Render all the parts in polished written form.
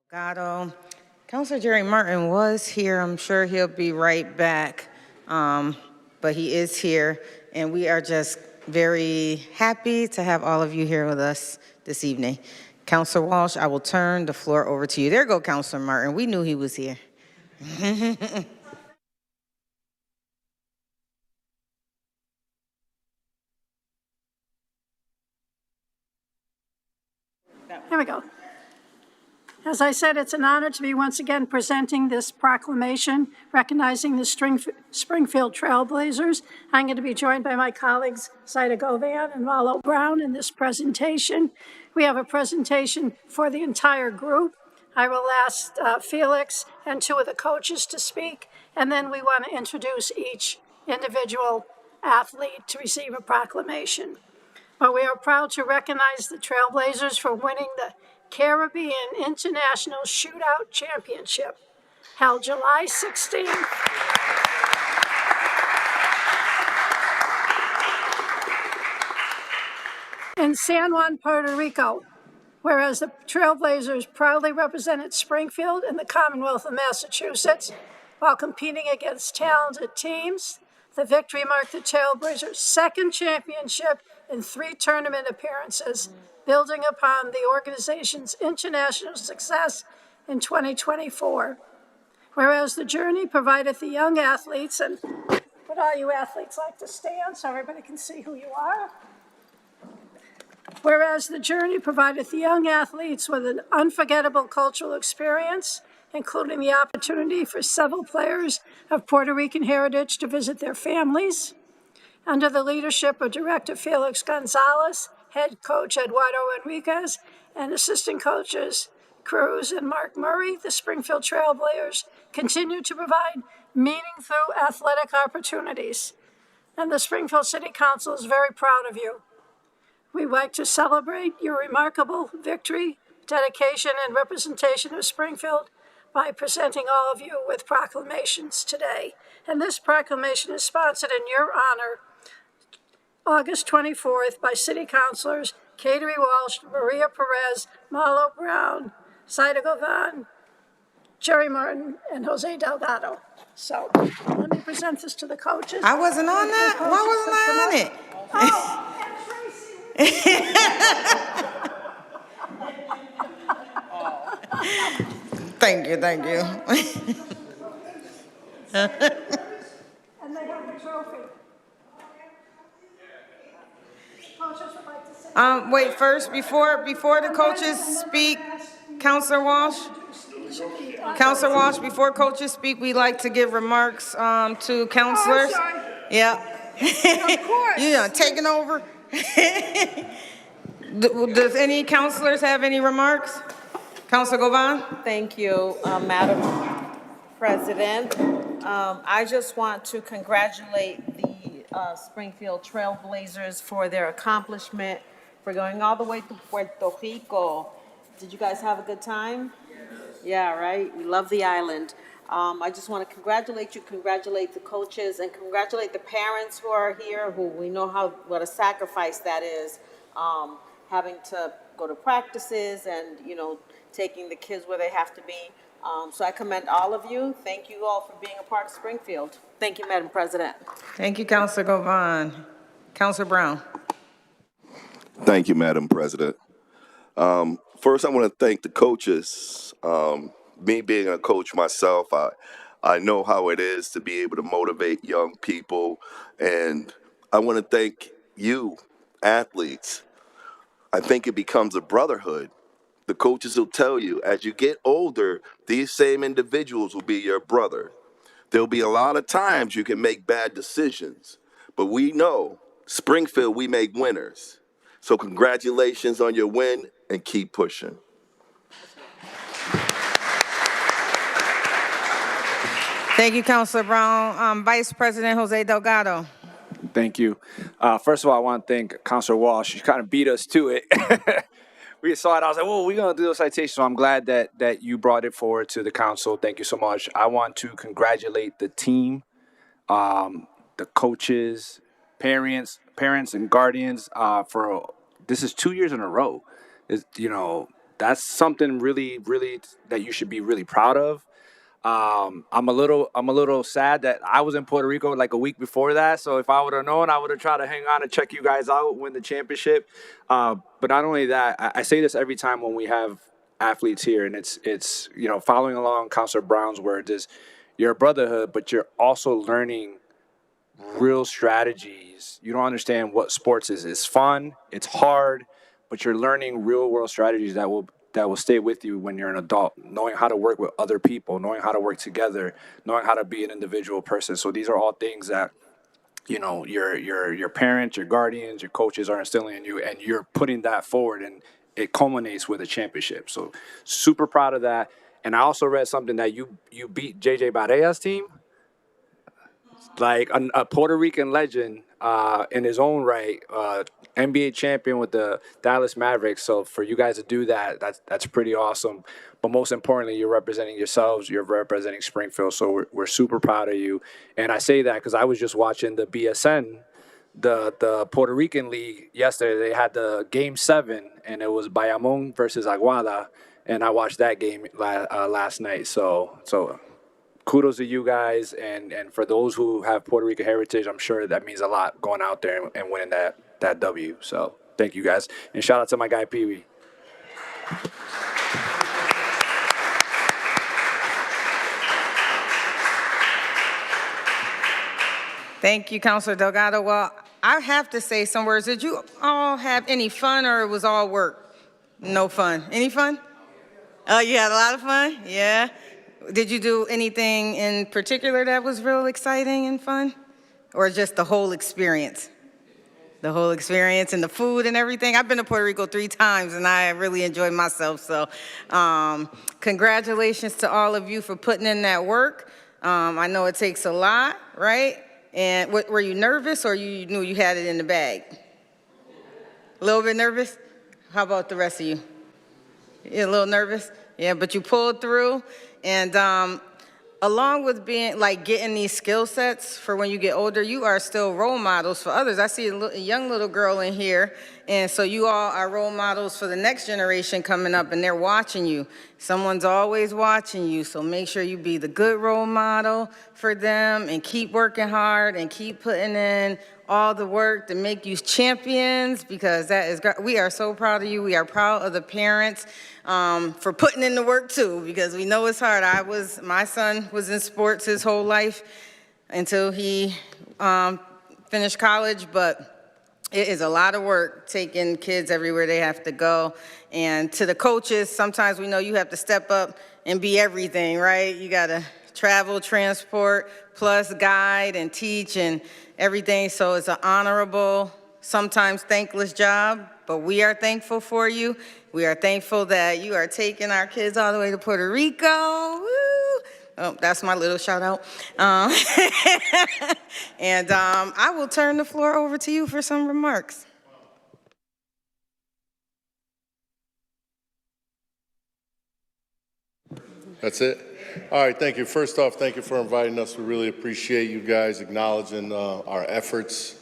Gatto. Counselor Jerry Martin was here. I'm sure he'll be right back. But he is here, and we are just very happy to have all of you here with us this evening. Counselor Walsh, I will turn the floor over to you. There go Counselor Martin. We knew he was here. Here we go. As I said, it's an honor to be once again presenting this proclamation recognizing the Springfield Trailblazers. I'm going to be joined by my colleagues Zaida Govan and Marlo Brown in this presentation. We have a presentation for the entire group. I will ask Felix and two of the coaches to speak, and then we want to introduce each individual athlete to receive a proclamation. But we are proud to recognize the Trailblazers for winning the Caribbean International Shootout Championship, held July 16th. In San Juan, Puerto Rico, whereas the Trailblazers proudly represented Springfield and the Commonwealth of Massachusetts while competing against talented teams. The victory marked the Trailblazers' second championship in 3 tournament appearances, building upon the organization's international success in 2024. Whereas the journey provided the young athletes, and would all you athletes like to stand so everybody can see who you are? Whereas the journey provided the young athletes with an unforgettable cultural experience, including the opportunity for several players of Puerto Rican heritage to visit their families. Under the leadership of Director Felix Gonzalez, head coach Eduardo Enriquez, and assistant coaches Cruz and Mark Murray, the Springfield Trailblazers continue to provide meaningful athletic opportunities. And the Springfield City Council is very proud of you. We'd like to celebrate your remarkable victory, dedication, and representation of Springfield by presenting all of you with proclamations today. And this proclamation is sponsored in your honor August 24th by City Councilors Kateri Walsh, Maria Perez, Marlo Brown, Zaida Govan, Jerry Martin, and Jose Delgado. So let me present this to the coaches. I wasn't on that? Why wasn't I on it? Oh, and Tracy. Thank you. And they have the trophy. Coaches would like to say. Wait, first, before the coaches speak, Counselor Walsh? Counselor Walsh, before coaches speak, we like to give remarks to counselors. Oh, I'm sorry. Yeah. Of course. You know, taking over. Does any counselors have any remarks? Counselor Govan? Thank you, Madam President. I just want to congratulate the Springfield Trailblazers for their accomplishment, for going all the way to Puerto Rico. Did you guys have a good time? Yeah, right? We love the island. I just want to congratulate you, congratulate the coaches, and congratulate the parents who are here, who we know what a sacrifice that is, having to go to practices and, taking the kids where they have to be. So I commend all of you. Thank you all for being a part of Springfield. Thank you, Madam President. Thank you, Counselor Govan. Counselor Brown. Thank you, Madam President. First, I want to thank the coaches. Me being a coach myself, I know how it is to be able to motivate young people. And I want to thank you, athletes. I think it becomes a brotherhood. The coaches will tell you, as you get older, these same individuals will be your brother. There'll be a lot of times you can make bad decisions, but we know, Springfield, we make winners. So congratulations on your win and keep pushing. Thank you, Counselor Brown. Vice President Jose Delgado. Thank you. First of all, I want to thank Counselor Walsh. She kind of beat us to it. We saw it. I was like, "Whoa, we're gonna do a citation." So I'm glad that you brought it forward to the council. Thank you so much. I want to congratulate the team, the coaches, parents, and guardians for this is 2 years in a row. that's something really, really that you should be really proud of. I'm a little sad that I was in Puerto Rico like a week before that. So if I would have known, I would have tried to hang on and check you guys out, win the championship. But not only that, I say this every time when we have athletes here, and it's following along Counselor Brown's words is you're a brotherhood, but you're also learning real strategies. You don't understand what sports is. It's fun, it's hard, but you're learning real world strategies that will stay with you when you're an adult, knowing how to work with other people, knowing how to work together, knowing how to be an individual person. So these are all things that your parents, your guardians, your coaches are instilling in you, and you're putting that forward, and it culminates with a championship. So super proud of that. And I also read something that you beat JJ Barea's team, like a Puerto Rican legend in his own right, NBA champion with the Dallas Mavericks. So for you guys to do that, that's pretty awesome. But most importantly, you're representing yourselves. You're representing Springfield. So we're super proud of you. And I say that because I was just watching the BSN, the Puerto Rican League yesterday. They had the Game 7, and it was Bayamon versus Aguada. And I watched that game last night. So kudos to you guys, and for those who have Puerto Rican heritage, I'm sure that means a lot going out there and winning that W. So thank you guys, and shout out to my guy Pee Wee. Thank you, Councilor Delgado. Well, I have to say some words. Did you all have any fun, or it was all work? No fun. Any fun? Oh, you had a lot of fun? Yeah. Did you do anything in particular that was real exciting and fun? Or just the whole experience? The whole experience and the food and everything? I've been to Puerto Rico 3 times, and I really enjoyed myself. So congratulations to all of you for putting in that work. I know it takes a lot, right? And were you nervous, or you knew you had it in the bag? A little bit nervous? How about the rest of you? You're a little nervous? Yeah, but you pulled through. And along with being getting these skill sets for when you get older, you are still role models for others. I see a young little girl in here, and so you all are role models for the next generation coming up, and they're watching you. Someone's always watching you, so make sure you be the good role model for them, and keep working hard and keep putting in all the work to make you champions, because we are so proud of you. We are proud of the parents for putting in the work too, because we know it's hard. My son was in sports his whole life until he finished college, but it is a lot of work taking kids everywhere they have to go. And to the coaches, sometimes we know you have to step up and be everything, right? You gotta travel, transport, plus guide and teach and everything. So it's an honorable, sometimes thankless job, but we are thankful for you. We are thankful that you are taking our kids all the way to Puerto Rico. Woo! Oh, that's my little shout out. And I will turn the floor over to you for some remarks. That's it? All right, thank you. First off, thank you for inviting us. We really appreciate you guys acknowledging our efforts.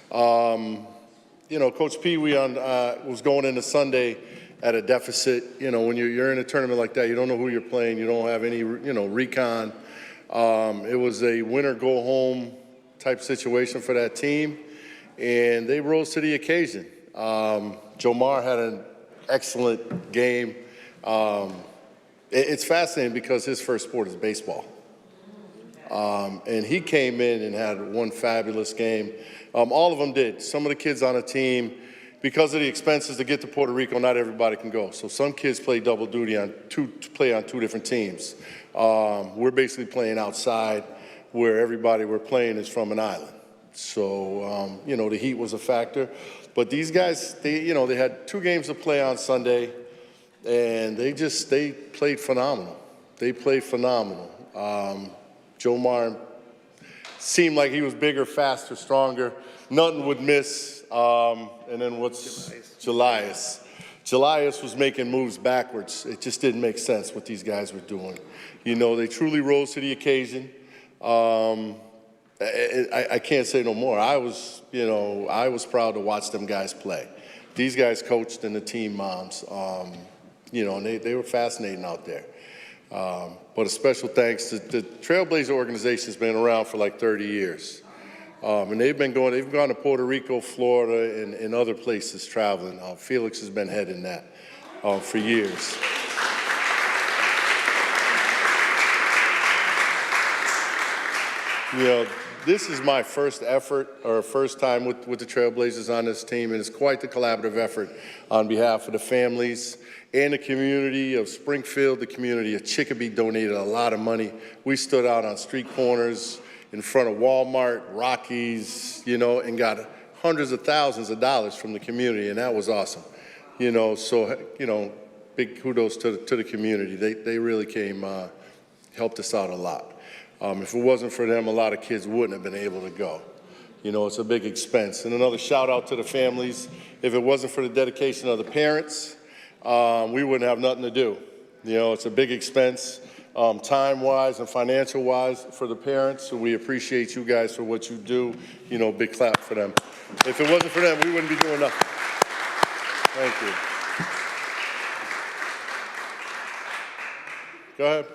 Coach Pee Wee was going into Sunday at a deficit. When you're in a tournament like that, you don't know who you're playing. You don't have any, recon. It was a win-or-go-home type situation for that team, and they rose to the occasion. Jomar had an excellent game. It's fascinating because his first sport is baseball. And he came in and had one fabulous game. All of them did. Some of the kids on the team, because of the expenses to get to Puerto Rico, not everybody can go. So some kids play double duty to play on 2 different teams. We're basically playing outside, where everybody we're playing is from an island. So, the heat was a factor. But these guys, they had 2 games to play on Sunday, and they played phenomenal. They played phenomenal. Jomar seemed like he was bigger, faster, stronger. Nothing would miss. And then what's Jelias? Jelias was making moves backwards. It just didn't make sense what these guys were doing. They truly rose to the occasion. I can't say no more. I was proud to watch them guys play. These guys coached and the team moms. and they were fascinating out there. But a special thanks to the Trailblazer organization has been around for like 30 years. And they've gone to Puerto Rico, Florida, and other places traveling. Felix has been heading that for years. This is my first time with the Trailblazers on this team, and it's quite the collaborative effort on behalf of the families and the community of Springfield. The community of Chicopee donated a lot of money. We stood out on street corners in front of Walmart, Rockies, and got hundreds of thousands of dollars from the community, and that was awesome. So, big kudos to the community. They really helped us out a lot. If it wasn't for them, a lot of kids wouldn't have been able to go. It's a big expense. And another shout out to the families. If it wasn't for the dedication of the parents, we wouldn't have nothing to do. It's a big expense, time-wise and financial-wise for the parents. So we appreciate you guys for what you do. Big clap for them. If it wasn't for them, we wouldn't be doing nothing. Thank you. Go ahead.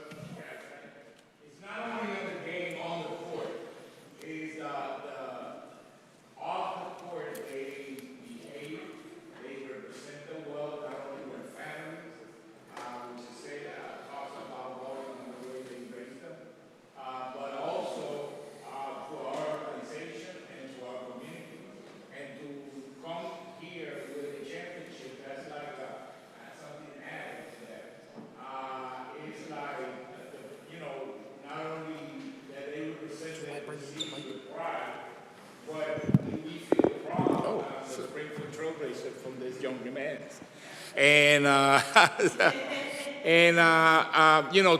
From this young man, and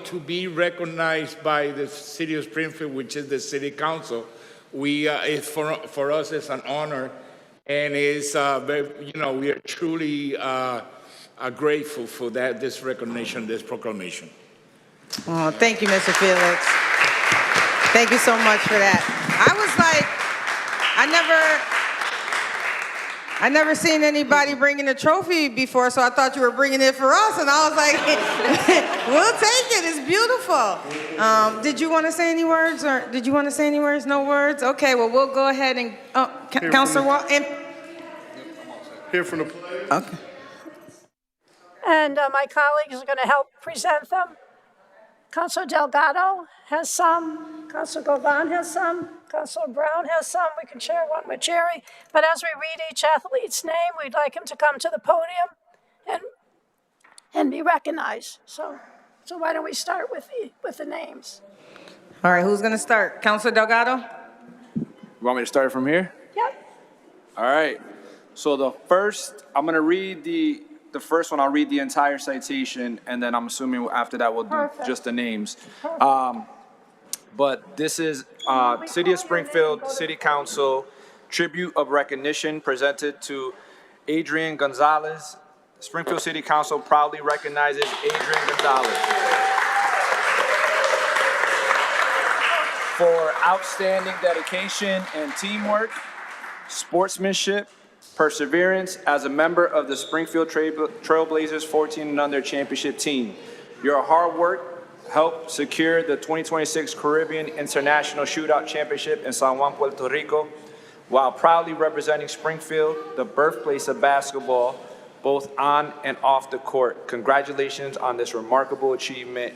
to be recognized by the city of Springfield, which is the city council, it's for us it's an honor, and it's we are truly grateful for this recognition, this proclamation. Oh, thank you, Mr. Felix. Thank you so much for that. I was like, I never seen anybody bringing a trophy before, so I thought you were bringing it for us, and I was like, we'll take it. It's beautiful. Did you want to say any words, or did you want to say any words? No words? Okay, well, we'll go ahead and, Councilor Wall. Hear from the players. Okay. And my colleagues are going to help present them. Councilor Delgado has some, Councilor Govan has some, Councilor Brown has some. We can share one with Jerry. But as we read each athlete's name, we'd like him to come to the podium and be recognized. So why don't we start with the names? All right, who's going to start? Councilor Delgado? You want me to start from here? Yep. All right. So the first, I'm going to read the first one. I'll read the entire citation, and then I'm assuming after that we'll do just the names. But this is City of Springfield City Council tribute of recognition presented to Adrian Gonzalez. Springfield City Council proudly recognizes Adrian Gonzalez for outstanding dedication and teamwork, sportsmanship, perseverance as a member of the Springfield Trailblazers 14 and under championship team. Your hard work helped secure the 2026 Caribbean International Shootout Championship in San Juan, Puerto Rico, while proudly representing Springfield, the birthplace of basketball, both on and off the court. Congratulations on this remarkable achievement,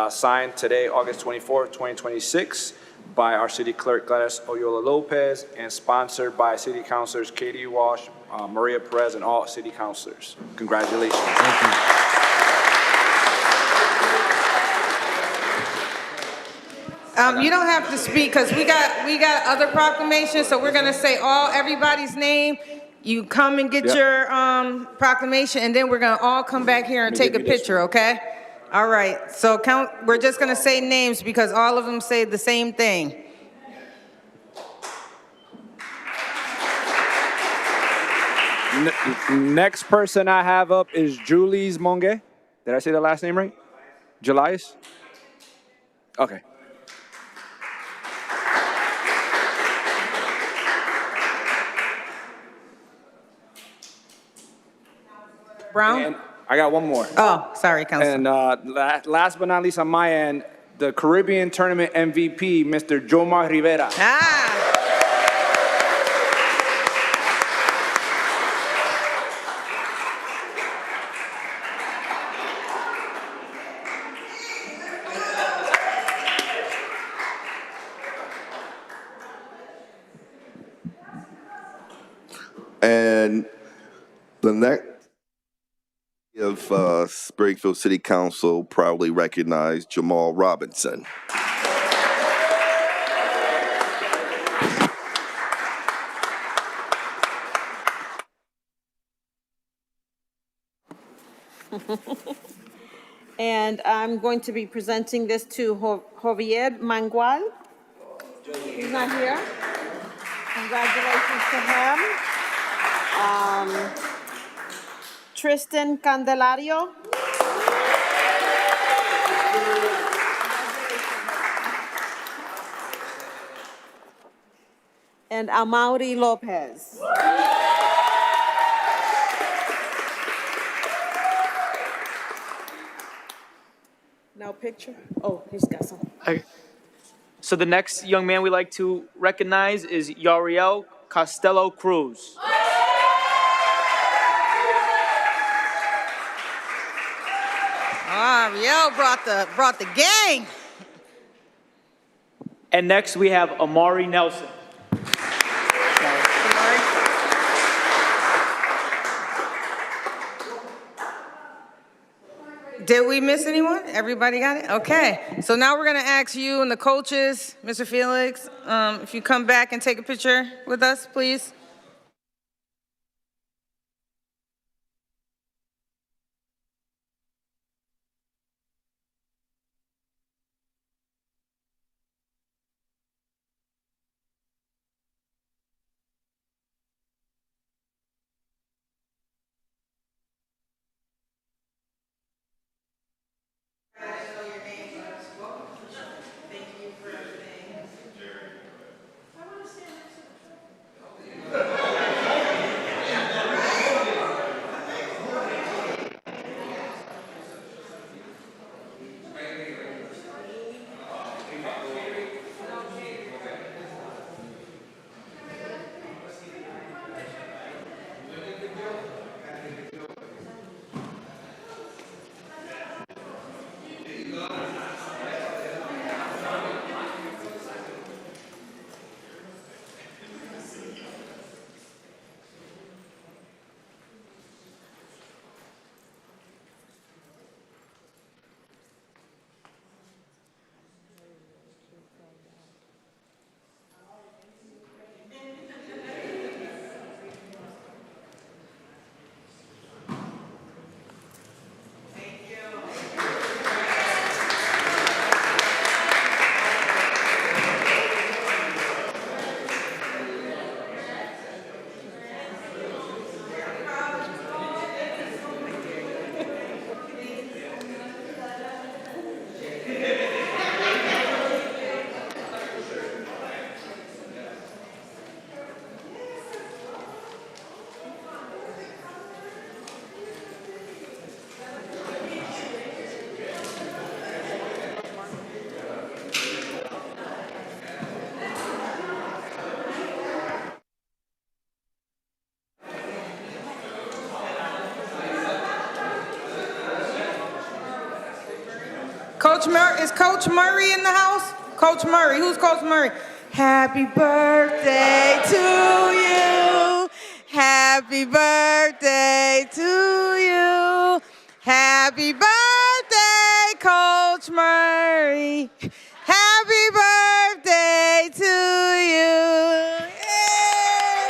signed today, August 24th, 2026, by our city clerk, Gladys Oyola Lopez, and sponsored by city councilors Katie Walsh, Maria Perez, and all city councilors. Congratulations. Thank you. You don't have to speak because we got other proclamations, so we're gonna say everybody's name. You come and get your proclamation, and then we're gonna all come back here and take a picture, okay? All right, so we're just gonna say names because all of them say the same thing. Next person I have up is Julius Monge. Did I say the last name right? Julius? Okay. Brown? And I got one more. Oh, sorry, Counselor. And last but not least on my end, the Caribbean Tournament MVP, Mr. Jomar Rivera. Ah. And the next of Springfield City Council proudly recognize Jamal Robinson. And I'm going to be presenting this to Javier Mangual. He's not here. Congratulations to him. Tristan Candelario. And Amaury Lopez. No picture? Oh, he's got some. Okay. So the next young man we'd like to recognize is Yariel Costello Cruz. Ah, Riel brought the gang. And next we have Amari Nelson. Did we miss anyone? Everybody got it? Okay. So now we're going to ask you and the coaches, Mr. Felix, if you come back and take a picture with us, please. Is Coach Murray in the house? Coach Murray, who's Coach Murray? Happy birthday to you. Happy birthday to you. Happy birthday, Coach Murray. Happy birthday to you. Yay!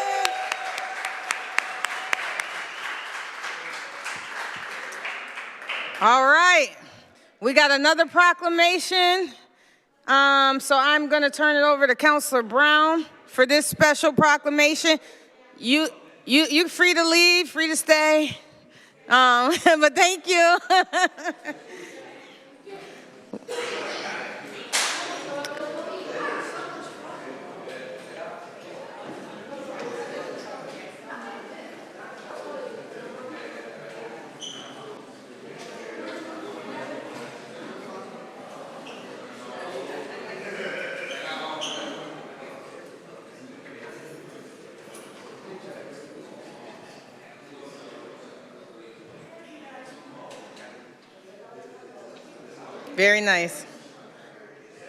All right. We got another proclamation. So I'm going to turn it over to Councilor Brown for this special proclamation. You're free to leave, free to stay. But thank you. Very nice.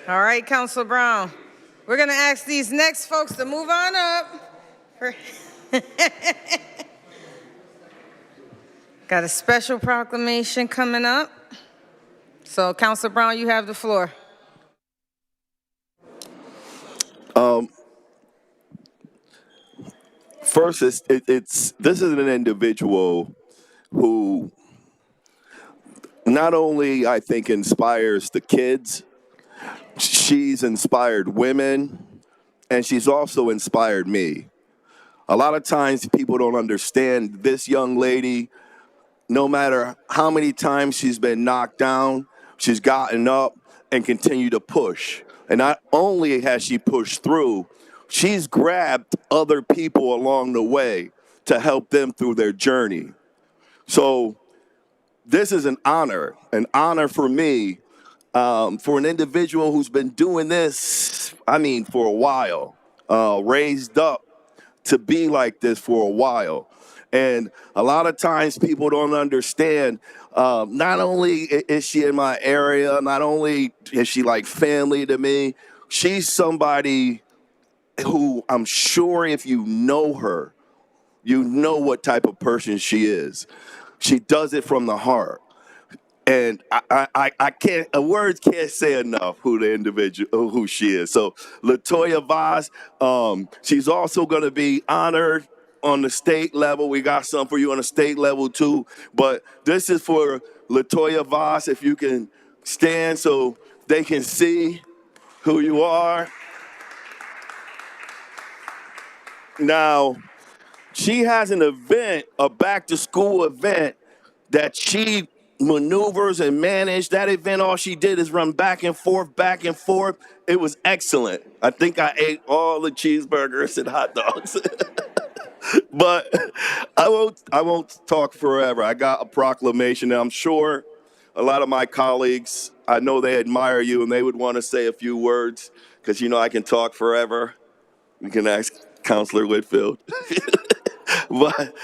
All right, Councilor Brown. We're going to ask these next folks to move on up. Got a special proclamation coming up. So, Councilor Brown, you have the floor. First, this is an individual who not only I think inspires the kids, she's inspired women, and she's also inspired me. A lot of times people don't understand this young lady. No matter how many times she's been knocked down, she's gotten up and continued to push. And not only has she pushed through, she's grabbed other people along the way to help them through their journey. So this is an honor for me, for an individual who's been doing this, for a while, raised up to be like this for a while. And a lot of times people don't understand, not only is she in my area, not only is she like family to me, she's somebody who I'm sure if you know her, you know what type of person she is. She does it from the heart. And I can't, words can't say enough who the individual, who she is. So Latoya Vaz, she's also going to be honored on the state level. We got some for you on the state level too. But this is for Latoya Vaz. If you can stand so they can see who you are. Now, she has an event, a back to school event that she maneuvers and managed. That event, all she did is run back and forth, back and forth. It was excellent. I think I ate all the cheeseburgers and hot dogs. But I won't talk forever. I got a proclamation, and I'm sure a lot of my colleagues, I know they admire you, and they would want to say a few words, because you know I can talk forever. You can ask Councilor Whitfield. But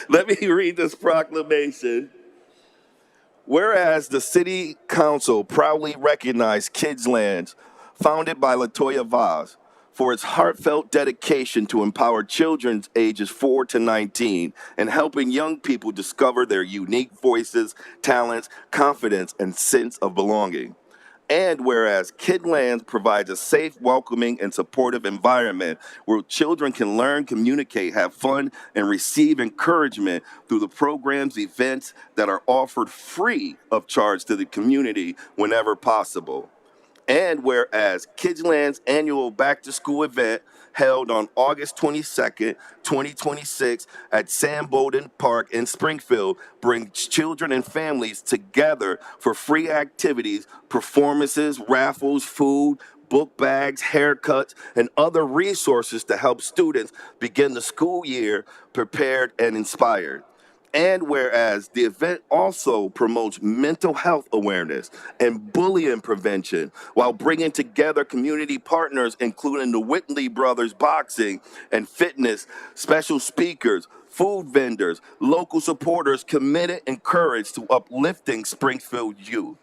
let me read this proclamation. Whereas the City Council proudly recognized Kids Land, founded by Latoya Vaz, for its heartfelt dedication to empower children ages 4 to 19 and helping young people discover their unique voices, talents, confidence, and sense of belonging. And whereas Kidlands provides a safe, welcoming, and supportive environment where children can learn, communicate, have fun, and receive encouragement through the programs, events that are offered free of charge to the community whenever possible. And whereas Kidsland's annual back-to-school event held on August 22nd, 2026 at Sam Bowden Park in Springfield brings children and families together for free activities, performances, raffles, food, book bags, haircuts, and other resources to help students begin the school year prepared and inspired. And whereas the event also promotes mental health awareness and bullying prevention while bringing together community partners, including the Whitley Brothers Boxing and Fitness, special speakers, food vendors, local supporters committed and encouraged to uplifting Springfield youth.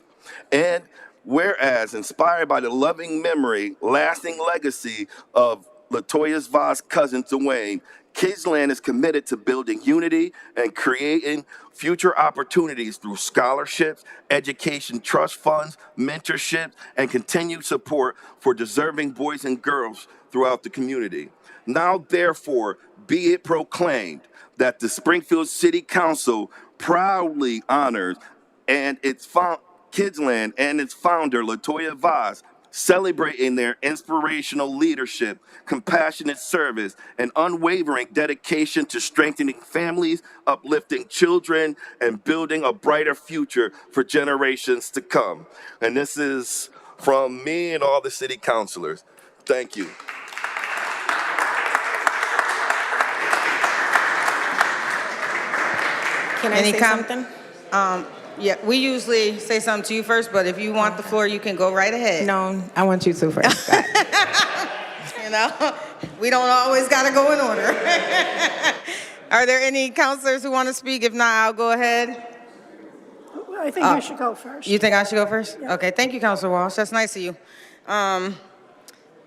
And whereas inspired by the loving memory, lasting legacy of Latoya Vaz's cousin Dwayne, Kidsland is committed to building unity and creating future opportunities through scholarships, education trust funds, mentorship, and continued support for deserving boys and girls throughout the community. Now, therefore, be it proclaimed that the Springfield City Council proudly honors and its Kidsland and its founder, Latoya Vaz, celebrating their inspirational leadership, compassionate service, and unwavering dedication to strengthening families, uplifting children, and building a brighter future for generations to come. And this is from me and all the city councilors. Thank you. Can I say something? Yeah, we usually say something to you first, but if you want the floor, you can go right ahead. No, I want you to first. You know, we don't always got to go in order. Are there any counselors who want to speak? If not, I'll go ahead. I think you should go first. You think I should go first? Okay, thank you, Councilor Walsh. That's nice of you.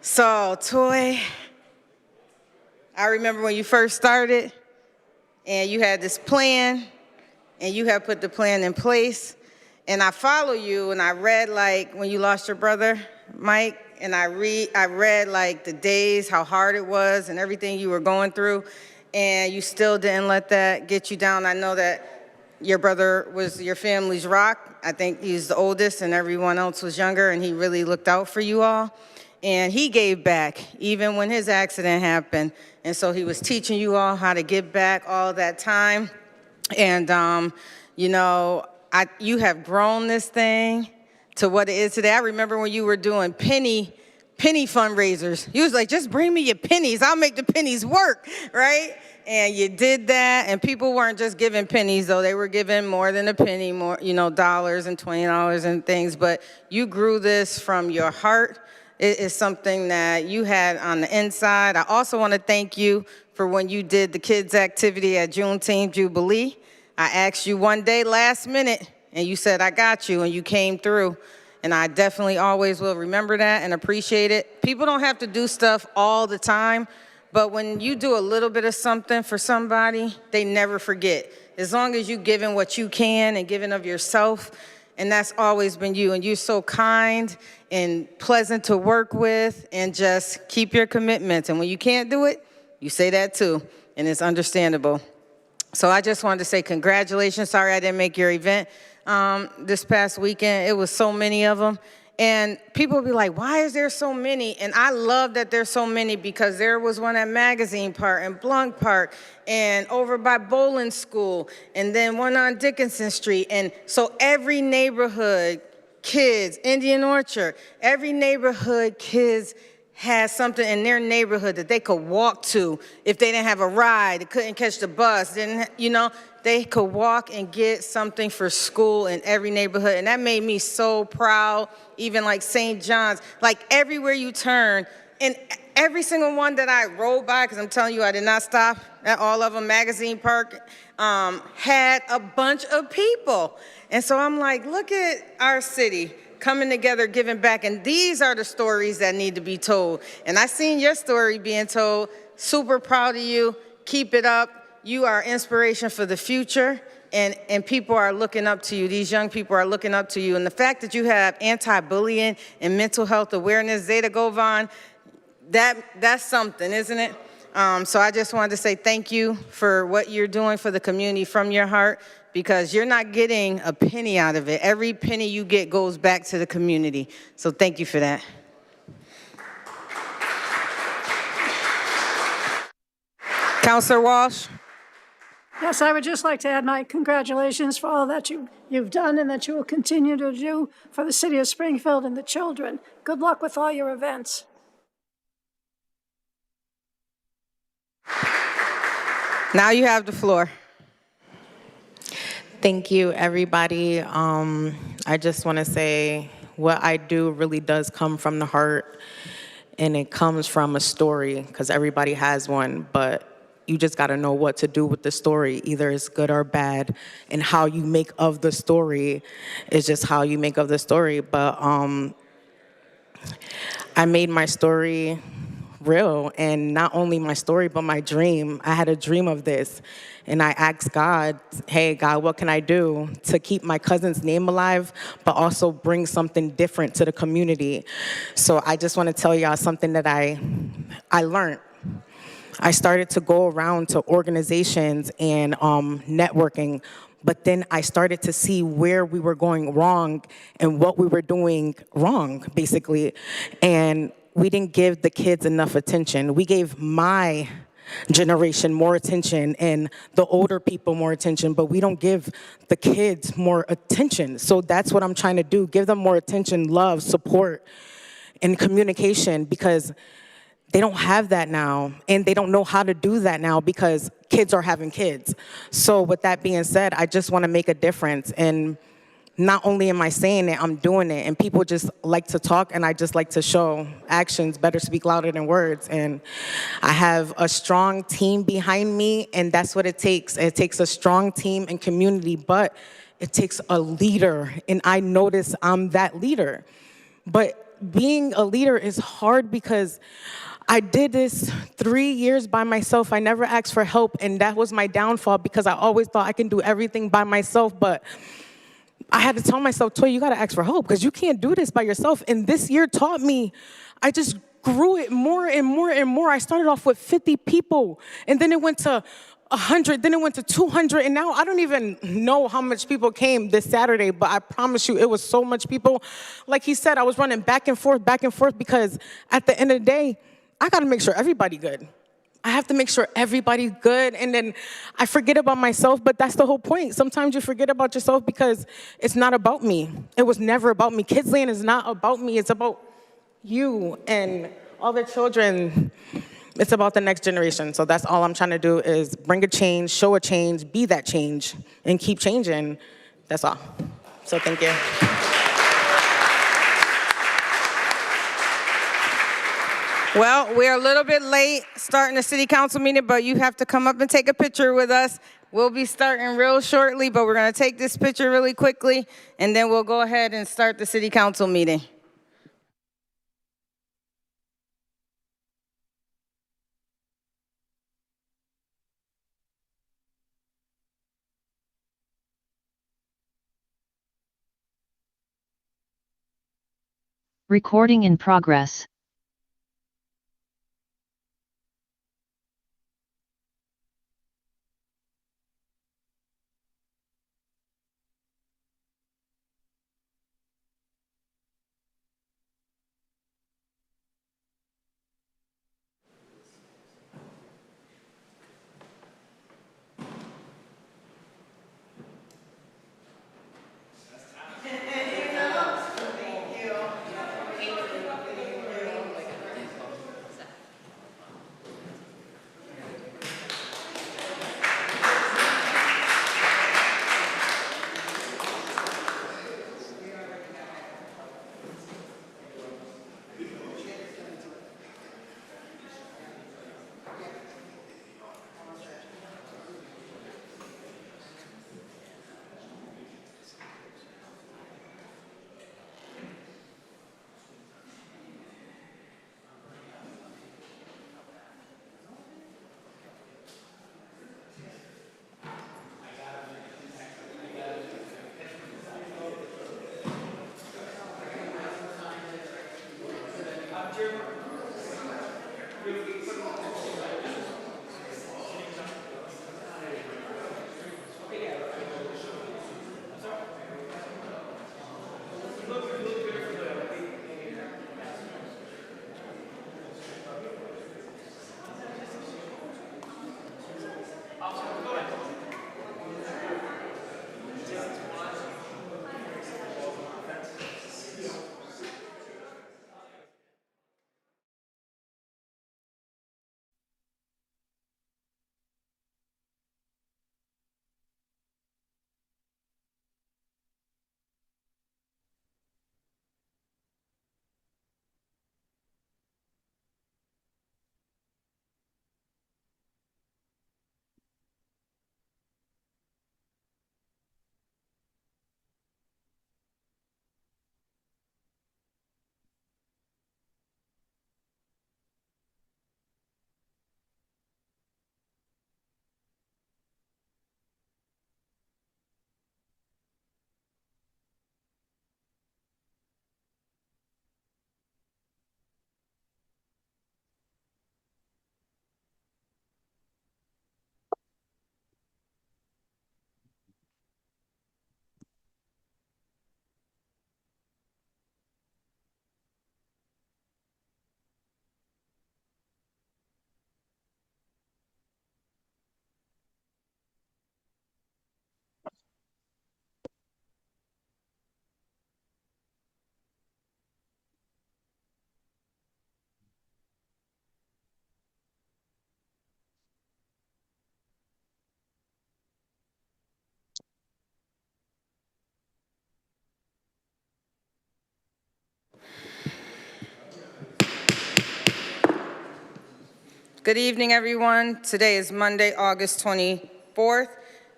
So, Toy, I remember when you first started and you had this plan and you have put the plan in place. And I follow you and I read like when you lost your brother, Mike, and I read like the days, how hard it was and everything you were going through. And you still didn't let that get you down. I know that your brother was your family's rock. I think he's the oldest and everyone else was younger, and he really looked out for you all. And he gave back even when his accident happened. And so he was teaching you all how to give back all that time. And, you know, you have grown this thing to what it is today. I remember when you were doing penny fundraisers. You was like, just bring me your pennies. I'll make the pennies work, right? And you did that, and people weren't just giving pennies, though. They were giving more than a penny, more, you know, dollars and $20 and things. But you grew this from your heart. It is something that you had on the inside. I also want to thank you for when you did the kids' activity at Juneteenth Jubilee. I asked you one day last minute, and you said, I got you, and you came through. And I definitely always will remember that and appreciate it. People don't have to do stuff all the time, but when you do a little bit of something for somebody, they never forget. As long as you're giving what you can and giving of yourself, and that's always been you. And you're so kind and pleasant to work with, and just keep your commitments. And when you can't do it, you say that too, and it's understandable. So I just wanted to say congratulations. Sorry I didn't make your event this past weekend. It was so many of them. And people would be like, why is there so many? And I love that there's so many, because there was one at Magazine Park and Blount Park and over by Bowling School, and then one on Dickinson Street. And so every neighborhood, kids, Indian Orchard, every neighborhood kids had something in their neighborhood that they could walk to if they didn't have a ride, they couldn't catch the bus, didn't, you know, they could walk and get something for school in every neighborhood. And that made me so proud. Even like St. John's, like everywhere you turn, and every single one that I rode by, because I'm telling you, I did not stop at all of them. Magazine Park had a bunch of people. And so I'm like, look at our city coming together, giving back. And these are the stories that need to be told. And I seen your story being told. Super proud of you. Keep it up. You are inspiration for the future. And people are looking up to you. These young people are looking up to you. And the fact that you have anti-bullying and mental health awareness, Zeta Govan, that's something, isn't it? So I just wanted to say thank you for what you're doing for the community from your heart, because you're not getting a penny out of it. Every penny you get goes back to the community. So thank you for that. Councilor Walsh. Yes, I would just like to add my congratulations for all that you've done and that you will continue to do for the city of Springfield and the children. Good luck with all your events. Now you have the floor. Thank you, everybody. I just want to say what I do really does come from the heart, and it comes from a story, because everybody has one, but you just got to know what to do with the story. Either it's good or bad, and how you make of the story is just how you make of the story. But I made my story real, and not only my story, but my dream. I had a dream of this, and I asked God, hey, God, what can I do to keep my cousin's name alive, but also bring something different to the community? So I just want to tell y'all something that I learned. I started to go around to organizations and networking, but then I started to see where we were going wrong and what we were doing wrong, basically. And we didn't give the kids enough attention. We gave my generation more attention and the older people more attention, but we don't give the kids more attention. So that's what I'm trying to do, give them more attention, love, support, and communication, because they don't have that now, and they don't know how to do that now because kids are having kids. So with that being said, I just want to make a difference, and not only am I saying it, I'm doing it, and people just like to talk, and I just like to show actions better speak louder than words, and I have a strong team behind me, and that's what it takes. It takes a strong team and community, but it takes a leader, and I notice I'm that leader. But being a leader is hard because I did this 3 years by myself. I never asked for help, and that was my downfall because I always thought I can do everything by myself. But I had to tell myself, Toy, you gotta ask for help because you can't do this by yourself. And this year taught me, I just grew it more and more and more. I started off with 50 people, and then it went to 100, then it went to 200, and now I don't even know how much people came this Saturday, but I promise you it was so much people. Like he said, I was running back and forth, because at the end of the day, I gotta make sure everybody good. I have to make sure everybody's good, and then I forget about myself, but that's the whole point. Sometimes you forget about yourself because it's not about me. It was never about me. Kids Land is not about me. It's about you and all the children. It's about the next generation. So that's all I'm trying to do is bring a change, show a change, be that change, and keep changing. That's all. So thank you. Well, we're a little bit late starting the city council meeting, but you have to come up and take a picture with us. We'll be starting real shortly, but we're going to take this picture really quickly, and then we'll go ahead and start the city council meeting. Recording in progress. Good evening, everyone. Today is Monday, August 24th.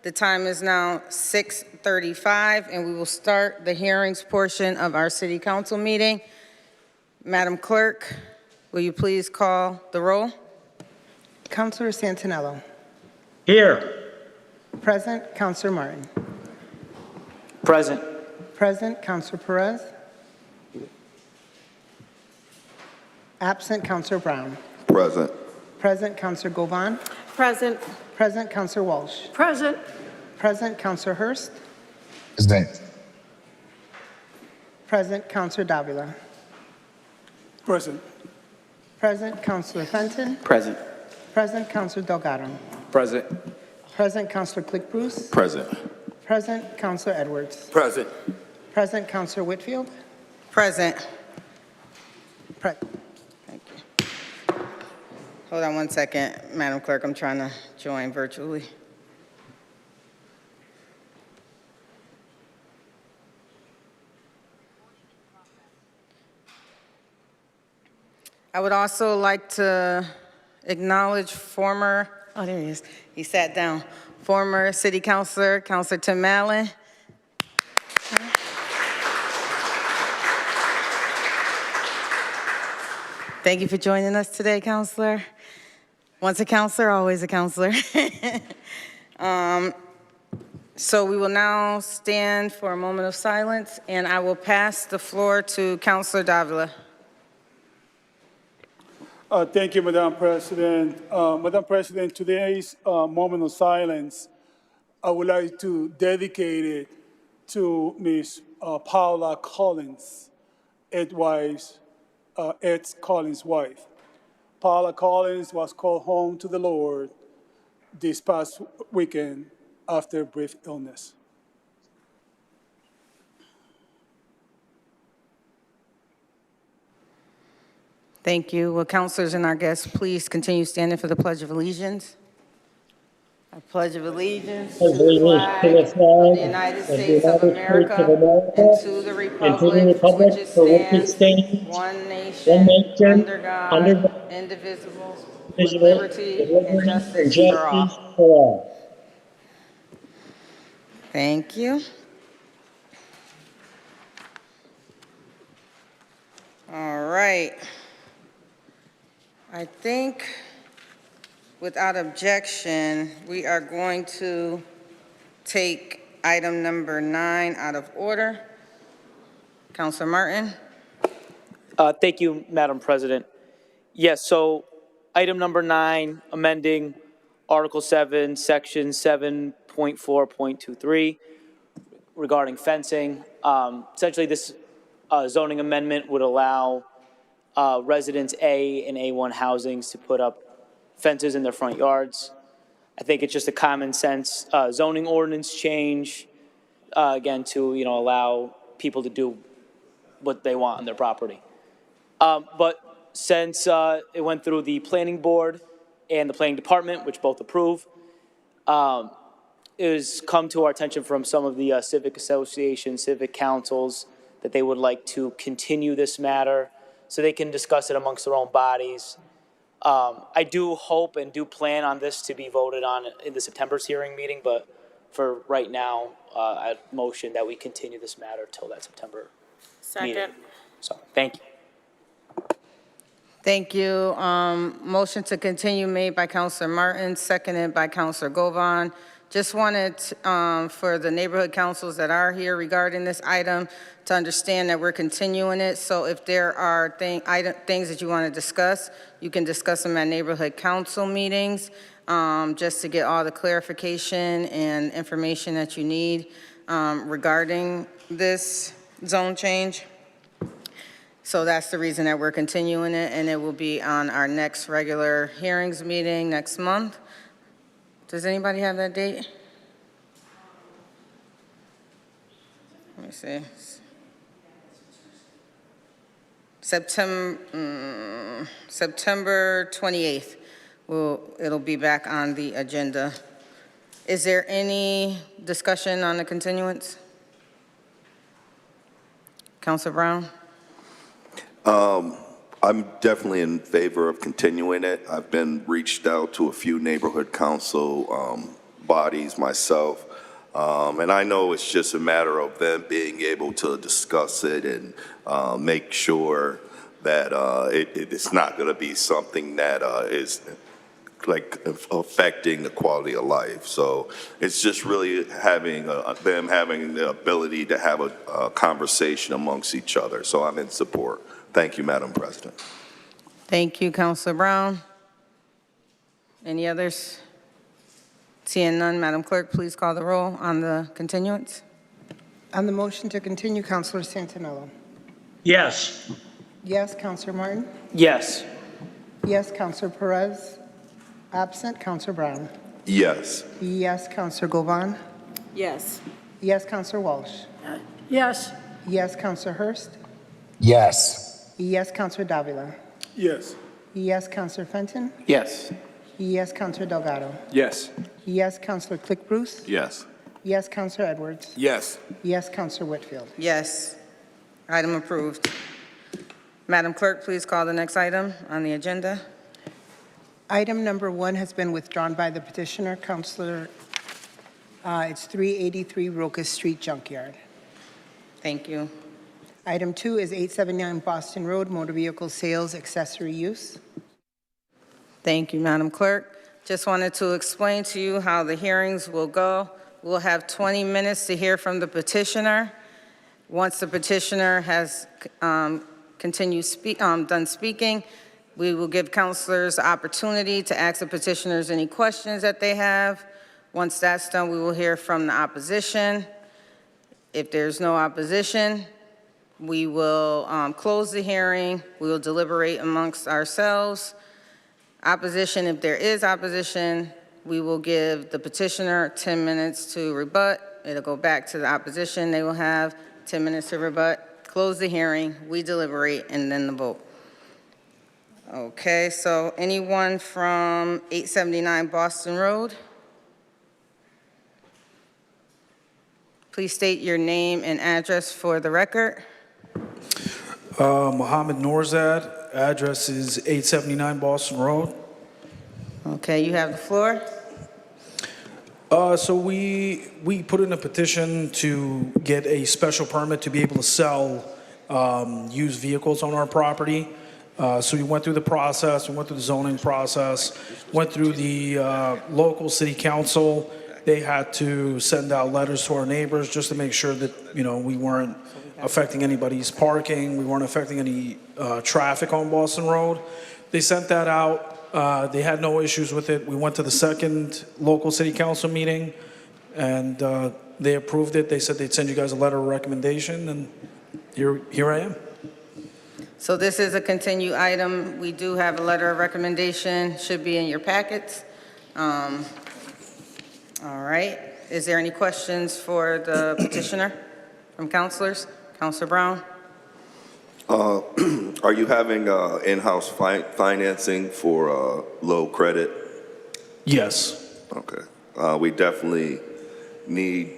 The time is now 6:35, and we will start the hearings portion of our city council meeting. Madam Clerk, will you please call the roll? Councilor Santinello. Here. Present. Councilor Martin. Present. Present. Councilor Perez. Absent. Councilor Brown. Present. Present. Councilor Govan. Present. Present. Councilor Walsh. Present. Present. Councilor Hurst. Present. Present. Councilor Davila. Present. Present. Councilor Fenton. Present. Present. Councilor Delgado. Present. Present. Councilor Click Bruce. Present. Present. Councilor Edwards. Present. Present. Councilor Whitfield. Present. Pre- Thank you. Hold on one second, Madam Clerk. I'm trying to join virtually. I would also like to acknowledge former, oh, there he is. He sat down. Former City Councilor, Councilor Tim Mallon. Thank you for joining us today, Councilor. Once a councilor, always a councilor. So we will now stand for a moment of silence, and I will pass the floor to Councilor Davila. Thank you, Madam President. Madam President, today's moment of silence, I would like to dedicate it to Ms. Paula Collins, Ed Collins' wife. Paula Collins was called home to the Lord this past weekend after a brief illness. Thank you. Will councilors and our guests please continue standing for the Pledge of Allegiance? I pledge of allegiance to the flag of the United States of America and to the republic for which it stands, one nation, under God, indivisible, with liberty and justice for all. Thank you. All right. I think without objection, we are going to take item number 9 out of order. Councilor Martin. Thank you, Madam President. Yes, so item number 9, amending Article 7, Section 7.4.23 regarding fencing. Essentially, this zoning amendment would allow residents A and A1 housings to put up fences in their front yards. I think it's just a common sense zoning ordinance change, again, to allow people to do what they want on their property. But since it went through the planning board and the planning department, which both approve, it has come to our attention from some of the civic associations, civic councils, that they would like to continue this matter so they can discuss it amongst their own bodies. I do hope and do plan on this to be voted on in the September's hearing meeting, but for right now, I motion that we continue this matter till that September meeting. Second. So, thank you. Thank you. Motion to continue made by Councilor Martin, seconded by Councilor Govan. Just wanted for the neighborhood councils that are here regarding this item to understand that we're continuing it. So if there are things that you want to discuss, you can discuss them at neighborhood council meetings, just to get all the clarification and information that you need regarding this zone change. So that's the reason that we're continuing it, and it will be on our next regular hearings meeting next month. Does anybody have that date? Let me see. September 28th. It'll be back on the agenda. Is there any discussion on the continuance? Councilor Brown? I'm definitely in favor of continuing it. I've been reached out to a few neighborhood council bodies myself. And I know it's just a matter of them being able to discuss it and make sure that it's not going to be something that is like affecting the quality of life. So it's just really having them having the ability to have a conversation amongst each other. So I'm in support. Thank you, Madam President. Thank you, Councilor Brown. Any others? Seeing none, Madam Clerk, please call the roll on the continuance. On the motion to continue, Councilor Santinello. Yes. Yes, Councilor Martin. Yes. Yes, Councilor Perez. Absent, Councilor Brown. Yes. Yes, Councilor Govan. Yes. Yes, Councilor Walsh. Yes. Yes, Councilor Hurst. Yes. Yes, Councilor Davila. Yes. Yes, Councilor Fenton. Yes. Yes, Councilor Delgado. Yes. Yes, Councilor Click Bruce. Yes. Yes, Councilor Edwards. Yes. Yes, Councilor Whitfield. Yes. Item approved. Madam Clerk, please call the next item on the agenda. Item number 1 has been withdrawn by the petitioner, Councilor. It's 383 Rocas Street Junkyard. Thank you. Item 2 is 879 Boston Road, motor vehicle sales accessory use. Thank you, Madam Clerk. Just wanted to explain to you how the hearings will go. We'll have 20 minutes to hear from the petitioner. Once the petitioner has done speaking, we will give councilors the opportunity to ask the petitioners any questions that they have. Once that's done, we will hear from the opposition. If there's no opposition, we will close the hearing. We will deliberate amongst ourselves. Opposition, if there is opposition, we will give the petitioner 10 minutes to rebut. It'll go back to the opposition. They will have 10 minutes to rebut. Close the hearing, we deliberate, and then the vote. Okay, so anyone from 879 Boston Road? Please state your name and address for the record. Mohammed Nourzad, address is 879 Boston Road. Okay, you have the floor. So we put in a petition to get a special permit to be able to sell used vehicles on our property. So we went through the process, we went through the zoning process, went through the local city council. They had to send out letters to our neighbors just to make sure that, you know, we weren't affecting anybody's parking, we weren't affecting any traffic on Boston Road. They sent that out. They had no issues with it. We went to the second local city council meeting, and they approved it. They said they'd send you guys a letter of recommendation, and here I am. So this is a continued item. We do have a letter of recommendation, should be in your packets. All right. Is there any questions for the petitioner from councilors? Councilor Brown? Are you having in-house financing for low credit? Yes. Okay. We definitely need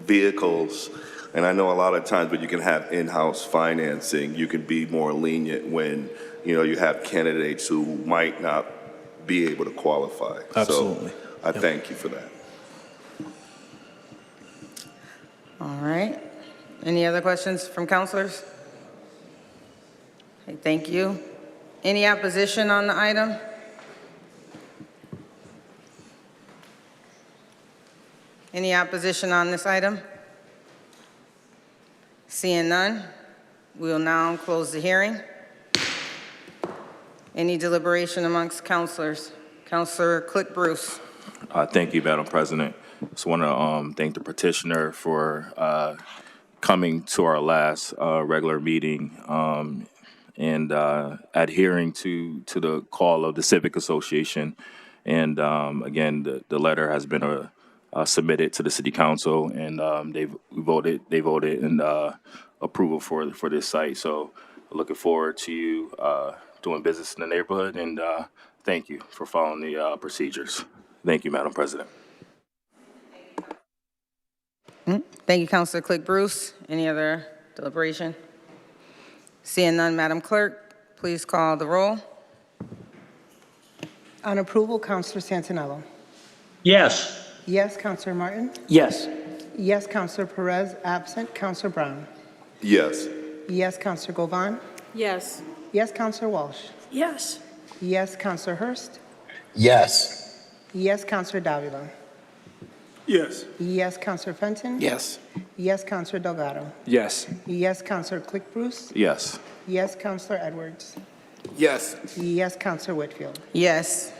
vehicles. And I know a lot of times when you can have in-house financing, you can be more lenient when, you know, you have candidates who might not be able to qualify. Absolutely. So I thank you for that. All right. Any other questions from councilors? Okay, thank you. Any opposition on the item? Any opposition on this item? Seeing none, we will now close the hearing. Any deliberation amongst councilors? Councilor Click Bruce. Thank you, Madam President. Just want to thank the petitioner for coming to our last regular meeting and adhering to the call of the Civic Association. And again, the letter has been submitted to the City Council, and they voted in approval for this site. So looking forward to you doing business in the neighborhood, and thank you for following the procedures. Thank you, Madam President. Thank you, Councilor Click Bruce. Any other deliberation? Seeing none, Madam Clerk, please call the roll. On approval, Councilor Santinello. Yes. Yes, Counselor Martin. Yes. Yes, Counselor Perez, absent. Counselor Brown. Yes. Yes, Counselor Govan. Yes. Yes, Counselor Walsh. Yes. Yes, Counselor Hurst. Yes. Yes, Counselor Davila. Yes. Yes, Counselor Fenton. Yes. Yes, Counselor Delgado. Yes. Yes, Counselor Click Bruce. Yes. Yes, Counselor Edwards. Yes. Yes, Counselor Whitfield. Yes.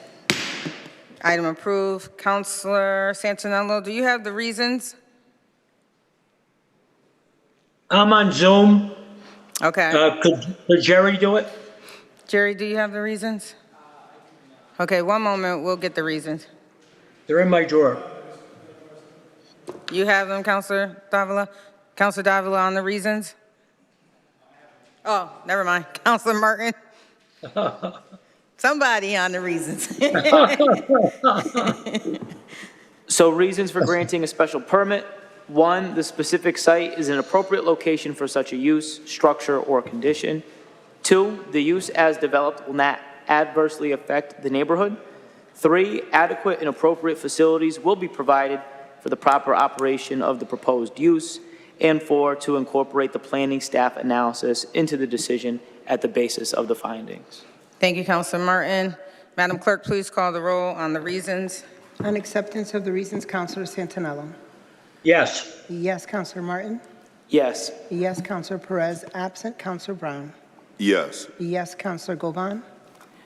Item approved. Counselor Santinello, do you have the reasons? I'm on Zoom. Okay. Could Jerry do it? Jerry, do you have the reasons? Okay, one moment, we'll get the reasons. They're in my drawer. You have them, Counselor Davila? Counselor Davila on the reasons? Oh, never mind. Counselor Martin? Somebody on the reasons. So reasons for granting a special permit. 1, the specific site is an appropriate location for such a use, structure, or condition. 2, the use as developed will not adversely affect the neighborhood. 3, adequate and appropriate facilities will be provided for the proper operation of the proposed use. And 4, to incorporate the planning staff analysis into the decision at the basis of the findings. Thank you, Counselor Martin. Madam Clerk, please call the roll on the reasons. On acceptance of the reasons, Counselor Santinello. Yes. Yes, Counselor Martin. Yes. Yes, Counselor Perez, absent. Counselor Brown. Yes. Yes, Counselor Govan.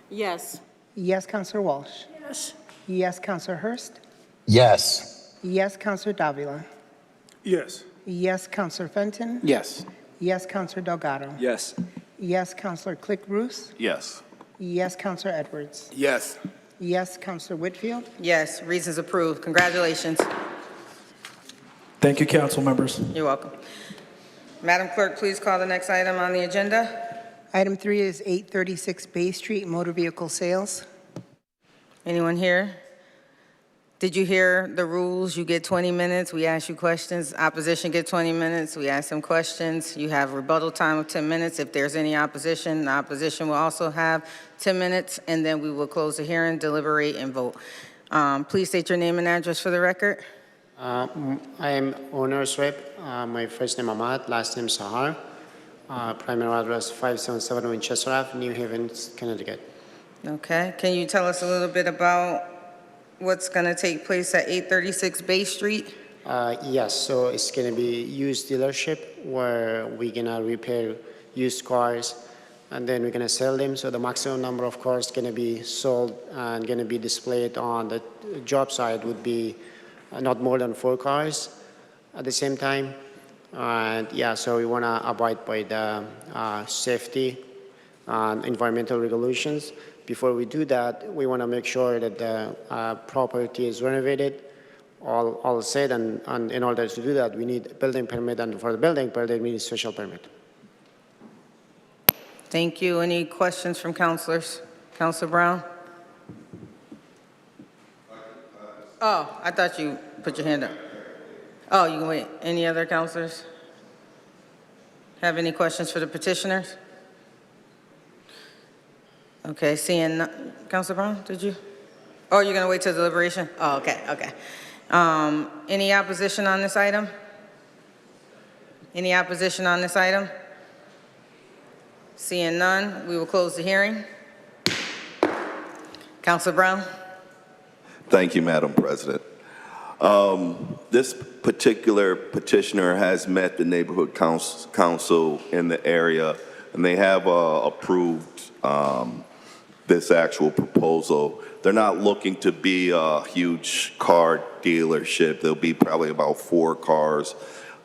Yes. Yes, Counselor Walsh. Yes. Yes, Counselor Hurst. Yes. Yes, Counselor Davila. Yes. Yes, Counselor Fenton. Yes. Yes, Counselor Delgado. Yes. Yes, Counselor Click Bruce. Yes. Yes, Counselor Edwards. Yes. Yes, Counselor Whitfield. Yes, reasons approved. Congratulations. Thank you, council members. You're welcome. Madam Clerk, please call the next item on the agenda. Item 3 is 836 Bay Street, motor vehicle sales. Anyone here? Did you hear the rules? You get 20 minutes. We ask you questions. Opposition get 20 minutes. We ask them questions. You have rebuttal time of 10 minutes. If there's any opposition, the opposition will also have 10 minutes, and then we will close the hearing, deliberate, and vote. Please state your name and address for the record. I am owner's rep. My first name Ahmad, last name Sahar. Primary address 577 Winchester Ave, New Haven, Connecticut. Okay. Can you tell us a little bit about what's going to take place at 836 Bay Street? Yes, so it's going to be used dealership where we're going to repair used cars and then we're going to sell them. So the maximum number of cars going to be sold and going to be displayed on the job site would be not more than 4 cars at the same time. And yeah, so we want to abide by the safety and environmental regulations. Before we do that, we want to make sure that the property is renovated, all said, and in order to do that, we need a building permit, and for the building permit, we need a special permit. Thank you. Any questions from councilors? Councilor Brown? Oh, I thought you put your hand up. Oh, you can wait. Any other councilors have any questions for the petitioners? Okay, seeing, Councilor Brown, did you? Oh, you're gonna wait till deliberation? Oh, okay, okay. Any opposition on this item? Any opposition on this item? Seeing none, we will close the hearing. Councilor Brown? Thank you, Madam President. This particular petitioner has met the neighborhood council in the area, and they have approved this actual proposal. They're not looking to be a huge car dealership. There'll be probably about 4 cars.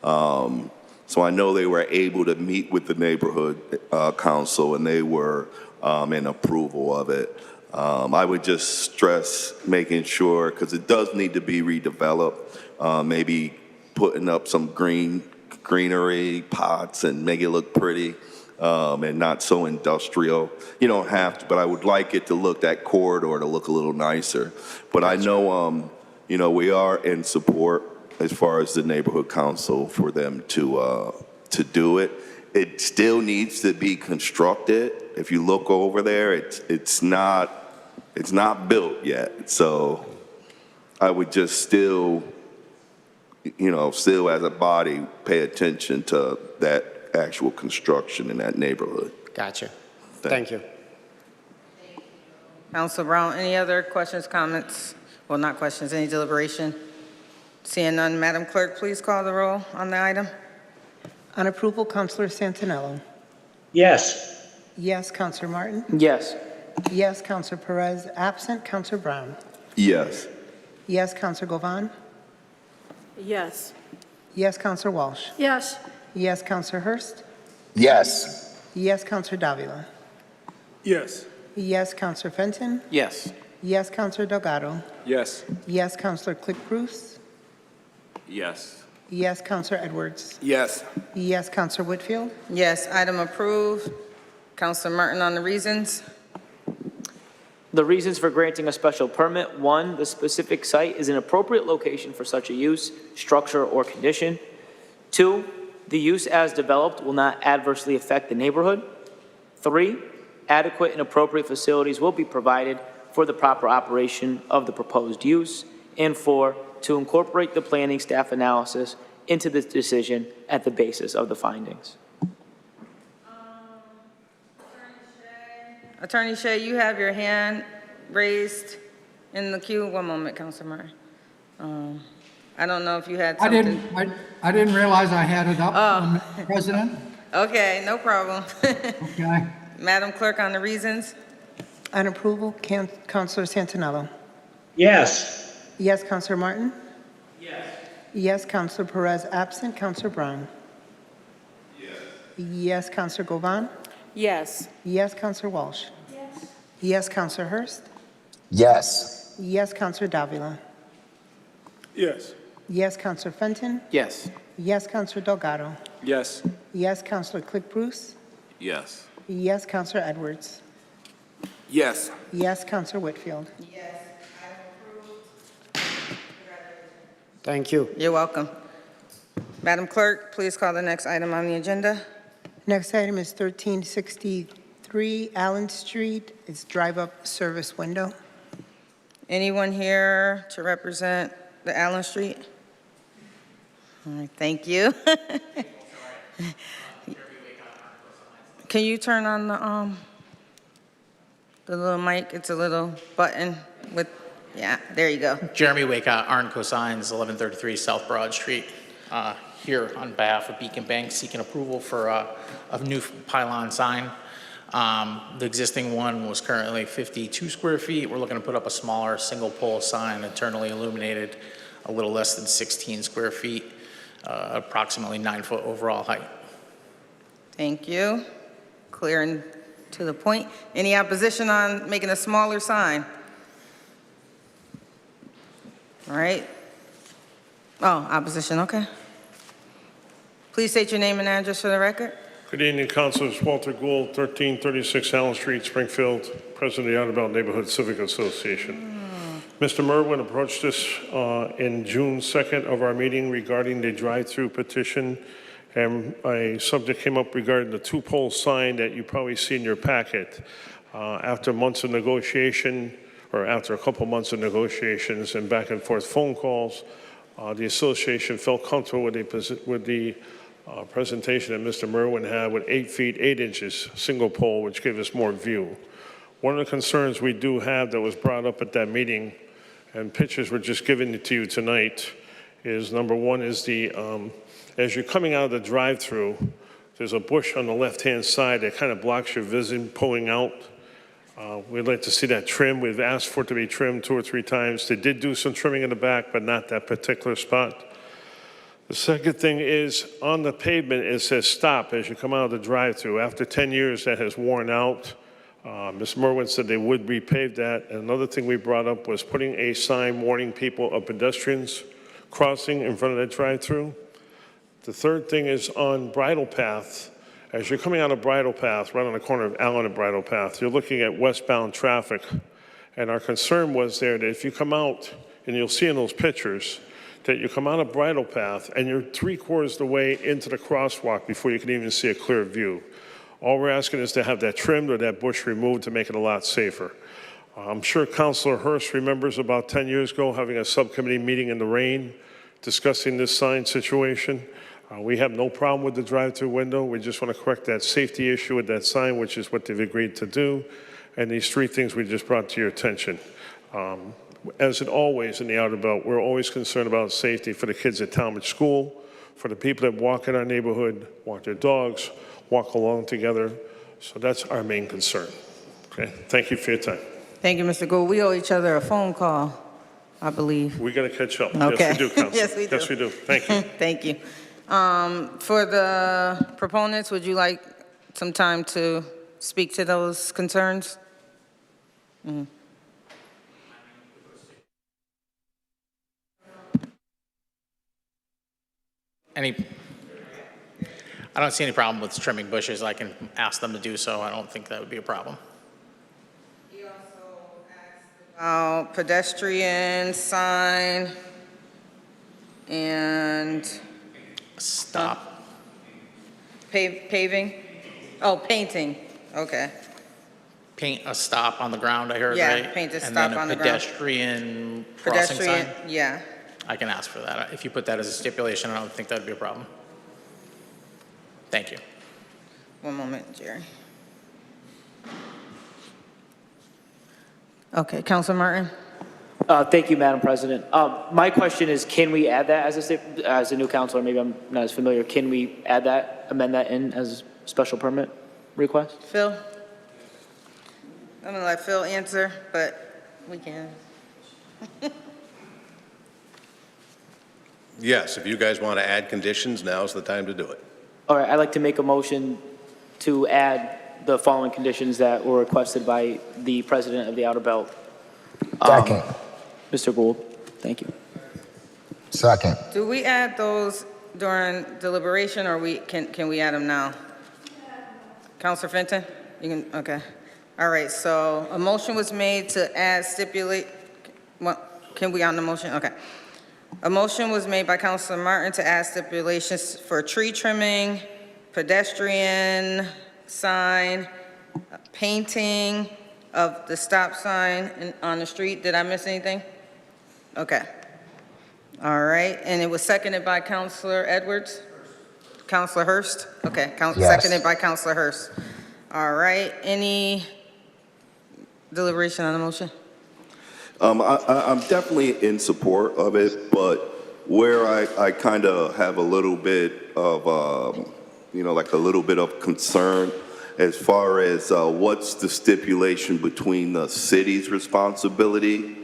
So I know they were able to meet with the neighborhood council, and they were in approval of it. I would just stress making sure, because it does need to be redeveloped, maybe putting up some greenery pots and make it look pretty. And not so industrial. You don't have to, but I would like it to look, that corridor to look a little nicer. But I know, you know, we are in support as far as the neighborhood council for them to do it. It still needs to be constructed. If you look over there, it's not built yet. So I would just still, still as a body, pay attention to that actual construction in that neighborhood. Gotcha. Thank you. Council Brown, any other questions, comments? Well, not questions, any deliberation? Seeing none, Madam Clerk, please call the roll on the item. On approval, Councilor Santinello. Yes. Yes, Councilor Martin. Yes. Yes, Councilor Perez. Absent, Councilor Brown. Yes. Yes, Councilor Govan. Yes. Yes, Councilor Walsh. Yes. Yes, Councilor Hurst. Yes. Yes, Councilor Davila. Yes. Yes, Councilor Fenton. Yes. Yes, Councilor Delgado. Yes. Yes, Councilor Click Bruce. Yes. Yes, Councilor Edwards. Yes. Yes, Councilor Whitfield. Yes, item approved. Councilor Martin on the reasons. The reasons for granting a special permit: 1, the specific site is an appropriate location for such a use, structure, or condition. 2, the use as developed will not adversely affect the neighborhood. 3, adequate and appropriate facilities will be provided for the proper operation of the proposed use. And 4, to incorporate the planning staff analysis into the decision at the basis of the findings. Attorney Shea, you have your hand raised in the queue. One moment, Councilor Martin. I don't know if you had something. I didn't realize I had it up, Mr. President. Okay, no problem. Okay. Madam Clerk on the reasons. On approval, Councilor Santinello. Yes. Yes, Councilor Martin. Yes. Yes, Councilor Perez. Absent, Councilor Brown. Yes. Yes, Councilor Govan. Yes. Yes, Councilor Walsh. Yes. Yes, Councilor Hurst. Yes. Yes, Councilor Davila. Yes. Yes, Councilor Fenton. Yes. Yes, Councilor Delgado. Yes. Yes, Councilor Click Bruce. Yes. Yes, Councilor Edwards. Yes. Yes, Councilor Whitfield. Yes, item approved. Thank you. You're welcome. Madam Clerk, please call the next item on the agenda. Next item is 1363 Allen Street. It's drive-up service window. Anyone here to represent the Allen Street? All right, thank you. Can you turn on the little mic? It's a little button with, yeah, there you go. Jeremy Waycott, Arn Cosigns, 1133 South Broad Street. Here on behalf of Beacon Bank, seeking approval for a new pylon sign. The existing one was currently 52 square feet. We're looking to put up a smaller single pole sign, internally illuminated, a little less than 16 square feet, approximately 9-foot overall height. Thank you. Clear and to the point. Any opposition on making a smaller sign? All right. Oh, opposition, okay. Please state your name and address for the record. Good evening, Councilors. Walter Gould, 1336 Allen Street, Springfield, President of the Outerbound Neighborhood Civic Association. Mr. Merwin approached us in June 2nd of our meeting regarding the drive-through petition, and a subject came up regarding the two-pole sign that you probably see in your packet. After months of negotiation, or after a couple months of negotiations and back and forth phone calls, the association felt comfortable with the presentation that Mr. Merwin had with 8 feet 8 inches single pole, which gave us more view. One of the concerns we do have that was brought up at that meeting, and pictures were just given to you tonight, is number one is the as you're coming out of the drive-through, there's a bush on the left-hand side that kind of blocks your vision pulling out. We'd like to see that trimmed. We've asked for it to be trimmed 2 or 3 times. They did do some trimming in the back, but not that particular spot. The second thing is on the pavement, it says stop as you come out of the drive-through. After 10 years, that has worn out. Ms. Merwin said they would repave that. And another thing we brought up was putting a sign warning people of pedestrians crossing in front of that drive-through. The third thing is on Bridle Path. As you're coming out of Bridle Path, right on the corner of Allen and Bridle Path, you're looking at westbound traffic. And our concern was there that if you come out, and you'll see in those pictures, that you come out of Bridle Path and you're 3/4 the way into the crosswalk before you can even see a clear view. All we're asking is to have that trimmed or that bush removed to make it a lot safer. I'm sure Councilor Hurst remembers about 10 years ago having a subcommittee meeting in the rain discussing this sign situation. We have no problem with the drive-through window. We just want to correct that safety issue with that sign, which is what they've agreed to do. And these three things we just brought to your attention. As it always in the Outer Belt, we're always concerned about safety for the kids at Talmadge School, for the people that walk in our neighborhood, walk their dogs, walk along together. So that's our main concern. Okay, thank you for your time. Thank you, Mr. Gould. We owe each other a phone call, I believe. We're going to catch up. Okay. Yes, we do, Council. Yes, we do. Yes, we do. Thank you. Thank you. For the proponents, would you like some time to speak to those concerns? Mhm. I don't see any problem with trimming bushes. I can ask them to do so. I don't think that would be a problem. Pedestrian sign and Stop. paving? Oh, painting, okay. Paint a stop on the ground, I heard, Yeah, right? paint a And stop then on the a ground. pedestrian crossing Pedestrian, sign? yeah. I can ask for that. If you put that as a stipulation, I don't think that would be a problem. Thank you. One moment, Jerry. Okay, Councilor Martin? Thank you, Madam President. My question is, can we add that as a new counselor? Maybe I'm not as familiar. Can we add that, amend that in as a special permit request? Phil? I'm gonna let Phil answer, but we can. Yes, if you guys want to add conditions, now's the time to do it. All right, I'd like to make a motion to add the following conditions that were requested by the president of the Outer Belt. Second. Mr. Gould, thank you. Second. Do we add those during deliberation, or can we add them now? Councilor Fenton? You can, okay. All right, so a motion was made to add can we on the motion? Okay. A motion was made by Councilor Martin to add stipulations for tree trimming, pedestrian sign, painting of the stop sign on the street. Did I miss anything? Okay. All right, and it was seconded by Councilor Edwards? Councilor Hurst? Okay, Yes. Seconded by Councilor Hurst. All right, any deliberation on the motion? I'm definitely in support of it, but where I kind of have a little bit of, like a little bit of concern as far as what's the stipulation between the city's responsibility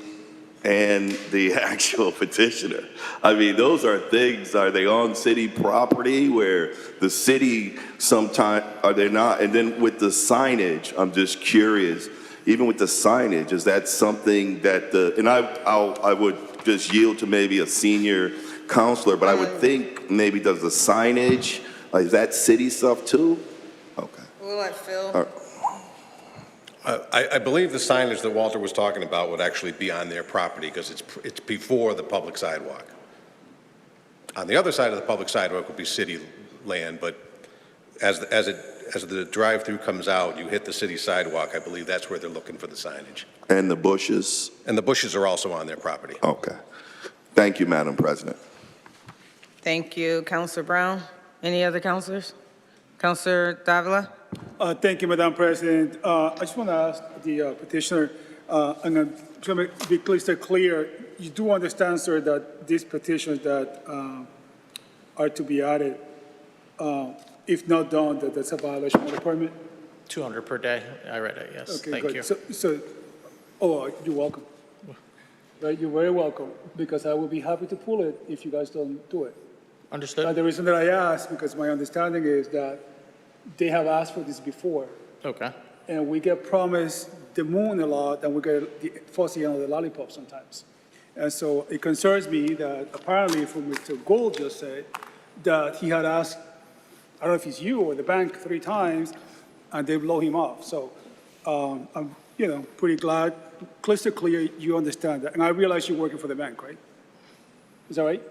and the actual petitioner. I mean, those are things, are they on city property where the city sometimes, are they not? And then with the signage, I'm just curious, even with the signage, is that something that and I would just yield to maybe a senior counselor, but I would think maybe does the signage, is that city stuff too? Okay. We'll let Phil. All right. I believe the signage that Walter was talking about would actually be on their property because it's before the public sidewalk. On the other side of the public sidewalk would be city land, but as the drive-through comes out, you hit the city sidewalk. I believe that's where they're looking for the signage. And the bushes? And the bushes are also on their property. Okay. Thank you, Madam President. Thank you, Councilor Brown. Any other councilors? Councilor Davila? Thank you, Madam President. I just want to ask the petitioner, and I'm trying to be crystal clear, you do understand, sir, that these petitions that are to be added, if not done, that that's a violation of the permit? 200 per day. I read it, yes. Okay, Thank good. you. You're welcome. Right, you're very welcome, because I will be happy to pull it if you guys don't do it. Understood. The reason that I ask, because my understanding is that they have asked for this before, Okay. and we get promised the moon a lot, and we get the fuzzy end of the lollipop sometimes. And so it concerns me that apparently, from Mr. Gould just said, that he had asked, I don't know if it's you or the bank 3 times, and they blow him off. So I'm, pretty glad, crystal clear, you understand that. And I realize you're working for the bank, right? Is that right?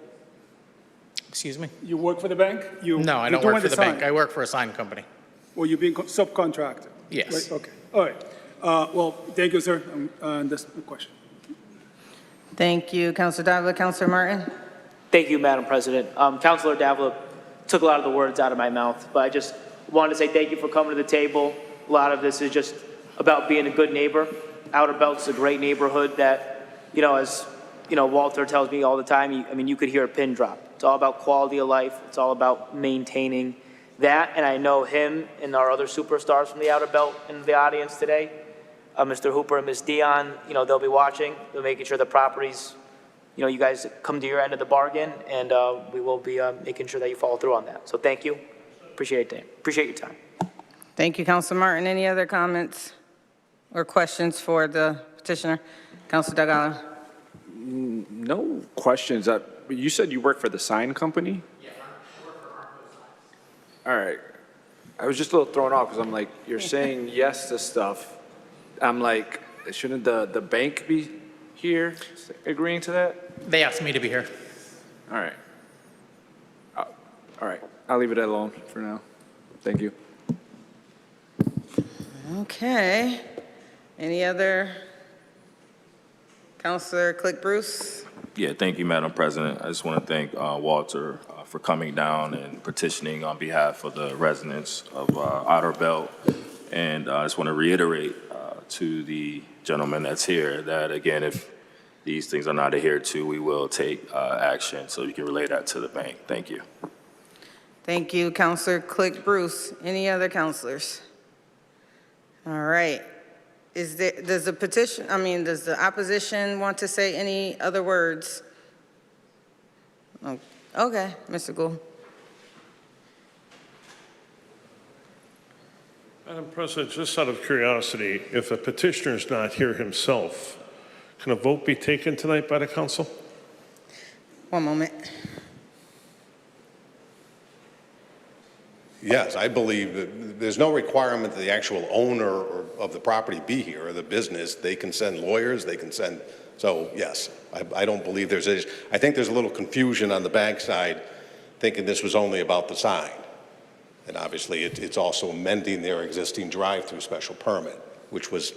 Excuse me? You work for the bank? No, I don't work for the bank. I work for a sign company. Well, you're being subcontracted? Yes. Right? Okay, all right. Well, thank you, sir. That's the question. Thank you, Councilor Davila. Councilor Martin? Thank you, Madam President. Councilor Davila took a lot of the words out of my mouth, but I just wanted to say thank you for coming to the table. A lot of this is just about being a good neighbor. Outer Belt's a great neighborhood that, as Walter tells me all the time, you could hear a pin drop. It's all about quality of life. It's all about maintaining that. And I know him and our other superstars from the Outer Belt in the audience today, Mr. Hooper and Ms. Dion, they'll be watching. They're making sure the properties, you guys come to your end of the bargain, and we will be making sure that you follow through on that. So thank you. Appreciate your time. Thank you, Councilor Martin. Any other comments or questions for the petitioner? Councilor Delgado? No questions. You said you work for the sign company? Yeah, I work for All right. I was just a little thrown off because I'm like, you're saying yes to stuff. I'm like, shouldn't the bank be here agreeing to that? They asked me to be here. All right. All right. I'll leave it alone for now. Thank you. Okay. Any other? Councilor Click Bruce? Yeah, thank you, Madam President. I just want to thank Walter for coming down and petitioning on behalf of the residents of Outer Belt. And I just want to reiterate to the gentleman that's here that, again, if these things are not adhered to, we will take action. So you can relay that to the bank. Thank you. Thank you, Councilor Click Bruce. Any other councilors? All right. Does the opposition want to say any other words? Oh, okay, Mr. Gould. Madam President, just out of curiosity, if a petitioner is not here himself, can a vote be taken tonight by the council? One moment. Yes, I believe that there's no requirement that the actual owner of the property be here or the business. They can send lawyers, they can send, so yes, I don't believe I think there's a little confusion on the bank side thinking this was only about the sign. And obviously it's also amending their existing drive-through special permit, which was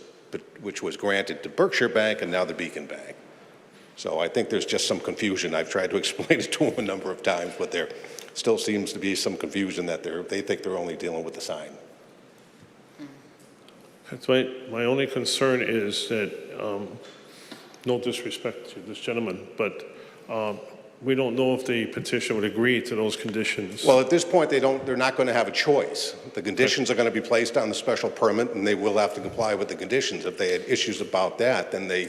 granted to Berkshire Bank and now the Beacon Bank. So I think there's just some confusion. I've tried to explain it to them a number of times, but there still seems to be some confusion that they think they're only dealing with the sign. That's right. My only concern is that, no disrespect to this gentleman, but we don't know if the petition would agree to those conditions. Well, at this point, they're not going to have a choice. The conditions are going to be placed on the special permit, and they will have to comply with the conditions. If they had issues about that, then they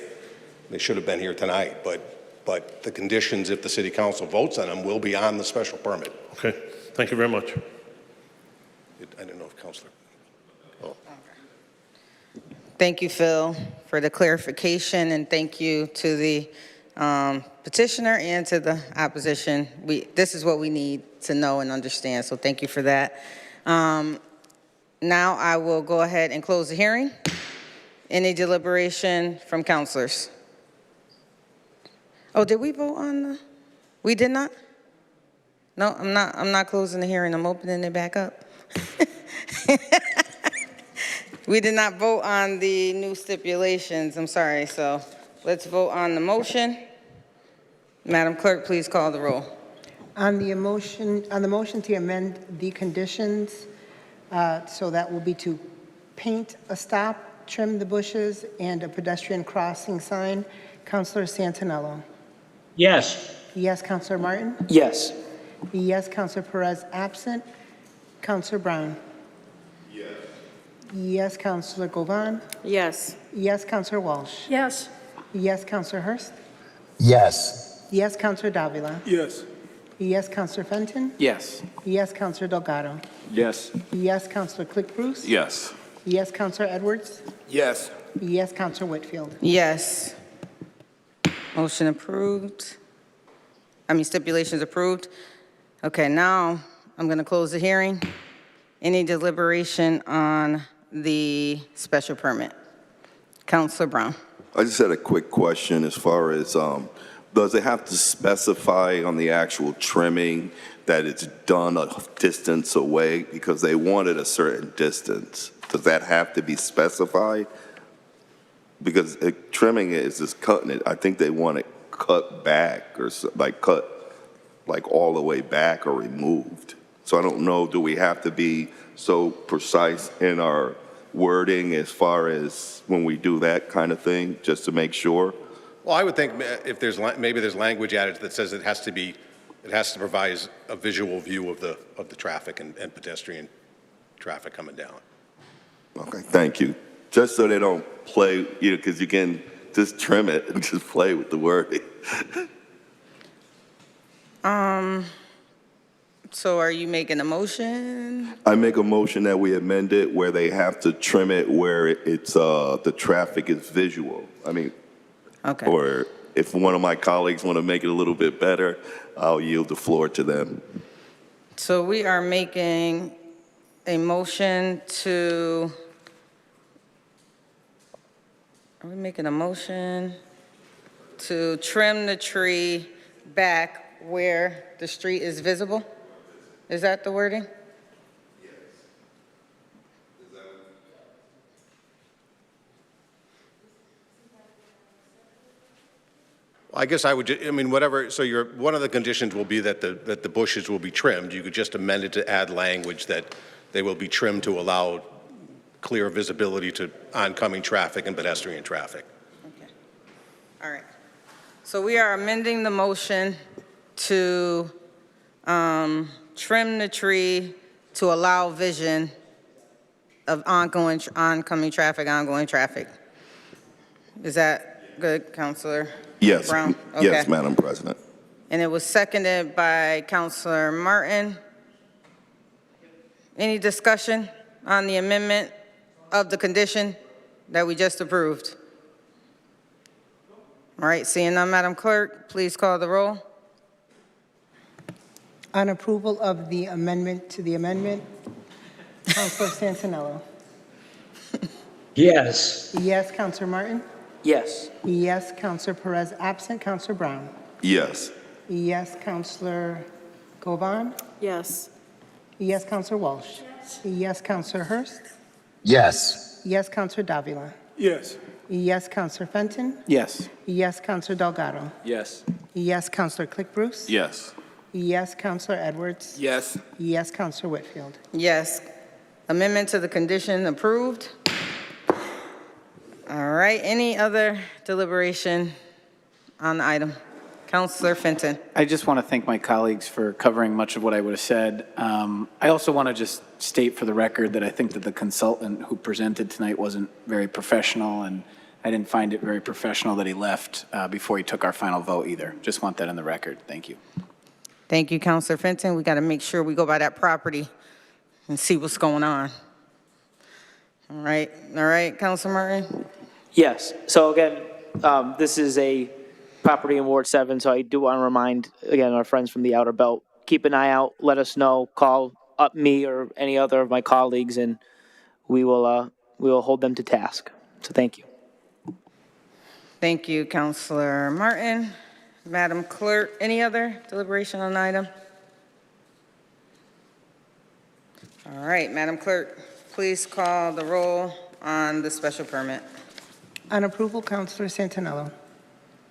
should have been here tonight. But the conditions, if the city council votes on them, will be on the special permit. Okay. Thank you very much. I don't know if Councilor. Thank you, Phil, for the clarification, and thank you to the petitioner and to the opposition. This is what we need to know and understand, so thank you for that. Now I will go ahead and close the hearing. Any deliberation from councilors? Oh, did we vote on we did not? No, I'm not closing the hearing. I'm opening it back up. We did not vote on the new stipulations. I'm sorry. So let's vote on the motion. Madam Clerk, please call the roll. On the motion to amend the conditions, so that will be to paint a stop, trim the bushes, and a pedestrian crossing sign. Councilor Santinello. Yes. Yes, Councilor Martin. Yes. Yes, Councilor Perez absent. Councilor Brown. Yes. Yes, Councilor Govan. Yes. Yes, Councilor Walsh. Yes. Yes, Councilor Hurst. Yes. Yes, Councilor Davila. Yes. Yes, Councilor Fenton. Yes. Yes, Councilor Delgado. Yes. Yes, Councilor Click Bruce. Yes. Yes, Councilor Edwards. Yes. Yes, Councilor Whitfield. Yes. Motion approved. Stipulations approved. Okay, now I'm going to close the hearing. Any deliberation on the special permit? Councilor Brown. I just had a quick question as far as, does it have to specify on the actual trimming that it's done a distance away? Because they wanted a certain distance. Does that have to be specified? because trimming it is just cutting it. I think they want it cut back or cut like all the way back or removed. So I don't know, do we have to be so precise in our wording as far as when we do that kind of thing, just to make sure? Well, I would think if maybe there's language added that says it has to provide a visual view of the traffic and pedestrian traffic coming down. Okay, thank you. Just so they don't play, because you can just trim it and just play with the wording. So are you making a motion? I make a motion that we amend it where they have to trim it where it's the traffic is visual. I mean, Okay. or if one of my colleagues want to make it a little bit better, I'll yield the floor to them. So we are making a motion to, are we making a motion to trim the tree back where the street is visible? Is that the wording? I guess I would, whatever, so one of the conditions will be that the bushes will be trimmed. You could just amend it to add language that they will be trimmed to allow clear visibility to oncoming traffic and pedestrian traffic. Okay. All right. So we are amending the motion to trim the tree to allow vision of oncoming traffic. Is that good, Councilor Yes, Brown? yes, Okay. Madam President. And it was seconded by Councilor Martin. Any discussion on the amendment of the condition that we just approved? All right, seeing none, Madam Clerk, please call the roll. On approval of the amendment to the amendment, Councilor Santinello. Yes. Yes, Councilor Martin. Yes. Yes, Councilor Perez absent. Councilor Brown. Yes. Yes, Councilor Govan. Yes. Yes, Councilor Walsh. Yes, Councilor Hurst. Yes. Yes, Councilor Davila. Yes. Yes, Councilor Fenton. Yes. Yes, Councilor Delgado. Yes. Yes, Councilor Click Bruce. Yes. Yes, Councilor Edwards. Yes. Yes, Councilor Whitfield. Yes. Amendment to the condition approved. All right, any other deliberation on the item? Councilor Fenton. I just want to thank my colleagues for covering much of what I would have said. I also want to just state for the record that I think that the consultant who presented tonight wasn't very professional, and I didn't find it very professional that he left before he took our final vote either. Just want that on the record. Thank you. Thank you, Councilor Fenton. We got to make sure we go by that property and see what's going on. All right, Councilor Martin? Yes. So again, this is a property in Ward 7, so I do want to remind, again, our friends from the Outer Belt, keep an eye out, let us know, call up me or any other of my colleagues, and we will hold them to task. So thank you. Thank you, Councilor Martin. Madam Clerk, any other deliberation on the item? All right, Madam Clerk, please call the roll on the special permit. On approval, Councilor Santinello.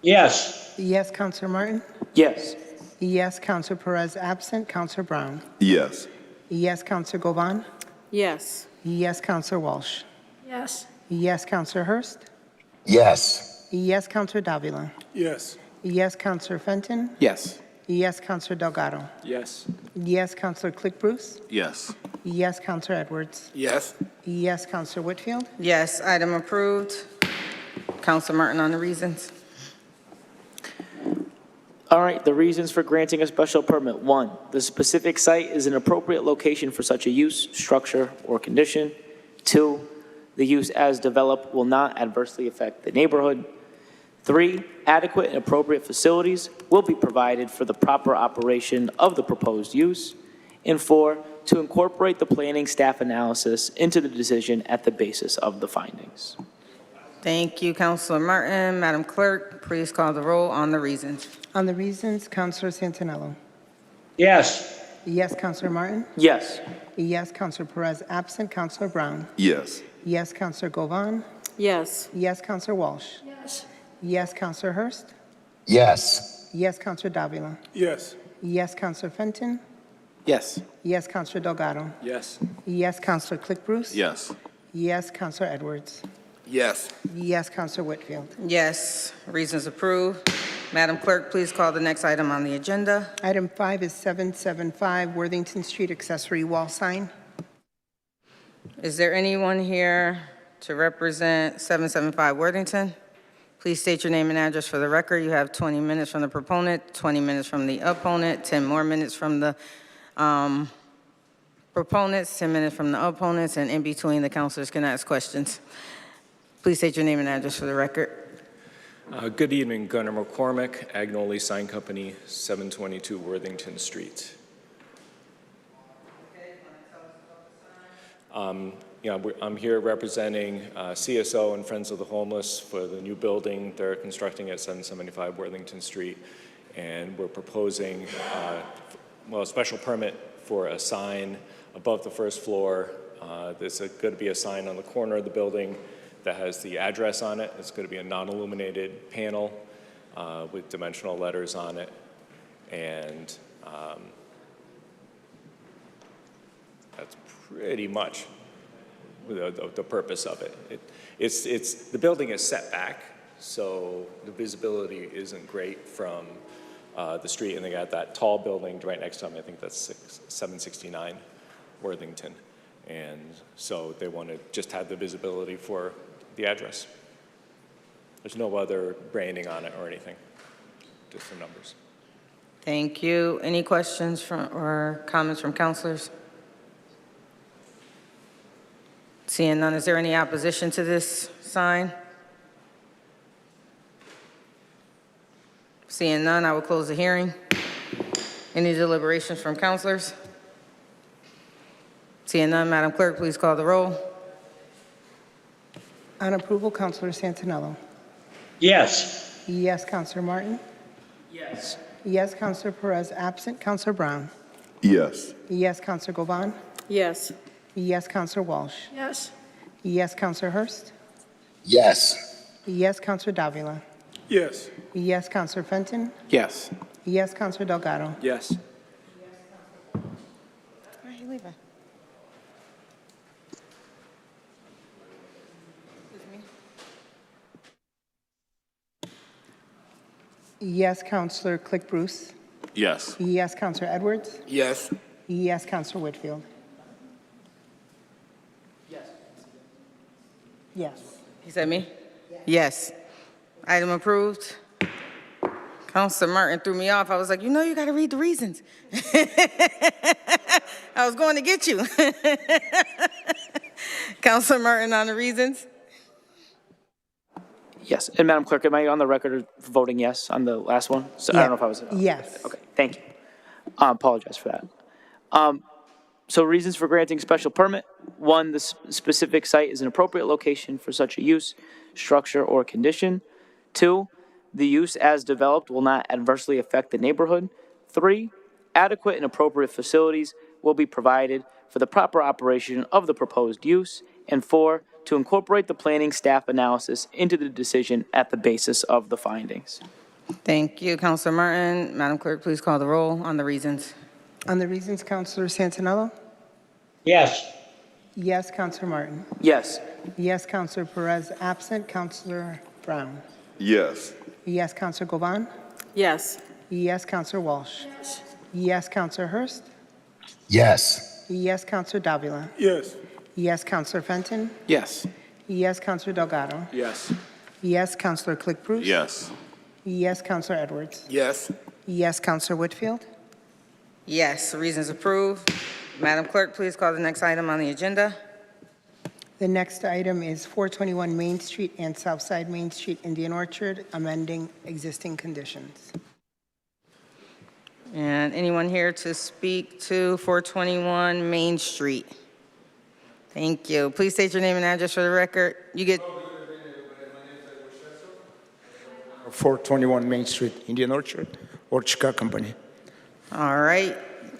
Yes. Yes, Councilor Martin. Yes. Yes, Councilor Perez absent. Councilor Brown. Yes. Yes, Councilor Govan. Yes. Yes, Councilor Walsh. Yes. Yes, Councilor Hurst. Yes. Yes, Councilor Davila. Yes. Yes, Councilor Fenton. Yes. Yes, Councilor Delgado. Yes. Yes, Councilor Click Bruce. Yes. Yes, Councilor Edwards. Yes. Yes, Councilor Whitfield. Yes, item approved. Councilor Martin on the reasons. All right, the reasons for granting a special permit. 1, the specific site is an appropriate location for such a use, structure, or condition. 2, the use as developed will not adversely affect the neighborhood. 3, adequate and appropriate facilities will be provided for the proper operation of the proposed use. And 4, to incorporate the planning staff analysis into the decision at the basis of the findings. Thank you, Councilor Martin. Madam Clerk, please call the roll on the reasons. On the reasons, Councilor Santinello. Yes. Yes, Councilor Martin. Yes. Yes, Councilor Perez absent. Councilor Brown. Yes. Yes, Councilor Govan. Yes. Yes, Counselor Walsh. Yes. Yes, Counselor Hurst. Yes. Yes, Counselor Davila. Yes. Yes, Counselor Fenton. Yes. Yes, Counselor Delgado. Yes. Yes, Counselor Click Bruce. Yes. Yes, Counselor Edwards. Yes. Yes, Counselor Whitfield. Yes, reasons approved. Madam Clerk, please call the next item on the agenda. Item 5 is 775 Worthington Street accessory wall sign. Is there anyone here to represent 775 Worthington? Please state your name and address for the record. You have 20 minutes from the proponent, 20 minutes from the opponent, 10 more minutes from the proponents, 10 minutes from the opponents, and in between, the councilors can ask questions. Please state your name and address for the record. Good evening, Gunnar McCormick, Agnoli Sign Company, 722 Worthington Street. I'm here representing CSO and Friends of the Homeless for the new building they're constructing at 775 Worthington Street, and we're proposing a special permit for a sign above the first floor. There's going to be a sign on the corner of the building that has the address on it. It's going to be a non-illuminated panel with dimensional letters on it, and that's pretty much the purpose of it. The building is set back, so the visibility isn't great from the street, and they got that tall building right next to them. I think that's 769 Worthington, and so they want to just have the visibility for the address. There's no other branding on it or anything, just the numbers. Thank you. Any questions or comments from councilors? Seeing none, is there any opposition to this sign? Seeing none, I will close the hearing. Any deliberations from councilors? Seeing none, Madam Clerk, please call the roll. On approval, Counselor Santinello. Yes. Yes, Counselor Martin. Yes. Yes, Counselor Perez absent. Counselor Brown. Yes. Yes, Counselor Govan. Yes. Yes, Counselor Walsh. Yes. Yes, Counselor Hurst. Yes. Yes, Counselor Davila. Yes. Yes, Counselor Fenton. Yes. Yes, Counselor Delgado. Yes. Where are you leaving? Yes, Counselor Click Bruce. Yes. Yes, Counselor Edwards. Yes. Yes, Counselor Whitfield. Yes. He said me? Yes. Item approved. Counselor Martin threw me off. I was like, you got to read the reasons. I was going to get you. Counselor Martin on the reasons. Yes, and Madam Clerk, am I on the record for voting yes on the last one? So I don't know if I was. Yes. Okay, thank you. Apologize for that. So reasons for granting special permit: 1, the specific site is an appropriate location for such a use, structure, or condition. 2, the use as developed will not adversely affect the neighborhood. 3, adequate and appropriate facilities will be provided for the proper operation of the proposed use. And 4, to incorporate the planning staff analysis into the decision at the basis of the findings. Thank you, Counselor Martin. Madam Clerk, please call the roll on the reasons. On the reasons, Counselor Santinello. Yes. Yes, Counselor Martin. Yes. Yes, Counselor Perez absent. Counselor Brown. Yes. Yes, Counselor Govan. Yes. Yes, Counselor Walsh. Yes, Counselor Hurst. Yes. Yes, Counselor Davila. Yes. Yes, Counselor Fenton. Yes. Yes, Counselor Delgado. Yes. Yes, Counselor Click Bruce. Yes. Yes, Counselor Edwards. Yes. Yes, Counselor Whitfield. Yes, reasons approved. Madam Clerk, please call the next item on the agenda. The next item is 421 Main Street and Southside Main Street, Indian Orchard, amending existing conditions. And anyone here to speak to 421 Main Street? Thank you. Please state your name and address for the record. You get 421 Main Street, Indian Orchard, Orchard Company. all right.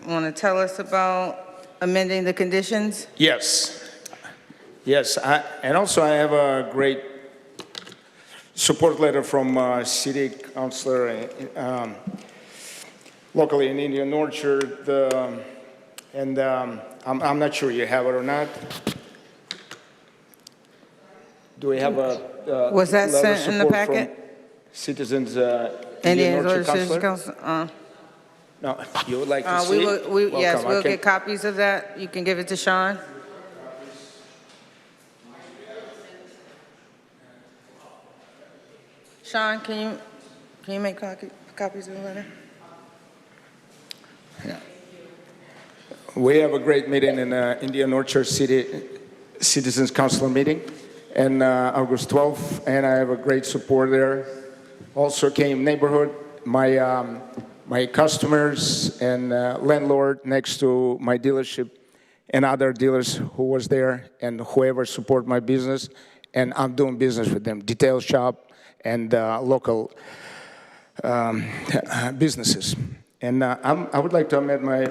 Want to tell us about amending the conditions? Yes. Yes, and also I have a great support letter from city councilor locally in Indian Orchard, and I'm not sure you have it or not. Do we have a Was that letter of sent in the support from packet? citizens Indian Orchard Orchard councilor? Council? No, you would like to see it? Yes, Welcome. we'll get copies of that. You can give it to Sean. Sean, can you make copies of the letter? Yeah. We have a great meeting in Indian Orchard City Citizens Council meeting on August 12th, and I have a great support there. Also came neighborhood, my customers and landlord next to my dealership and other dealers who was there and whoever support my business, and I'm doing business with them, detail shop and local businesses. And I would like to amend my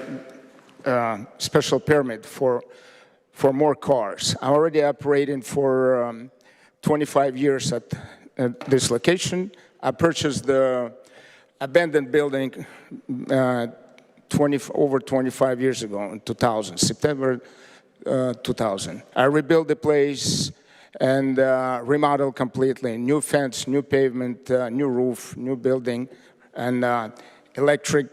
special permit for more cars. I'm already operating for 25 years at this location. I purchased the abandoned building over 25 years ago in 2000, September 2000. I rebuilt the place and remodeled completely. New fence, new pavement, new roof, new building, and electric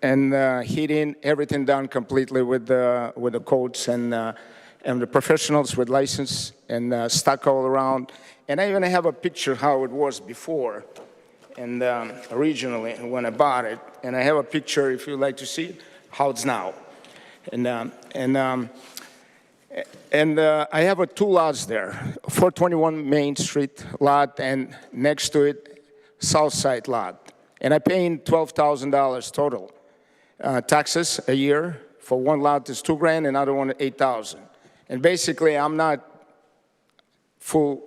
and heating, everything done completely with the codes and the professionals with license and stuck all around. And I even have a picture how it was before and originally when I bought it. And I have a picture, if you'd like to see it, how it's now. And I have two lots there, 421 Main Street lot and next to it, South Side lot. And I paying $12,000 total. Taxes a year for one lot is $2,000, another one $8,000. And basically, I'm not full.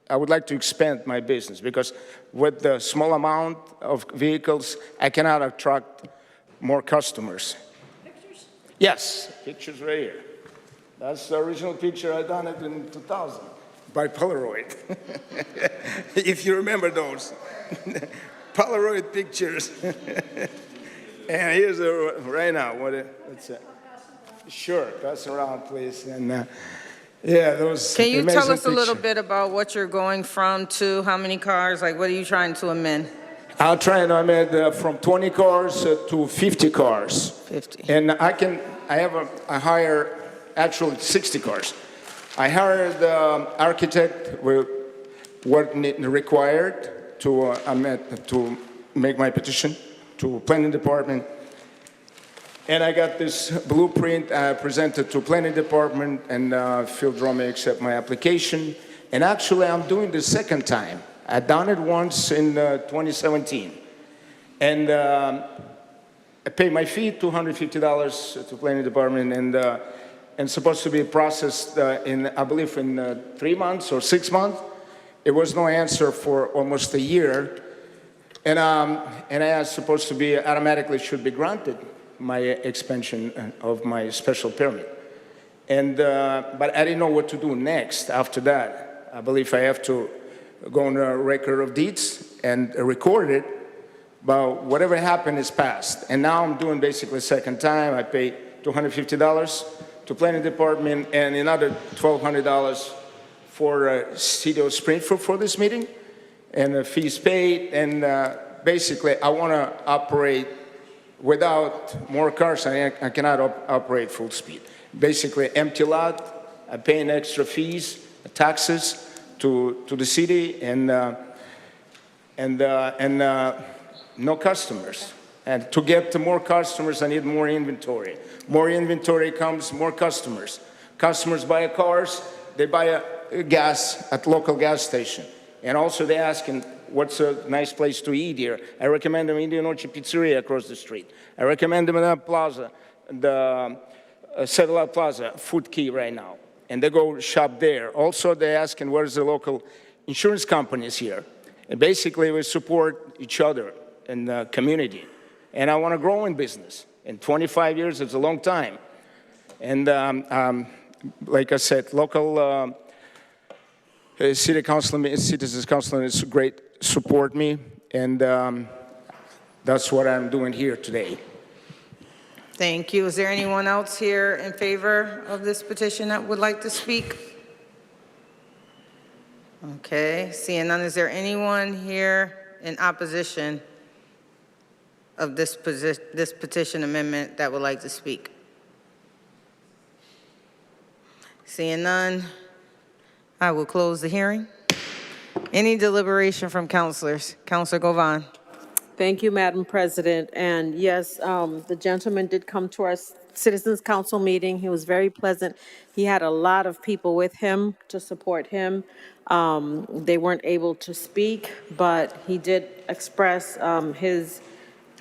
I would like to expand my business because with the small amount of vehicles, I cannot attract more customers. Pictures? Yes, pictures right here. That's the original picture. I done it in 2000 by Polaroid. If you remember those Polaroid pictures. And here's right now. What's it? Sure, pass around, please. And yeah, those. Can you tell us a little picture. bit about what you're going from to? How many cars? Like, what are you trying to amend? I'll try to amend from 20 cars to 50 cars. 50. And I hire actually 60 cars. I hired the architect with what required to make my petition to planning department. And I got this blueprint presented to planning department, and Phil Drummer accept my application. And actually, I'm doing the second time. I done it once in 2017. And I paid my fee, $250 to planning department, and supposed to be processed I believe, in 3 months or 6 months. It was no answer for almost a year. And I was supposed to be automatically should be granted my expansion of my special permit. And but I didn't know what to do next after that. I believe I have to go on a record of deeds and record it. But whatever happened is past. And now I'm doing basically second time. I pay $250 to planning department and another $1,200 for City of Springfield for this meeting. And the fees paid. And basically, I want to operate without more cars. I cannot operate full speed. Basically, empty lot. I'm paying extra fees, taxes to the city, and no customers. And to get to more customers, I need more inventory. More inventory comes more customers. Customers buy cars, they buy a gas at local gas station. And also they asking, what's a nice place to eat here? I recommend them Indian Orchard Pizzeria across the street. I recommend them in that plaza, the Satellite Plaza, Food Key right now. And they go shop there. Also, they're asking, where's the local insurance companies here? And basically, we support each other in the community. And I want to grow in business. In 25 years, it's a long time. And like I said, local city councilman, citizens councilman is great support me, and that's what I'm doing here today. Thank you. Is there anyone else here in favor of this petition that would like to speak? Okay, seeing none, is there anyone here in opposition of this petition amendment that would like to speak? Seeing none, I will close the hearing. Any deliberation from councilors? Councilor Govan. Thank you, Madam President. And yes, the gentleman did come to our Citizens Council meeting. He was very pleasant. He had a lot of people with him to support him. They weren't able to speak, but he did express his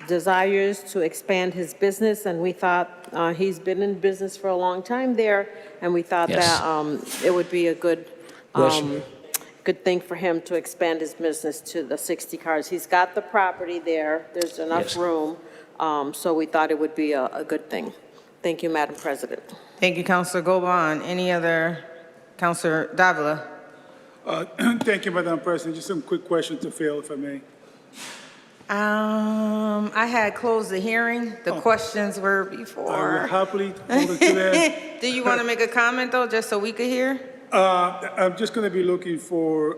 desires to expand his business, and we thought he's been in business for a long time there, and we thought that it would be a good good thing for him to expand his business to the 60 cars. He's got the property there. There's enough room, so we thought it would be a good thing. Thank you, Madam President. Thank you, Councilor Govan. Any other? Councilor Davila. Thank you, Madam President. Just some quick questions to Phil, if I may. I had closed the hearing. The questions were before. I will happily hold it to that. Do you want to make a comment, though, just so we could hear? I'm just going to be looking for,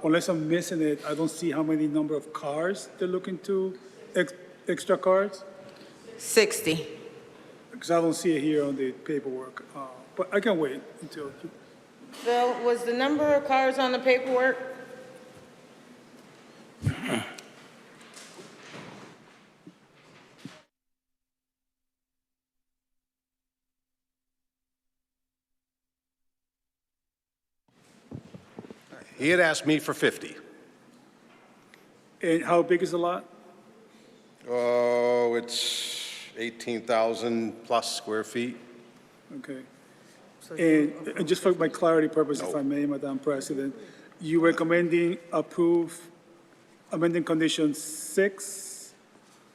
unless I'm missing it, I don't see how many number of cars they're looking to, extra cars, 60. because I don't see it here on the paperwork. But I can wait until. Phil, was the number of cars on the paperwork? He had asked me for 50. And how big is the lot? Oh, it's 18,000 plus square feet. Okay. And just for my clarity purpose, if I may, Madam President, you recommending approve amending condition 6?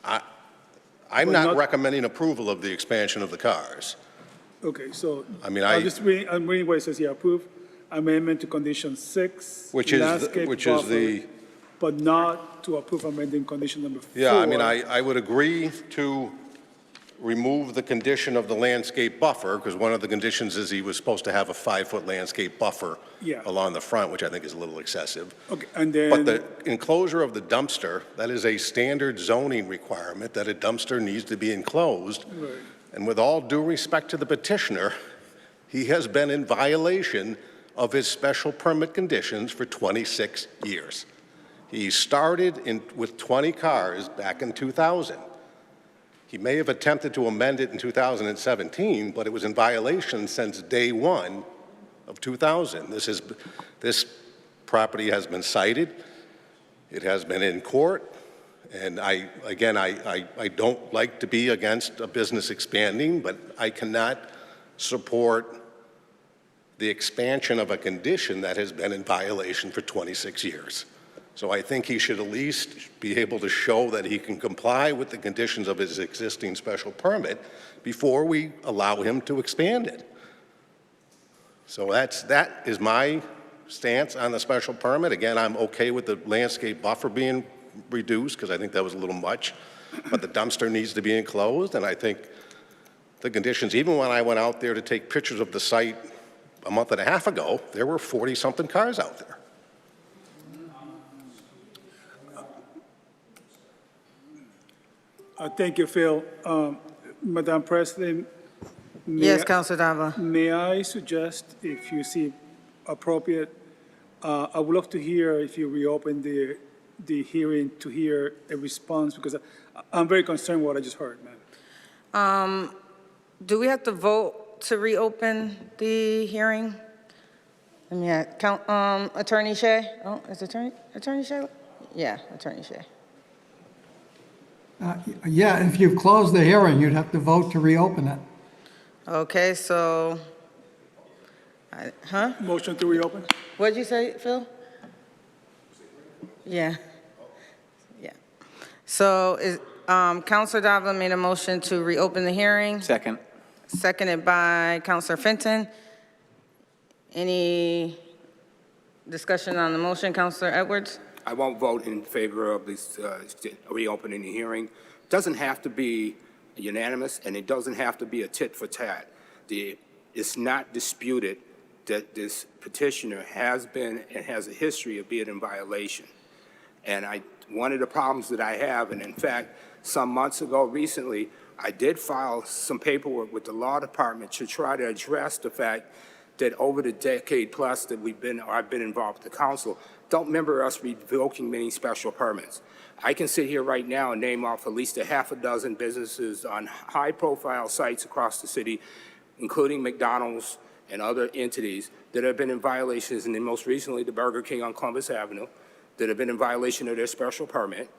I'm not recommending approval of the expansion of the cars. Okay, so I mean, I'm reading what it says here. Approve amendment to condition 6, which is landscape buffer, but not to approve amending condition number 4. Yeah, I mean, I would agree to remove the condition of the landscape buffer, because one of the conditions is he was supposed to have a 5-foot landscape buffer along the front, which I think is a little excessive. Okay, and then. But the enclosure of the dumpster, that is a standard zoning requirement that a dumpster needs to be enclosed. Right. And with all due respect to the petitioner, he has been in violation of his special permit conditions for 26 years. He started with 20 cars back in 2000. He may have attempted to amend it in 2017, but it was in violation since day one of 2000. This property has been cited. It has been in court. And I don't like to be against a business expanding, but I cannot support the expansion of a condition that has been in violation for 26 years. So I think he should at least be able to show that he can comply with the conditions of his existing special permit before we allow him to expand it. So that is my stance on the special permit. Again, I'm okay with the landscape buffer being reduced because I think that was a little much, but the dumpster needs to be enclosed, and I think the conditions, even when I went out there to take pictures of the site a month and a half ago, there were 40-something cars out there. Thank you, Phil. Madam President. Yes, Councilor Davila. May I suggest, if you see appropriate, I would love to hear if you reopen the hearing to hear a response, because I'm very concerned what I just heard, man. Do we have to vote to reopen the hearing? Let me count, Attorney Shea. Oh, is Attorney Shea? Yeah, Attorney Shea. Yeah, if you've closed the hearing, you'd have to vote to reopen it. Okay, so, Motion to reopen? What'd you say, Phil? Yeah. So is, Councilor Davila made a motion to reopen the hearing. Second. Seconded by Councilor Fenton. Any Discussion on the motion, Counselor Edwards? I won't vote in favor of this reopening the hearing. Doesn't have to be unanimous, and it doesn't have to be a tit for tat. It's not disputed that this petitioner has been and has a history of being in violation. And one of the problems that I have, and in fact, some months ago recently, I did file some paperwork with the law department to try to address the fact that over the decade plus that I've been involved with the council, don't remember us revoking many special permits. I can sit here right now and name off at least a half a dozen businesses on high-profile sites across the city, including McDonald's and other entities that have been in violations, and then most recently the Burger King on Columbus Avenue, that have been in violation of their special permit.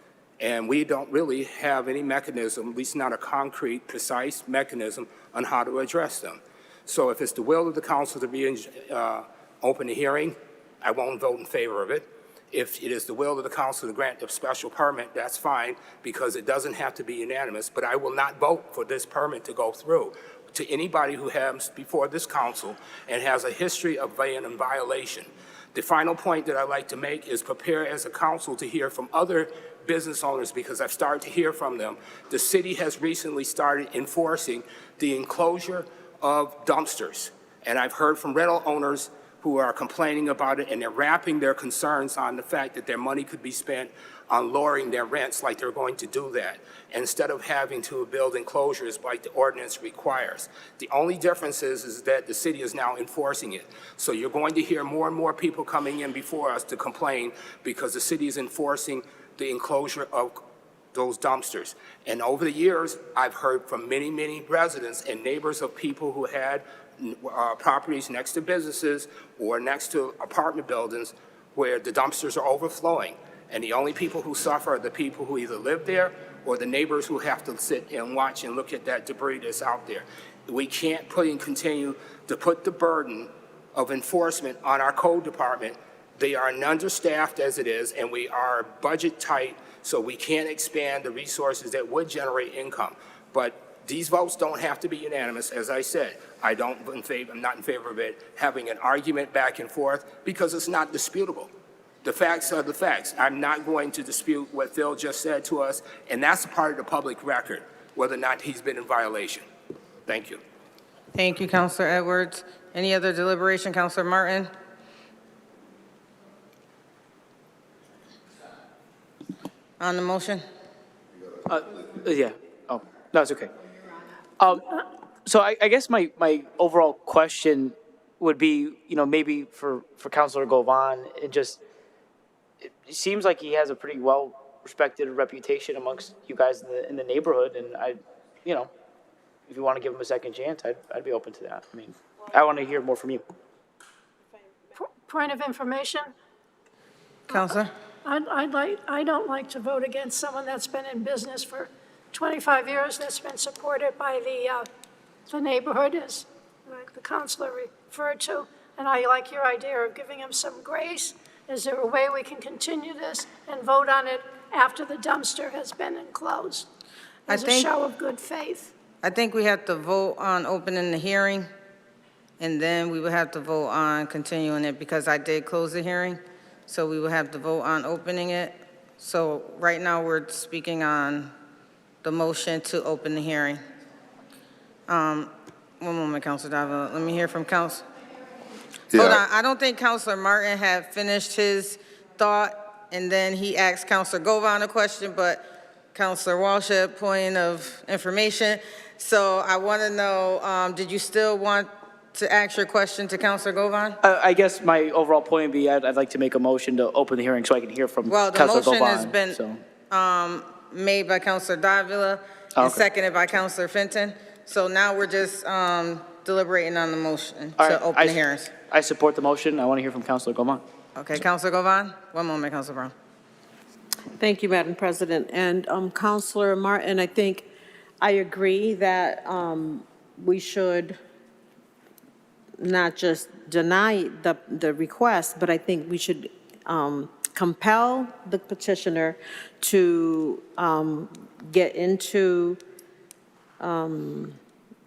And we don't really have any mechanism, at least not a concrete, precise mechanism on how to address them. So if it's the will of the council to open the hearing, I won't vote in favor of it. If it is the will of the council to grant the special permit, that's fine, because it doesn't have to be unanimous, but I will not vote for this permit to go through. To anybody who has before this council and has a history of being in violation. The final point that I'd like to make is prepare as a council to hear from other business owners, because I've started to hear from them. The city has recently started enforcing the enclosure of dumpsters, and I've heard from rental owners who are complaining about it, and they're wrapping their concerns on the fact that their money could be spent on lowering their rents like they're going to do that, instead of having to build enclosures like the ordinance requires. The only difference is that the city is now enforcing it. So you're going to hear more and more people coming in before us to complain because the city is enforcing the enclosure of those dumpsters. And over the years, I've heard from many, many residents and neighbors of people who had properties next to businesses or next to apartment buildings where the dumpsters are overflowing. And the only people who suffer are the people who either live there or the neighbors who have to sit and watch and look at that debris that's out there. We can't continue to put the burden of enforcement on our code department. They are understaffed as it is, and we are budget tight, so we can't expand the resources that would generate income. But these votes don't have to be unanimous. As I said, I'm not in favor of it having an argument back and forth because it's not disputable. The facts are the facts. I'm not going to dispute what Phil just said to us, and that's a part of the public record, whether or not he's been in violation. Thank you. Thank you, Counselor Edwards. Any other deliberation, Counselor Martin? On the motion? Yeah. Oh, no, it's okay. So I guess my overall question would be, maybe for Councilor Govan, it seems like he has a pretty well-respected reputation amongst you guys in the neighborhood, and if you want to give him a second chance, I'd be open to that. I mean, I want to hear more from you. Point of information, Counselor? I don't like to vote against someone that's been in business for 25 years, that's been supported by the neighborhood, as like the councilor referred to, and I like your idea of giving him some grace. Is there a way we can continue this and vote on it after the dumpster has been enclosed? As a show of good faith. I think we have to vote on opening the hearing, and then we would have to vote on continuing it, because I did close the hearing. So we will have to vote on opening it. So right now, we're speaking on the motion to open the hearing. One moment, Councilor Davila. Let me hear from Council. Yeah. Hold on. I don't think Councilor Martin had finished his thought, and then he asked Councilor Govan a question, but Councilor Walsh had a point of information. So I want to know, did you still want to ask your question to Councilor Govan? I guess my overall point would be I'd like to make a motion to open the hearing so I can hear from Well, the Councilor motion Govan. has been made by Councilor Davila and seconded by Councilor Fenton. So now we're just deliberating on the motion to open the hearings. I support the motion. I want to hear from Councilor Govan. Okay, Councilor Govan? One moment, Councilor Brown. Thank you, Madam President. And Councilor Martin, I think I agree that we should not just deny the request, but I think we should compel the petitioner to get into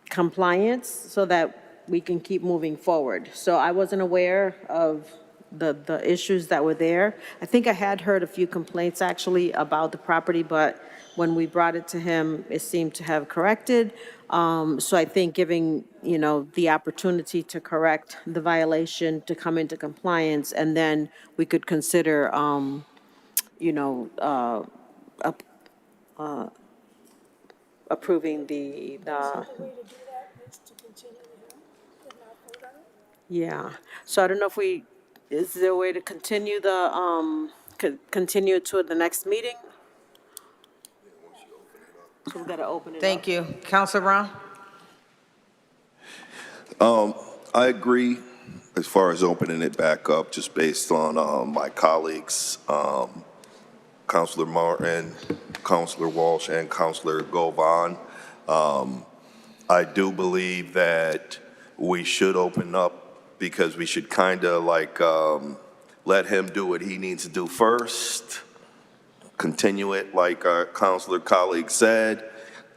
compliance so that we can keep moving forward. So I wasn't aware of the issues that were there. I think I had heard a few complaints actually about the property, but when we brought it to him, it seemed to have corrected. So I think giving, the opportunity to correct the violation, to come into compliance, and then we could consider, approving the, yeah. So I don't know if is there a way to continue continue to the next meeting? So we gotta open it up. Thank you. Counselor Brown? I agree as far as opening it back up, just based on my colleagues, Counselor Martin, Counselor Walsh, and Counselor Govan. I do believe that we should open up because we should kind of let him do what he needs to do first, continue it like our counselor colleague said,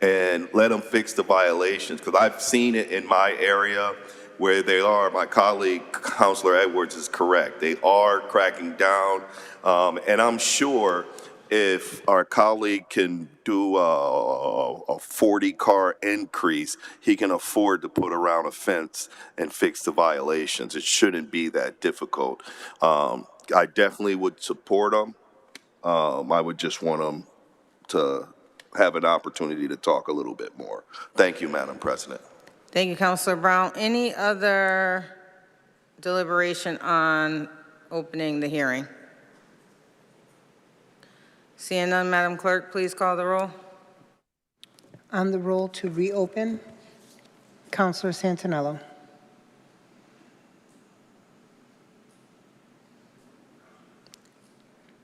and let him fix the violations. Because I've seen it in my area where they are. My colleague, Counselor Edwards, is correct. They are cracking down. And I'm sure if our colleague can do a 40-car increase, he can afford to put around a fence and fix the violations. It shouldn't be that difficult. I definitely would support him. I would just want him to have an opportunity to talk a little bit more. Thank you, Madam President. Thank you, Counselor Brown. Any other deliberation on opening the hearing? Seeing none, Madam Clerk, please call the roll. On the roll to reopen, Counselor Santinello.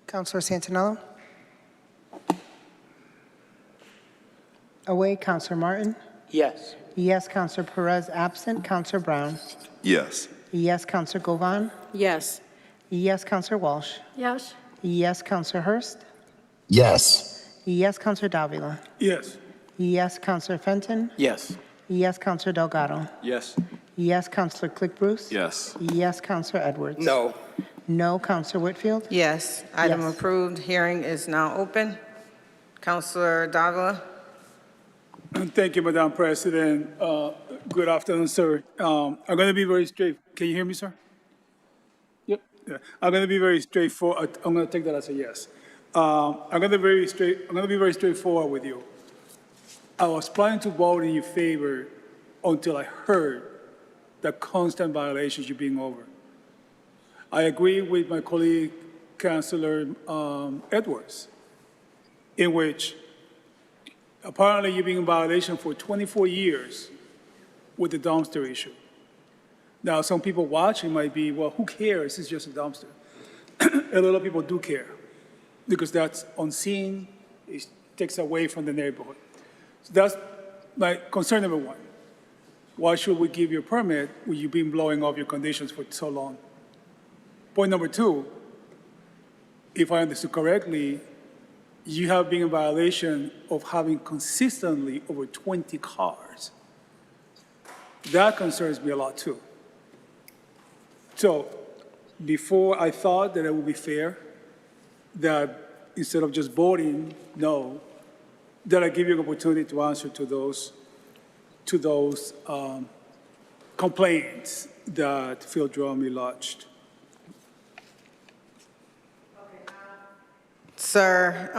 Counselor Santinello? Away, Counselor Martin? Yes. Yes, Counselor Perez, absent. Counselor Brown? Yes. Yes, Counselor Govan? Yes. Yes, Counselor Walsh? Yes. Yes, Counselor Hurst? Yes. Yes, Counselor Davila? Yes. Yes, Counselor Fenton? Yes. Yes, Counselor Delgado? Yes. Yes, Counselor Click-Bruce? Yes. Yes, Counselor Edwards? No. No, Counselor Whitfield? Yes. Item Yes. approved. Hearing is now open. Counselor Davila? Thank you, Madam President. Good afternoon, sir. I'm going to be very straight. Can you hear me, sir? Yep. Yeah. I'm going to be very straightforward. I'm going to take that as a yes. I'm going to be very straightforward with you. I was planning to vote in your favor until I heard the constant violations you're being over. I agree with my colleague, Councilor Edwards, in which apparently you've been in violation for 24 years with the dumpster issue. Now, some people watching might be, well, who cares? It's just a dumpster. A lot of people do care because that's unseen. It takes away from the neighborhood. So that's my concern number one. Why should we give you a permit when you've been blowing off your conditions for so long? Point number two, if I understood correctly, you have been in violation of having consistently over 20 cars. That concerns me a lot too. So before I thought that it would be fair that instead of just voting no, that I give you an opportunity to answer to those complaints that Phil Drummy lodged. Sir,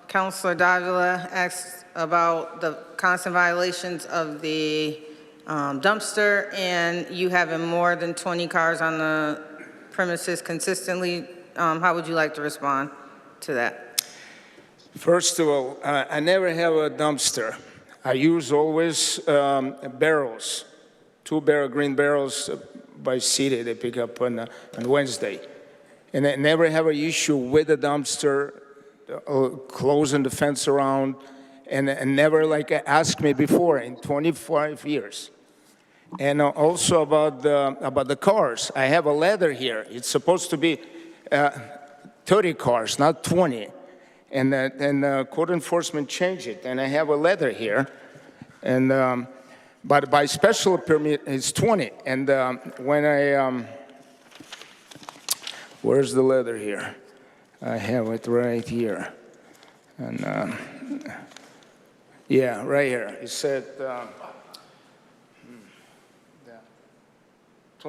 Counselor Davila asked about the constant violations of the dumpster and you having more than 20 cars on the premises consistently. How would you like to respond to that? First of all, I never have a dumpster. I use always barrels, 2 green barrels by city they pick up on Wednesday. And I never have an issue with the dumpster, closing the fence around, and never asked me before in 25 years. And also about the cars, I have a letter here. It's supposed to be 30 cars, not 20. And code enforcement changed it, and I have a letter here. And but by special permit, it's 20. And when Where's the letter here? I have it right here. And yeah, right here. It said to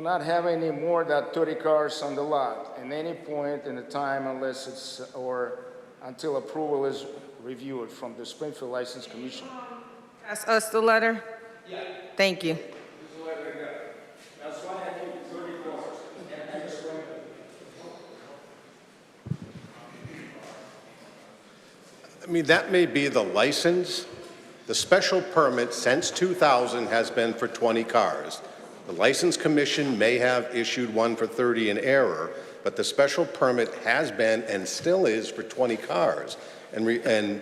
not have any more than 30 cars on the lot at any point in the time unless it's or until approval is reviewed from the Springfield License Commission. Pass us the letter? Yeah. Thank you. I mean, that may be the license. The special permit since 2000 has been for 20 cars. The License Commission may have issued one for 30 in error, but the special permit has been and still is for 20 cars. And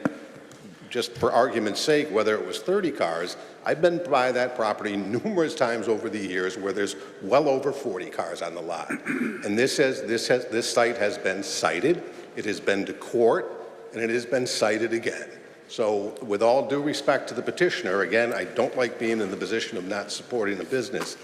just for argument's sake, whether it was 30 cars, I've been by that property numerous times over the years where there's well over 40 cars on the lot. And this site has been cited, it has been to court, and it has been cited again. So with all due respect to the petitioner, again, I don't like being in the position of not supporting the business.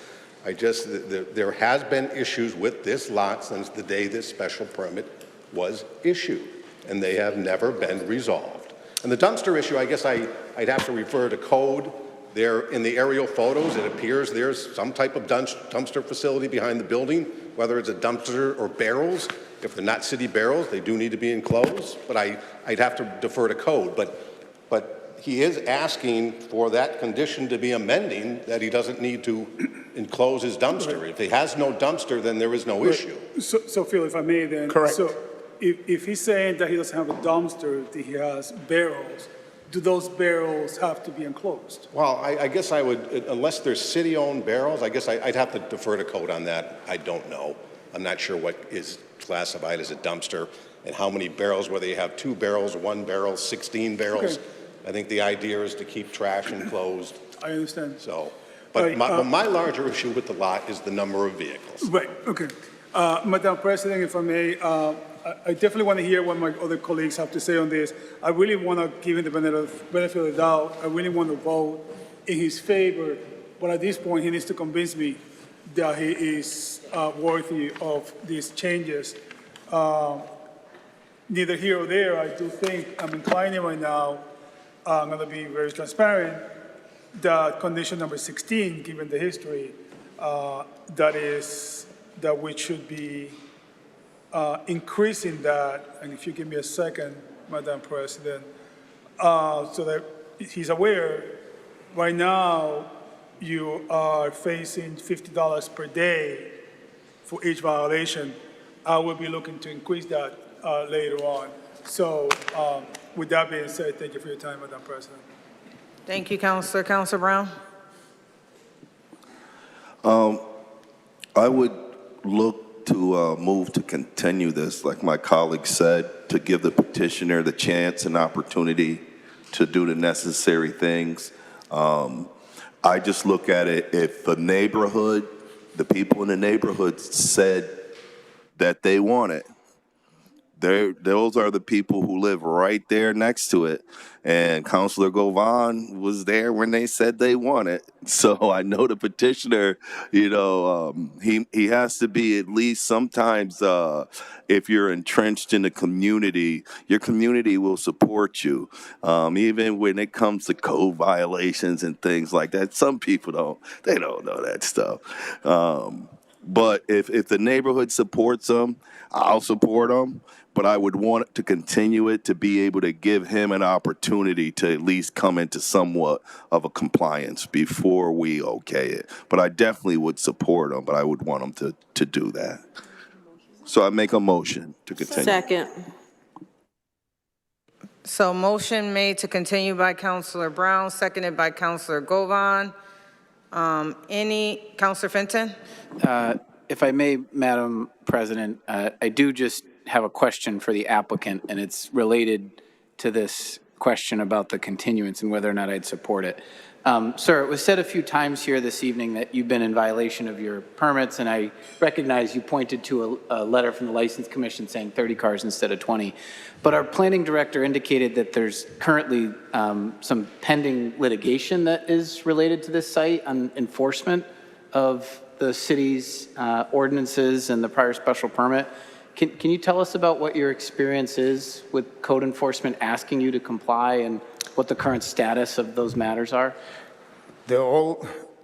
There has been issues with this lot since the day this special permit was issued, and they have never been resolved. And the dumpster issue, I guess I'd have to refer to code. There in the aerial photos, it appears there's some type of dumpster facility behind the building, whether it's a dumpster or barrels. If they're not city barrels, they do need to be enclosed, but I'd have to defer to code. But he is asking for that condition to be amending, that he doesn't need to enclose his dumpster. If he has no dumpster, then there is no issue. So Phil, if I may then. Correct. So if he's saying that he doesn't have a dumpster, that he has barrels, do those barrels have to be enclosed? Well, I guess I would, unless they're city-owned barrels, I guess I'd have to defer to code on that. I don't know. I'm not sure what is classified as a dumpster and how many barrels, whether you have 2 barrels, 1 barrel, 16 barrels. Okay. I think the idea is to keep trash enclosed. I understand. So, but my larger issue with the lot is the number of vehicles. Right, okay. Madam President, if I may, I definitely want to hear what my other colleagues have to say on this. I really want to give him the benefit of the doubt. I really want to vote in his favor, but at this point, he needs to convince me that he is worthy of these changes. Neither here or there, I do think I'm inclining right now, I'm going to be very transparent, that condition number 16, given the history, that we should be increasing that, and if you give me a second, Madam President, so that he's aware, right now, you are facing $50 per day for each violation. I will be looking to increase that later on. So with that being said, thank you for your time, Madam President. Thank you, Councilor. Councilor Brown? I would look to move to continue this, like my colleague said, to give the petitioner the chance and opportunity to do the necessary things. I just look at it, if the neighborhood, the people in the neighborhood said that they want it, those are the people who live right there next to it. And Councilor Govan was there when they said they want it. So I know the petitioner, he has to be at least sometimes, if you're entrenched in the community, your community will support you. Even when it comes to code violations and things like that, some people don't know that stuff. But if the neighborhood supports them, I'll support them. But I would want to continue it to be able to give him an opportunity to at least come into somewhat of a compliance before we okay it. But I definitely would support him, but I would want him to do that. So I make a motion to continue. Second. So motion made to continue by Councilor Brown, seconded by Councilor Govan. Councilor Fenton? If I may, Madam President, I do just have a question for the applicant, and it's related to this question about the continuance and whether or not I'd support it. Sir, it was said a few times here this evening that you've been in violation of your permits, and I recognize you pointed to a letter from the License Commission saying 30 cars instead of 20. But our planning director indicated that there's currently some pending litigation that is related to this site on enforcement of the city's ordinances and the prior special permit. Can you tell us about what your experience is with code enforcement asking you to comply and what the current status of those matters are?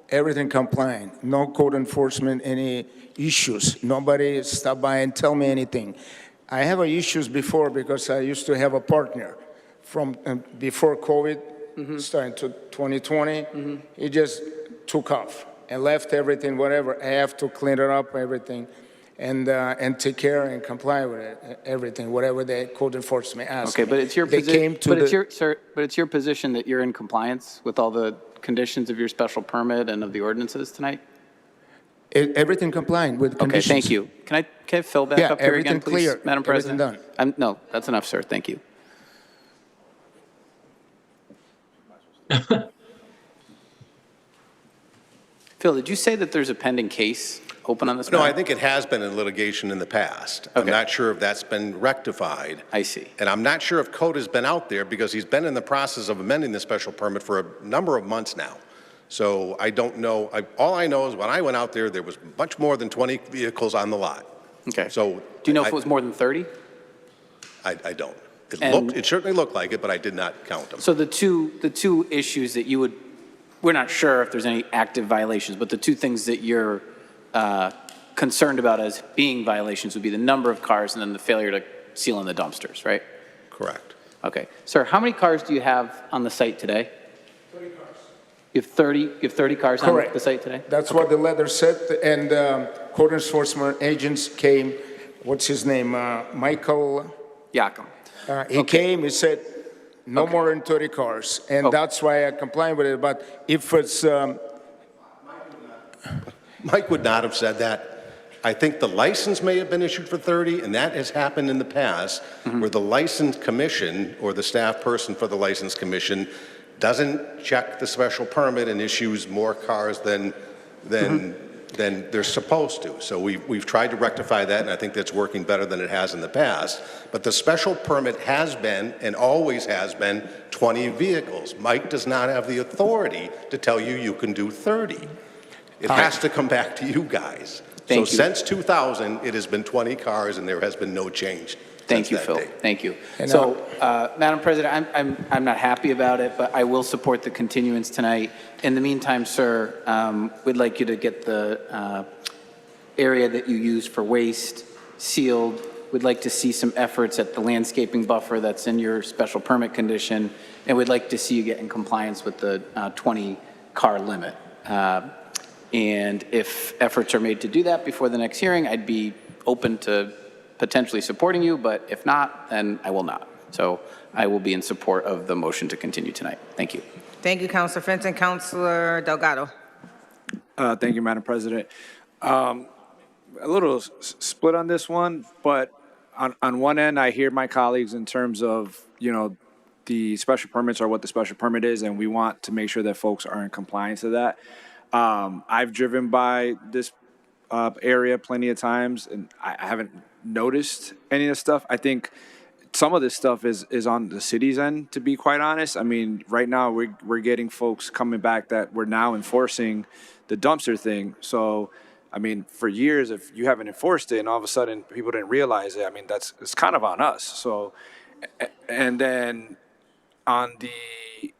Everything compliant, no code enforcement, any issues. Nobody stop by and tell me anything. I have issues before because I used to have a partner from before COVID, starting to 2020. He just took off and left everything, whatever. I have to clean it up, everything, and take care and comply with it, everything, whatever the code enforcement asks. Okay, but it's your They came position. to But it's the- your sir. But it's your position that you're in compliance with all the conditions of your special permit and of the ordinances tonight. Everything compliant with Okay, conditions. thank you. Can I Phil back Yeah, up here everything again, please, clear, Madam everything President? No, that's enough, sir. Thank you. Phil, did you say that there's a pending case open on this No, matter? I think it has been in litigation in the past. I'm Okay. not sure if that's been rectified. I see. And I'm not sure if code has been out there because he's been in the process of amending the special permit for a number of months now. So I don't know. All I know is when I went out there, there was much more than 20 vehicles on the lot. Okay. So Do you know if it was more than 30? I don't. And- It certainly looked like it, but I did not count them. So the two issues that you would, we're not sure if there's any active violations, but the two things that you're concerned about as being violations would be the number of cars and then the failure to seal in the dumpsters, right? Correct. Okay. Sir, how many cars do you have on the site today? 30 cars. You have 30 cars Correct. on the site today? That's what the letter said, and code enforcement agents came, what's his name, Michael? Yakum. He came, he said, no more than 30 cars, and that's why I complied with it, but if it's, Mike would not have said that. I think the license may have been issued for 30, and that has happened in the past, where the license commission or the staff person for the license commission doesn't check the special permit and issues more cars than they're supposed to. So we've tried to rectify that, and I think that's working better than it has in the past. But the special permit has been, and always has been, 20 vehicles. Mike does not have the authority to tell you you can do 30. It has to come back to you guys. Thank so you. since 2000, it has been 20 cars, and there has been no change. Thank you, since that Phil. date. Thank you. And So, Madam President, I'm not happy about it, but I will support the continuance tonight. In the meantime, sir, we'd like you to get the area that you use for waste sealed. We'd like to see some efforts at the landscaping buffer that's in your special permit condition, and we'd like to see you get in compliance with the 20-car limit. And if efforts are made to do that before the next hearing, I'd be open to potentially supporting you, but if not, then I will not. So I will be in support of the motion to continue tonight. Thank you. Thank you, Councilor Fenton. Councilor Delgado. Thank you, Madam President. A little split on this one, but on one end, I hear my colleagues in terms of, the special permits are what the special permit is, and we want to make sure that folks are in compliance with that. I've driven by this area plenty of times, and I haven't noticed any of this stuff. I think some of this stuff is on the city's end, to be quite honest. I mean, right now we're getting folks coming back that we're now enforcing the dumpster thing. So, I mean, for years, if you haven't enforced it and all of a sudden people didn't realize it, I mean, it's kind of on us. So, and then on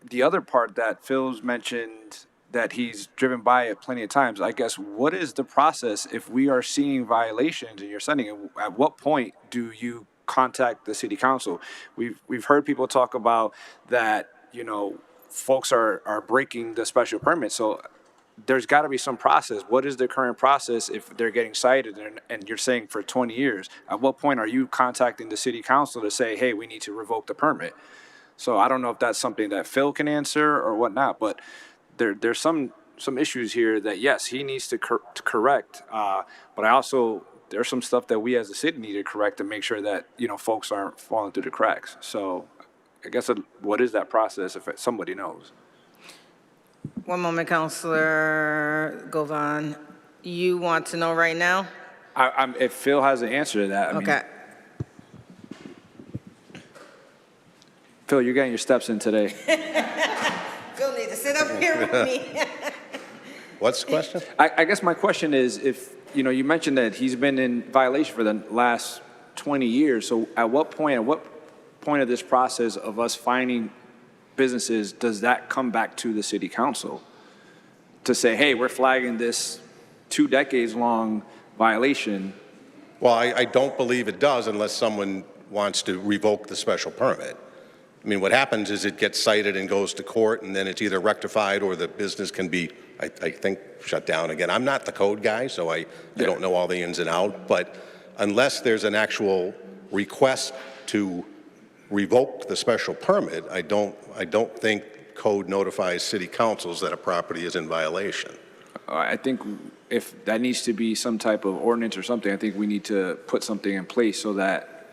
the other part that Phil's mentioned, that he's driven by it plenty of times, I guess, what is the process if we are seeing violations and you're sending it? At what point do you contact the city council? We've heard people talk about that, folks are breaking the special permit. So there's got to be some process. What is the current process if they're getting cited and you're saying for 20 years? At what point are you contacting the city council to say, hey, we need to revoke the permit? So I don't know if that's something that Phil can answer or whatnot, but there's some issues here that, yes, he needs to correct, but there's some stuff that we as a city need to correct to make sure that, folks aren't falling through the cracks. So I guess what is that process if somebody knows? One moment, Councilor Govan. You want to know right now? If Phil has an answer to that, Okay. Phil, you're getting your steps in today. Phil needs to sit up here with me. What's the question? I guess my question is, if, you mentioned that he's been in violation for the last 20 years. So at what point of this process of us finding businesses, does that come back to the city council to say, hey, we're flagging this 2 decades long violation? Well, I don't believe it does unless someone wants to revoke the special permit. I mean, what happens is it gets cited and goes to court, and then it's either rectified or the business can be, I think, shut down again. I'm not the code guy, so I don't know all the ins and outs, but unless there's an actual request to revoke the special permit, I don't think code notifies city councils that a property is in violation. I think if that needs to be some type of ordinance or something, I think we need to put something in place so that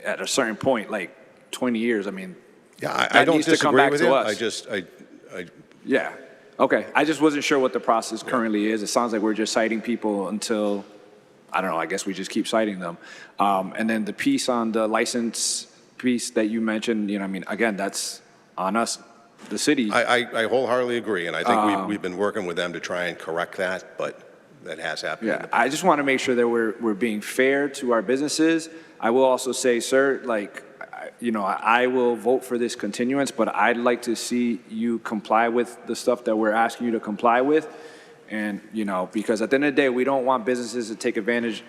at a certain point, like 20 years, I mean, yeah, I don't disagree with you. Yeah. Okay. I just wasn't sure what the process currently is. It sounds like we're just citing people until, I don't know, I guess we just keep citing them. And then the piece on the license piece that you mentioned, I mean, again, that's on us, the city. I wholeheartedly agree, and I think we've been working with them to try and correct that, but that has happened. Yeah, I just want to make sure that we're being fair to our businesses. I will also say, sir, like, I will vote for this continuance, but I'd like to see you comply with the stuff that we're asking you to comply with. And, because at the end of the day, we don't want businesses to take advantage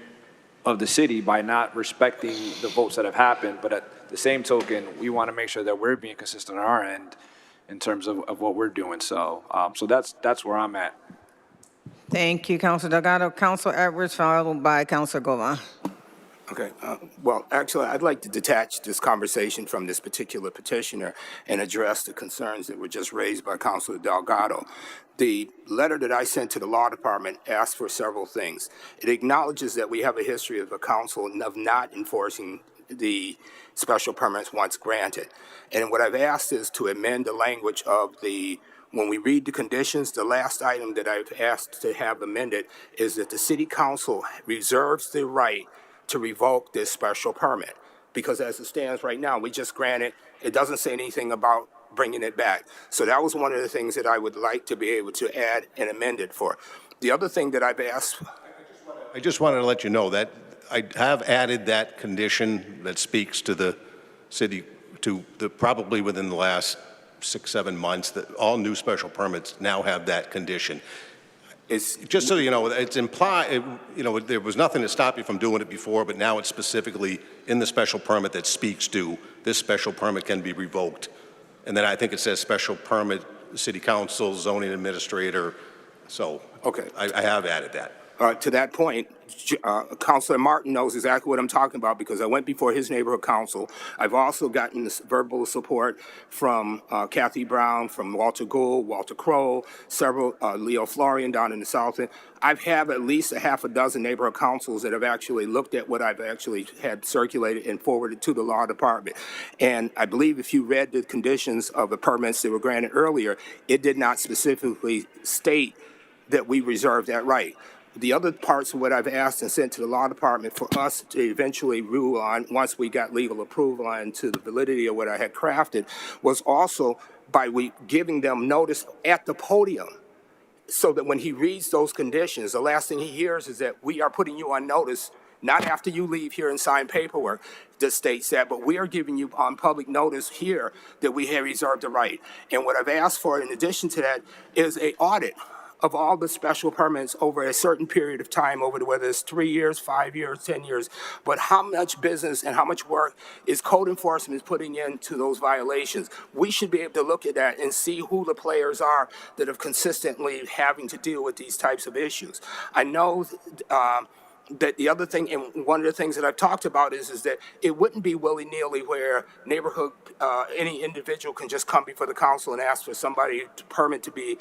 of the city by not respecting the votes that have happened. But at the same token, we want to make sure that we're being consistent on our end in terms of what we're doing. So, so that's where I'm at. Thank you, Councilor Delgado. Councilor Edwards, followed by Councilor Govan. Okay, well, actually, I'd like to detach this conversation from this particular petitioner and address the concerns that were just raised by Councilor Delgado. The letter that I sent to the law department asked for several things. It acknowledges that we have a history of a council of not enforcing the special permits once granted. And what I've asked is to amend the language of when we read the conditions, the last item that I've asked to have amended is that the city council reserves the right to revoke this special permit. Because as it stands right now, we just granted, it doesn't say anything about bringing it back. So that was one of the things that I would like to be able to add and amend it for. The other thing that I've asked. I just wanted to let you know that I have added that condition that speaks to the city, probably within the last 6-7 months, that all new special permits now have that condition. It's just so you know, it's implied, there was nothing to stop you from doing it before, but now it's specifically in the special permit that speaks to this special permit can be revoked. And then I think it says special permit, city council, zoning administrator. So okay, I have added that. To that point, Councilor Martin knows exactly what I'm talking about because I went before his neighborhood council. I've also gotten this verbal support from Kathy Brown, from Walter Gould, Walter Crow, several, Leo Florian down in the south end. I have at least a half a dozen neighborhood councils that have actually looked at what I've actually had circulated and forwarded to the law department. And I believe if you read the conditions of the permits that were granted earlier, it did not specifically state that we reserve that right. The other parts of what I've asked and sent to the law department for us to eventually rule on once we got legal approval on to the validity of what I had crafted was also by giving them notice at the podium so that when he reads those conditions, the last thing he hears is that we are putting you on notice, not after you leave here and sign paperwork that states that, but we are giving you on public notice here that we have reserved the right. And what I've asked for in addition to that is an audit of all the special permits over a certain period of time, whether it's 3 years, 5 years, 10 years, but how much business and how much work is code enforcement putting into those violations. We should be able to look at that and see who the players are that are consistently having to deal with these types of issues. I know that the other thing, and one of the things that I've talked about is that it wouldn't be willy-nilly where neighborhood, any individual can just come before the council and ask for somebody permit to be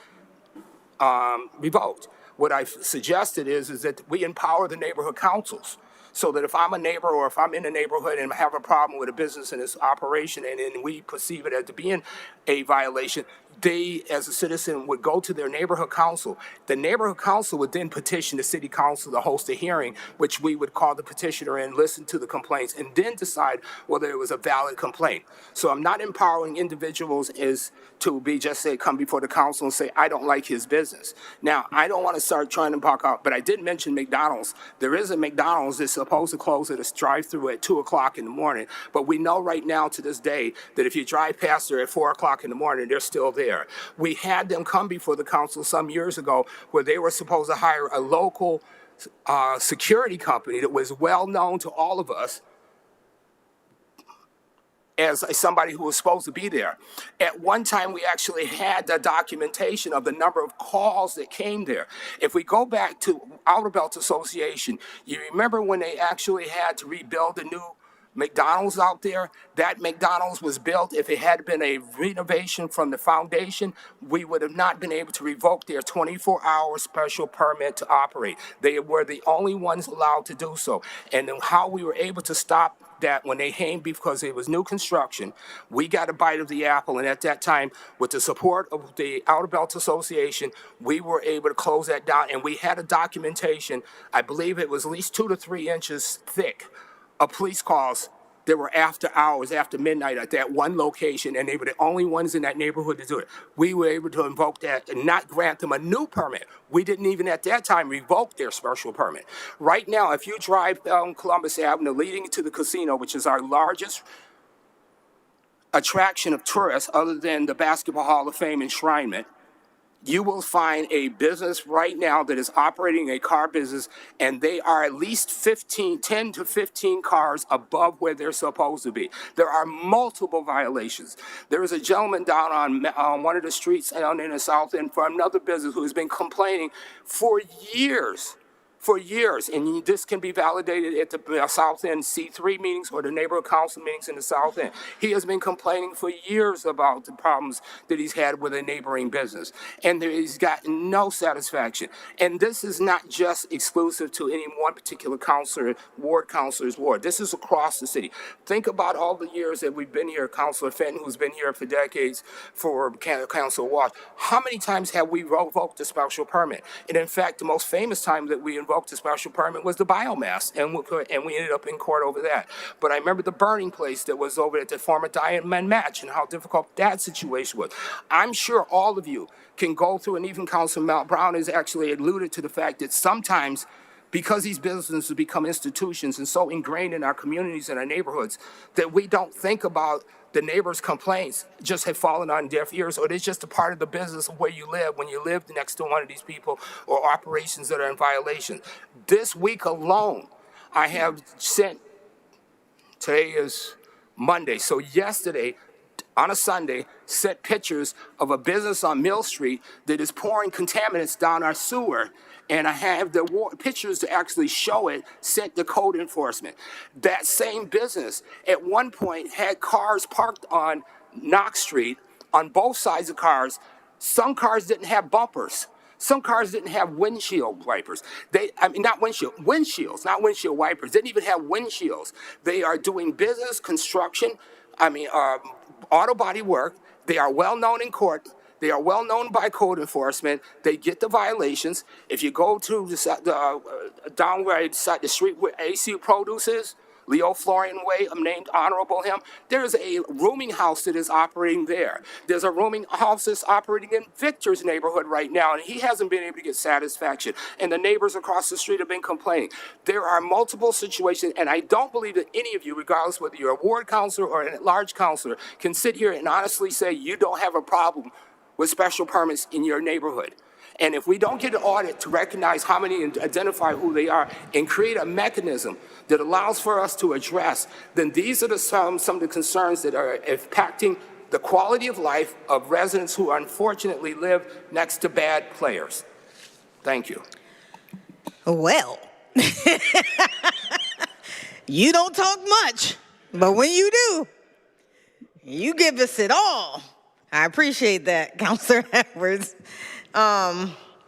revoked. What I've suggested is that we empower the neighborhood councils so that if I'm a neighbor or if I'm in a neighborhood and have a problem with a business and its operation and we perceive it as to being a violation, they, as a citizen, would go to their neighborhood council. The neighborhood council would then petition the city council to host a hearing, which we would call the petitioner in, listen to the complaints, and then decide whether it was a valid complaint. So I'm not empowering individuals as to be just say, come before the council and say, I don't like his business. Now, I don't want to start trying to park out, but I did mention McDonald's. There is a McDonald's that's supposed to close at a drive-through at 2 o'clock in the morning, but we know right now to this day that if you drive past there at 4 o'clock in the morning, they're still there. We had them come before the council some years ago where they were supposed to hire a local security company that was well known to all of us as somebody who was supposed to be there. At one time, we actually had the documentation of the number of calls that came there. If we go back to Outer Belt Association, you remember when they actually had to rebuild the new McDonald's out there? That McDonald's was built. If it had been a renovation from the foundation, we would have not been able to revoke their 24-hour special permit to operate. They were the only ones allowed to do so. And then how we were able to stop that when they came, because it was new construction, we got a bite of the apple. And at that time, with the support of the Outer Belt Association, we were able to close that down. And we had a documentation, I believe it was at least 2 to 3 inches thick, of police calls that were after hours, after midnight at that one location, and they were the only ones in that neighborhood to do it. We were able to invoke that and not grant them a new permit. We didn't even at that time revoke their special permit. Right now, if you drive down Columbus Avenue leading to the casino, which is our largest attraction of tourists other than the Basketball Hall of Fame enshrinement, you will find a business right now that is operating a car business, and they are at least 10 to 15 cars above where they're supposed to be. There are multiple violations. There is a gentleman down on one of the streets down in the South End for another business who has been complaining for years. And this can be validated at the South End C3 meetings or the neighborhood council meetings in the South End. He has been complaining for years about the problems that he's had with a neighboring business, and he's gotten no satisfaction. And this is not just exclusive to any one particular councilor's ward. This is across the city. Think about all the years that we've been here, Councilor Fenton, who's been here for decades, for Councilor Walsh. How many times have we revoked the special permit? And in fact, the most famous time that we invoked the special permit was the biomass, and we ended up in court over that. But I remember the burning place that was over at the former Diamond Match and how difficult that situation was. I'm sure all of you can go through, and even Councilman Mount Brown has actually alluded to the fact that sometimes, because these businesses have become institutions and so ingrained in our communities and our neighborhoods, that we don't think about the neighbors' complaints just have fallen on deaf ears, or it's just a part of the business of where you live when you live next to one of these people or operations that are in violation. This week alone, I have sent, today is Monday, so yesterday, on a Sunday, sent pictures of a business on Mill Street that is pouring contaminants down our sewer. And I have the pictures to actually show it, sent to code enforcement. That same business at one point had cars parked on Knox Street on both sides of cars. Some cars didn't have bumpers. Some cars didn't have windshield wipers. Windshields, not windshield wipers. Didn't even have windshields. They are doing business, construction, auto body work. They are well known in court. They are well known by code enforcement. They get the violations. If you go to down where the street where AC Produce is, Leo Florian Way, I'm named honorable him. There's a rooming house that is operating there. There's a rooming house that's operating in Victor's neighborhood right now, and he hasn't been able to get satisfaction. And the neighbors across the street have been complaining. There are multiple situations, and I don't believe that any of you, regardless whether you're a ward councilor or an at-large councilor, can sit here and honestly say you don't have a problem with special permits in your neighborhood. And if we don't get an audit to recognize how many and identify who they are and create a mechanism that allows for us to address, then these are some of the concerns that are impacting the quality of life of residents who unfortunately live next to bad players. Thank you. Well, you don't talk much, but when you do, you give us it all. I appreciate that, Councilor Edwards.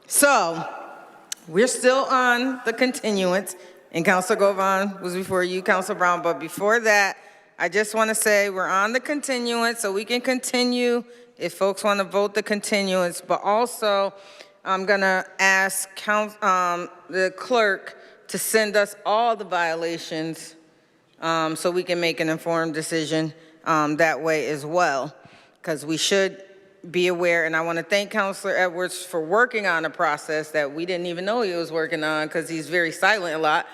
So we're still on the continuance, and Councilor Govan was before you, Councilor Brown, but before that, I just want to say we're on the continuance so we can continue if folks want to vote the continuance, but also I'm going to ask the clerk to send us all the violations so we can make an informed decision that way as well, because we should be aware. And I want to thank Councilor Edwards for working on a process that we didn't even know he was working on, because he's very silent a lot.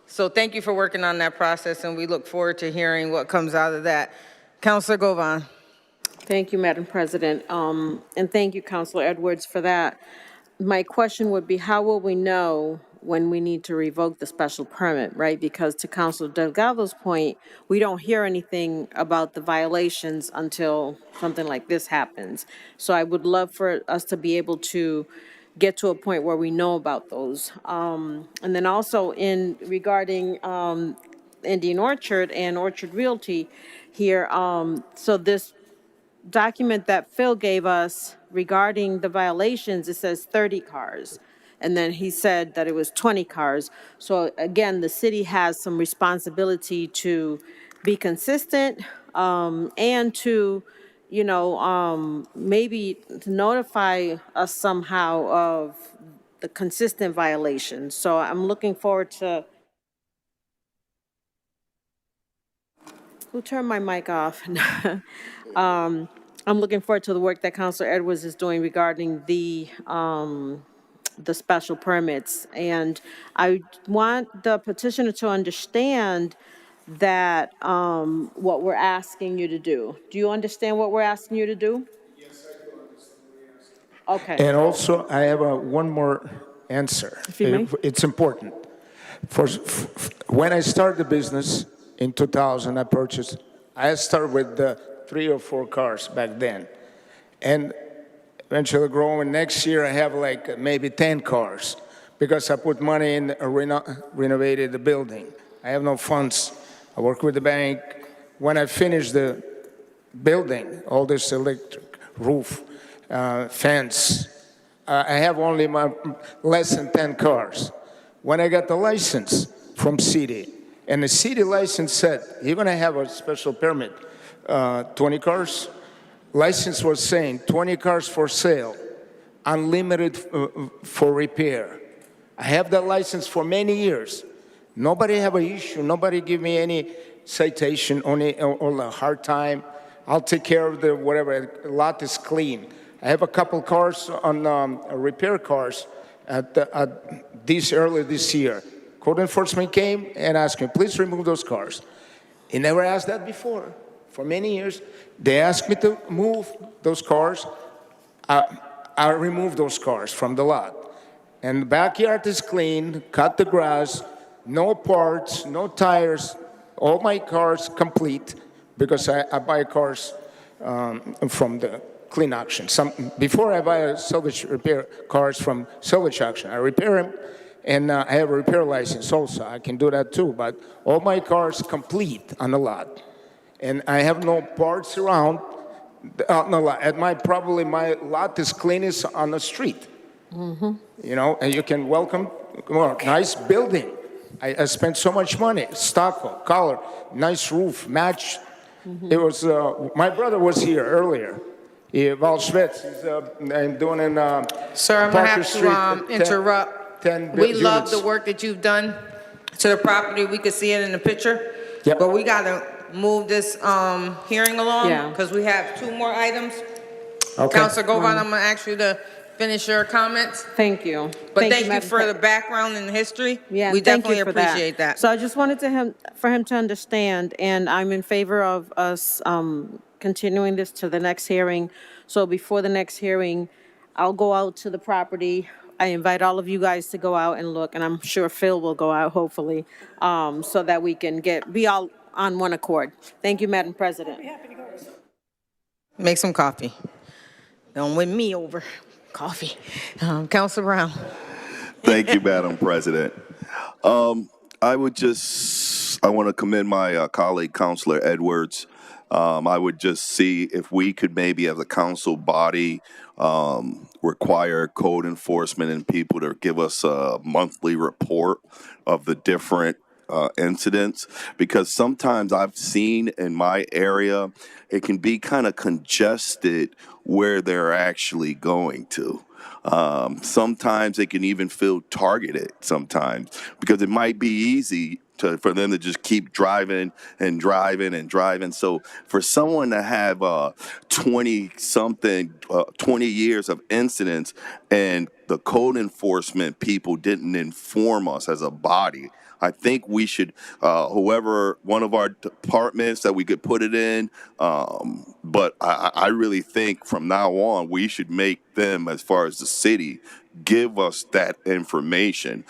So thank you for working on that process, and we look forward to hearing what comes out of that. Councilor Govan. Thank you, Madam President. And thank you, Councilor Edwards, for that. My question would be, how will we know when we need to revoke the special permit, right? Because to Councilor Delgado's point, we don't hear anything about the violations until something like this happens. So I would love for us to be able to get to a point where we know about those. And then also in regarding Indian Orchard and Orchard Realty here, so this document that Phil gave us regarding the violations, it says 30 cars. And then he said that it was 20 cars. So again, the city has some responsibility to be consistent and to, maybe to notify us somehow of the consistent violations. So I'm looking forward to. Who turned my mic off? I'm looking forward to the work that Councilor Edwards is doing regarding the special permits. And I want the petitioner to understand that what we're asking you to do. Do you understand what we're asking you to do? Yes, I do understand what you're asking. Okay. And also, I have one more answer. If you may. It's important. When I started the business in 2000, I started with 3 or 4 cars back then. And eventually growing, next year I have like maybe 10 cars because I put money in, renovated the building. I have no funds. I work with the bank. When I finish the building, all this electric, roof, fence, I have only less than 10 cars. When I got the license from city, and the city license said, you're gonna have a special permit, 20 cars. License was saying 20 cars for sale, unlimited for repair. I have that license for many years. Nobody have an issue. Nobody give me any citation or a hard time. I'll take care of the whatever. The lot is clean. I have a couple cars on repair cars earlier this year. Code enforcement came and asked me, please remove those cars. He never asked that before. For many years, they asked me to move those cars. I removed those cars from the lot. And the backyard is clean, cut the grass, no parts, no tires, all my cars complete because I buy cars from the clean auction. Before I buy a salvage repair cars from salvage auction, I repair them, and I have a repair license also. I can do that too, but all my cars complete on the lot. And I have no parts around on the lot. Probably my lot is cleanest on the street. Mm-hmm. And you can welcome, nice building. I spent so much money, stucco, color, nice roof, match. Mm-hmm. It was, my brother was here earlier. Val Schmitz, I'm doing in Sir, I'm going to Parker have Street, to interrupt. 10 We love units. the work that you've done to the property. We could see it in the picture. Yep. But we got to move this hearing along Yeah. because we have 2 more items. Okay. Councilor Govan, I'm going to ask you to finish your comments. Thank you. But thank you Madam for the background and history. Yeah, We thank you definitely for appreciate that. So I just wanted for him to understand, and I'm in favor of us continuing this to the next hearing. So before the next hearing, I'll go out to the property. I invite all of you guys to go out and look, and I'm sure Phil will go out, hopefully, so that we can be all on one accord. Thank you, Madam President. Make some coffee. Don't win me over. Coffee. Councilor Brown. Thank you, Madam President. I want to commend my colleague, Councilor Edwards. I would just see if we could maybe, as a council body, require code enforcement and people to give us a monthly report of the different incidents, because sometimes I've seen in my area, it can be kind of congested where they're actually going to. Sometimes they can even feel targeted sometimes because it might be easy for them to just keep driving and driving and driving. So for someone to have 20 years of incidents and the code enforcement people didn't inform us as a body, I think we should, whoever, one of our departments that we could put it in. But I really think from now on, we should make them, as far as the city, give us that information.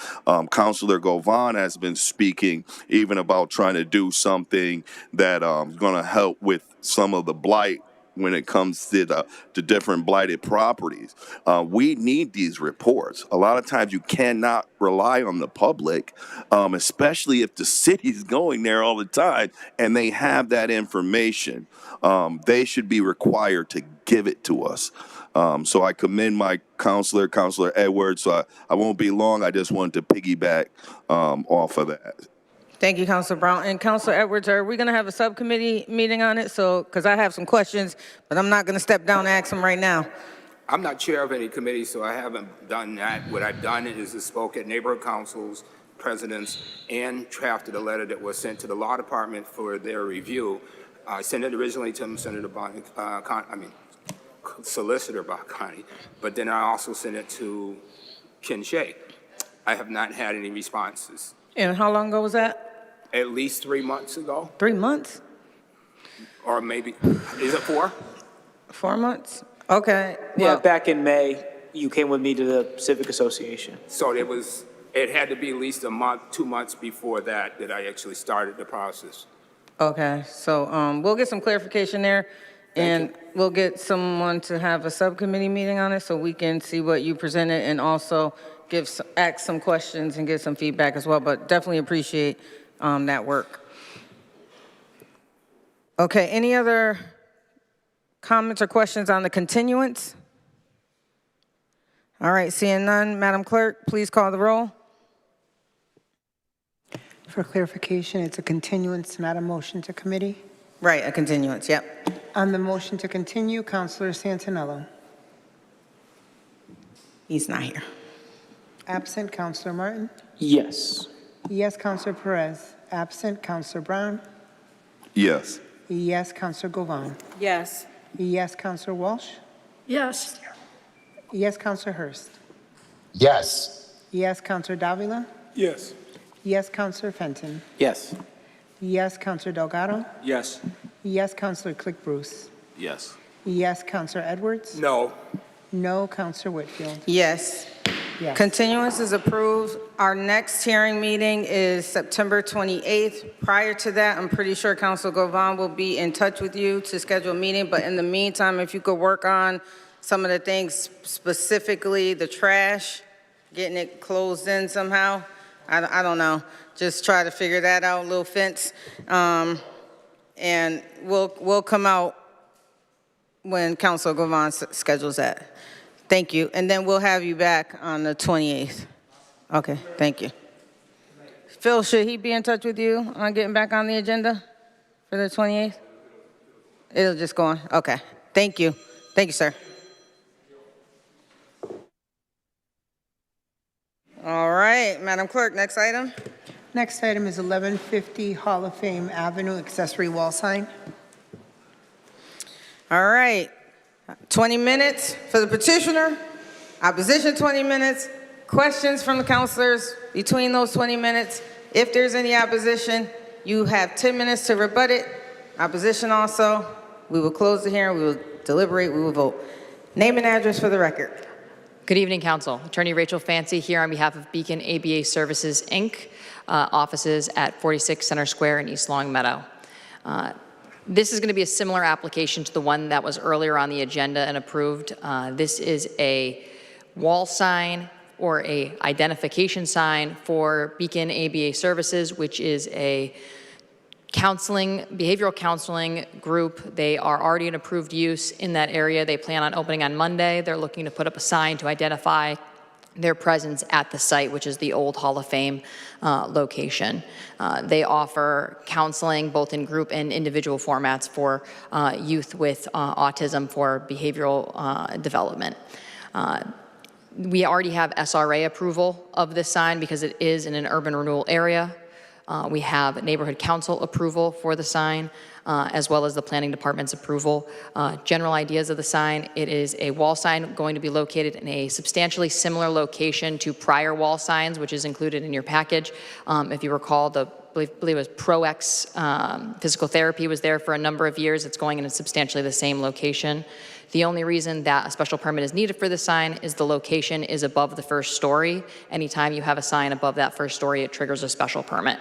Councilor Govan has been speaking even about trying to do something that is going to help with some of the blight when it comes to different blighted properties. We need these reports. A lot of times you cannot rely on the public, especially if the city's going there all the time and they have that information. They should be required to give it to us. So I commend my Councilor Edwards. So I won't be long. I just wanted to piggyback off of that. Thank you, Councilor Brown. And Councilor Edwards, are we going to have a subcommittee meeting on it? So, because I have some questions, but I'm not going to step down and ask them right now. I'm not chair of any committee, so I haven't done that. What I've done is spoke at neighborhood councils, presidents, and drafted a letter that was sent to the law department for their review. I sent it originally to Senator Solicitor Bakani, but then I also sent it to Ken Shea. I have not had any responses. And how long ago was that? At least 3 months ago. 3 months? Or maybe, is it 4? 4 months? Okay. Yeah, back in May, you came with me to the Civic Association. So it had to be at least a month, 2 months before that I actually started the process. Okay, so we'll get some clarification there, and we'll get someone to have a subcommittee meeting on it so we can see what you presented and also ask some questions and get some feedback as well, but definitely appreciate that work. Okay, any other comments or questions on the continuance? All right, seeing none, Madam Clerk, please call the roll. For clarification, it's a continuance, not a motion to committee. Right, a continuance, yep. On the motion to continue, Councilor Santinello. He's not here. Absent, Councilor Martin. Yes. Yes, Councilor Perez. Absent, Councilor Brown. Yes. Yes, Councilor Govan. Yes. Yes, Councilor Walsh. Yes. Yes, Councilor Hurst. Yes. Yes, Councilor Davila. Yes. Yes, Councilor Fenton. Yes. Yes, Councilor Delgado. Yes. Yes, Councilor Click Bruce. Yes. Yes, Councilor Edwards. No. No, Councilor Whitfield. Yes. Yes. Continuance is approved. Our next hearing meeting is September 28th. Prior to that, I'm pretty sure Councilor Govan will be in touch with you to schedule a meeting, but in the meantime, if you could work on some of the things, specifically the trash, getting it closed in somehow. I don't know. Just try to figure that out, little fence. And we'll come out when Councilor Govan schedules that. Thank you. And then we'll have you back on the 28th. Okay, thank you. Phil, should he be in touch with you on getting back on the agenda for the 28th? It'll just go on. Okay, thank you. Thank you, sir. All right, Madam Clerk, next item. Next item is 1150 Hall of Fame Avenue accessory wall sign. All right, 20 minutes for the petitioner, opposition 20 minutes, questions from the councilors between those 20 minutes. If there's any opposition, you have 10 minutes to rebut it. Opposition also. We will close the hearing, we will deliberate, we will vote. Name and address for the record. Good evening, Council. Attorney Rachel Fancy here on behalf of Beacon ABA Services, Inc., offices at 46 Center Square in East Long Meadow. This is going to be a similar application to the one that was earlier on the agenda and approved. This is a wall sign or a identification sign for Beacon ABA Services, which is a behavioral counseling group. They are already an approved use in that area. They plan on opening on Monday. They're looking to put up a sign to identify their presence at the site, which is the old Hall of Fame location. They offer counseling both in group and individual formats for youth with autism for behavioral development. We already have SRA approval of this sign because it is in an urban renewal area. We have neighborhood council approval for the sign, as well as the planning department's approval. General ideas of the sign: it is a wall sign going to be located in a substantially similar location to prior wall signs, which is included in your package. If you recall, I believe it was ProX Physical Therapy was there for a number of years. It's going in substantially the same location. The only reason that a special permit is needed for the sign is the location is above the first story. Anytime you have a sign above that first story, it triggers a special permit.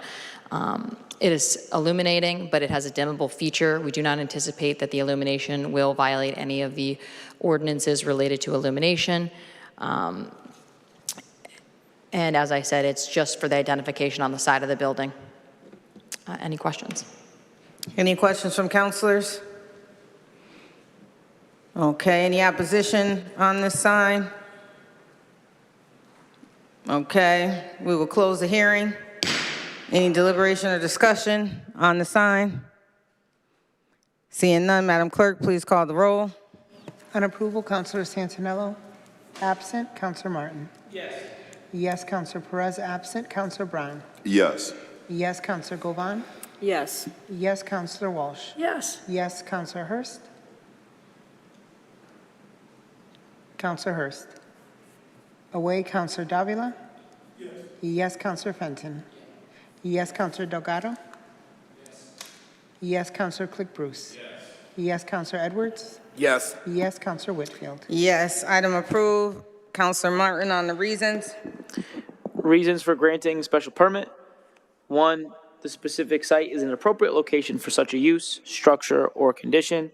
It is illuminating, but it has a dimmable feature. We do not anticipate that the illumination will violate any of the ordinances related to illumination. And as I said, it's just for the identification on the side of the building. Any questions? Any questions from councilors? Okay, any opposition on this sign? Okay, we will close the hearing. Any deliberation or discussion on the sign? Seeing none, Madam Clerk, please call the roll. On approval, Councilor Santinello. Absent. Councilor Martin. Yes. Yes, Councilor Perez. Absent. Councilor Brown. Yes. Yes, Councilor Govan. Yes. Yes, Councilor Walsh. Yes. Yes, Councilor Hurst. Councilor Hurst. Away, Councilor Davila. Yes. Yes, Councilor Fenton. Yes, Councilor Delgado. Yes. Yes, Councilor Click Bruce. Yes. Yes, Councilor Edwards. Yes. Yes, Councilor Whitfield. Yes, item approved. Councilor Martin on the reasons. Reasons for granting special permit: 1, the specific site is an appropriate location for such a use, structure, or condition.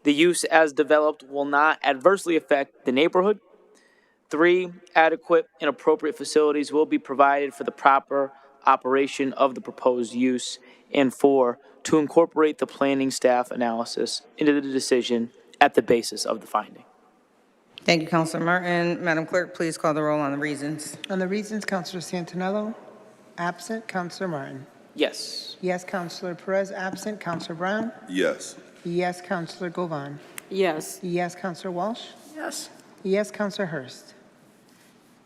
The use as developed will not adversely affect the neighborhood. 3, adequate and appropriate facilities will be provided for the proper operation of the proposed use. And 4, to incorporate the planning staff analysis into the decision at the basis of the finding. Thank you, Councilor Martin. Madam Clerk, please call the roll on the reasons. On the reasons, Councilor Santinello. Absent. Councilor Martin. Yes. Yes, Councilor Perez. Absent. Councilor Brown. Yes. Yes, Councilor Govan. Yes. Yes, Councilor Walsh. Yes. Yes, Councilor Hurst.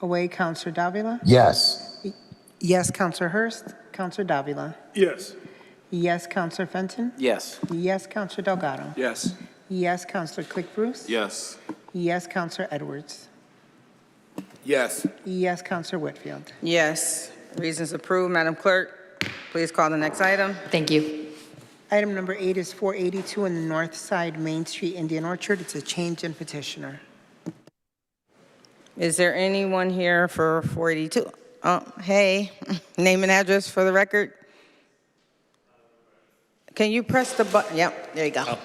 Away, Councilor Davila. Yes. Yes, Councilor Hurst. Councilor Davila. Yes. Yes, Councilor Fenton. Yes. Yes, Councilor Delgado. Yes. Yes, Councilor Click Bruce. Yes. Yes, Councilor Edwards. Yes. Yes, Councilor Whitfield. Yes, reasons approved. Madam Clerk, please call the next item. Thank you. Item number 8 is 482 on the north side, Main Street, Indian Orchard. It's a change in petitioner. Is there anyone here for 482? Oh, hey, name and address for the record. Can you press the button? Yep, there you go. Oh.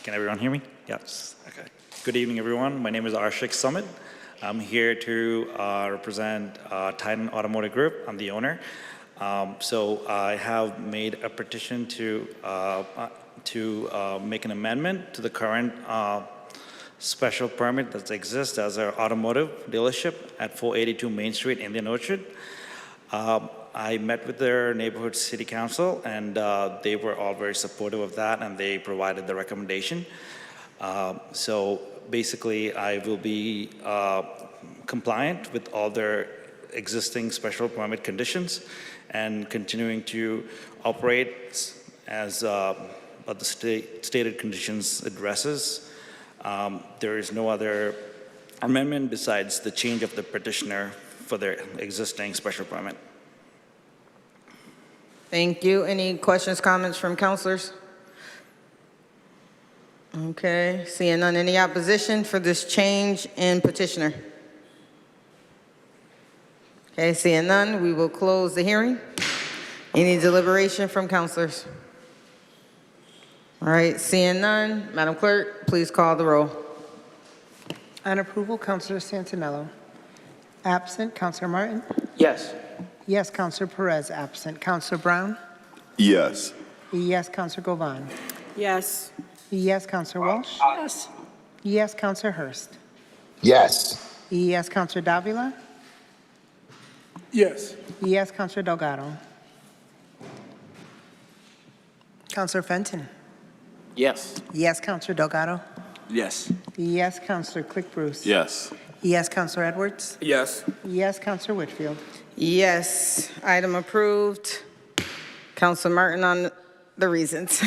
Can everyone hear me? Yes. Okay. Good evening, everyone. My name is Arshik Summit. I'm here to represent Titan Automotive Group. I'm the owner. So I have made a petition to make an amendment to the current special permit that exists as an automotive dealership at 482 Main Street, Indian Orchard. I met with their neighborhood city council, and they were all very supportive of that, and they provided the recommendation. So basically, I will be compliant with all their existing special permit conditions and continuing to operate as what the stated conditions addresses. There is no other amendment besides the change of the petitioner for their existing special permit. Thank you. Any questions, comments from councilors? Okay, seeing none. Any opposition for this change in petitioner? Okay, seeing none, we will close the hearing. Any deliberation from councilors? All right, seeing none, Madam Clerk, please call the roll. On approval, Councilor Santinello. Absent. Councilor Martin. Yes. Yes, Councilor Perez. Absent. Councilor Brown. Yes. Yes, Councilor Govan. Yes. Yes, Councilor Walsh. Yes. Yes, Counselor Hurst. Yes. Yes, Counselor Davila. Yes. Yes, Counselor Delgado. Counselor Fenton. Yes. Yes, Counselor Delgado. Yes. Yes, Counselor Click Bruce. Yes. Yes, Counselor Edwards. Yes. Yes, Counselor Whitfield. Yes, item approved. Council Martin on the reasons.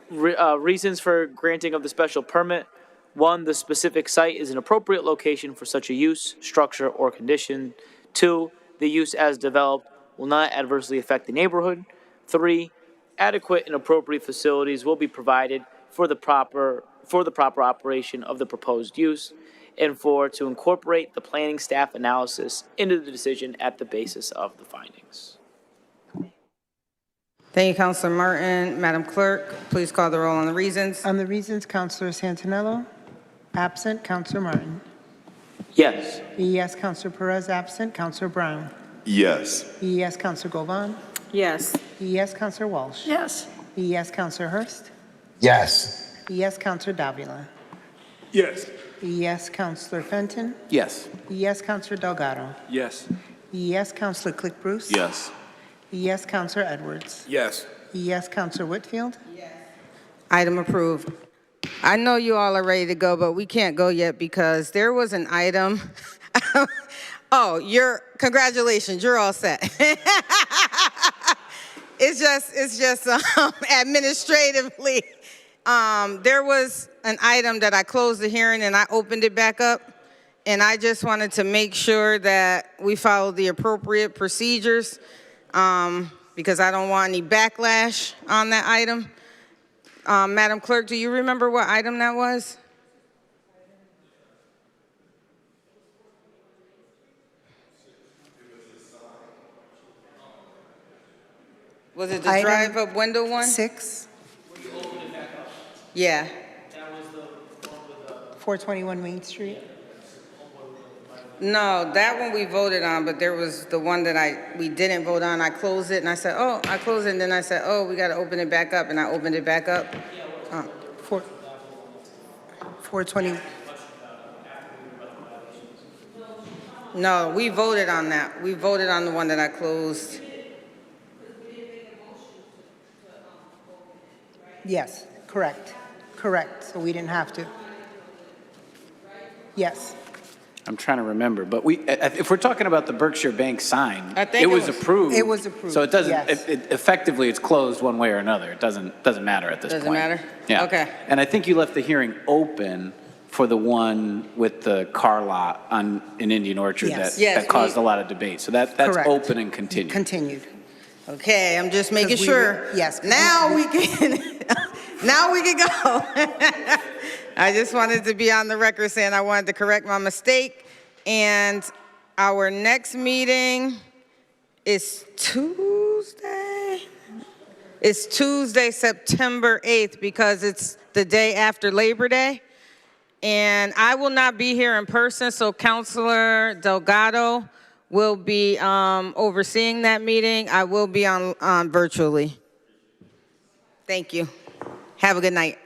Reasons for granting of the special permit. 1, the specific site is an appropriate location for such a use, structure, or condition. 2, the use as developed will not adversely affect the neighborhood. 3, adequate and appropriate facilities will be provided for the proper operation of the proposed use. And 4, to incorporate the planning staff analysis into the decision at the basis of the findings. Thank you, Councilor Martin. Madam Clerk, please call the roll on the reasons. On the reasons, Counselor Santinello. Absent. Counselor Martin. Yes. Yes, Counselor Perez. Absent. Counselor Brown. Yes. Yes, Counselor Govan. Yes. Yes, Counselor Walsh. Yes. Yes, Counselor Hurst. Yes. Yes, Counselor Davila. Yes. Yes, Counselor Fenton. Yes. Yes, Counselor Delgado. Yes. Yes, Counselor Click Bruce. Yes. Yes, Counselor Edwards. Yes. Yes, Counselor Whitfield. Item approved. I know you all are ready to go, but we can't go yet because there was an item. Oh, congratulations, you're all set. It's just administratively. There was an item that I closed the hearing and I opened it back up. And I just wanted to make sure that we follow the appropriate procedures because I don't want any backlash on that item. Madam Clerk, do you remember what item that was? Was it the Item drive-up window one? 6, Yeah. 421 Main Street. No, that one we voted on, but there was the one that we didn't vote on. I closed it and I said, oh, I closed it, and then I said, oh, we got to open it back up, and I opened it back up. 420. No, we voted on that. We voted on the one that I closed. Yes, correct. Correct. So we didn't have to. Yes. I'm trying to remember, but if we're talking about the Berkshire Bank sign, I think it was approved. It was approved, So it doesn't, yes. effectively, it's closed one way or another. It doesn't matter at this point. Doesn't matter? Yeah. Okay. And I think you left the hearing open for the one with the car lot in Indian Orchard Yes. Yes, that caused a lot of debate. So that's Correct. open and continued. Continued. Okay, I'm just making 'Cause sure. yes. Now we can, now we can go. I just wanted to be on the record saying I wanted to correct my mistake. And our next meeting is Tuesday. It's Tuesday, September 8th, because it's the day after Labor Day. And I will not be here in person, so Councilor Delgado will be overseeing that meeting. I will be on virtually. Thank you. Have a good night.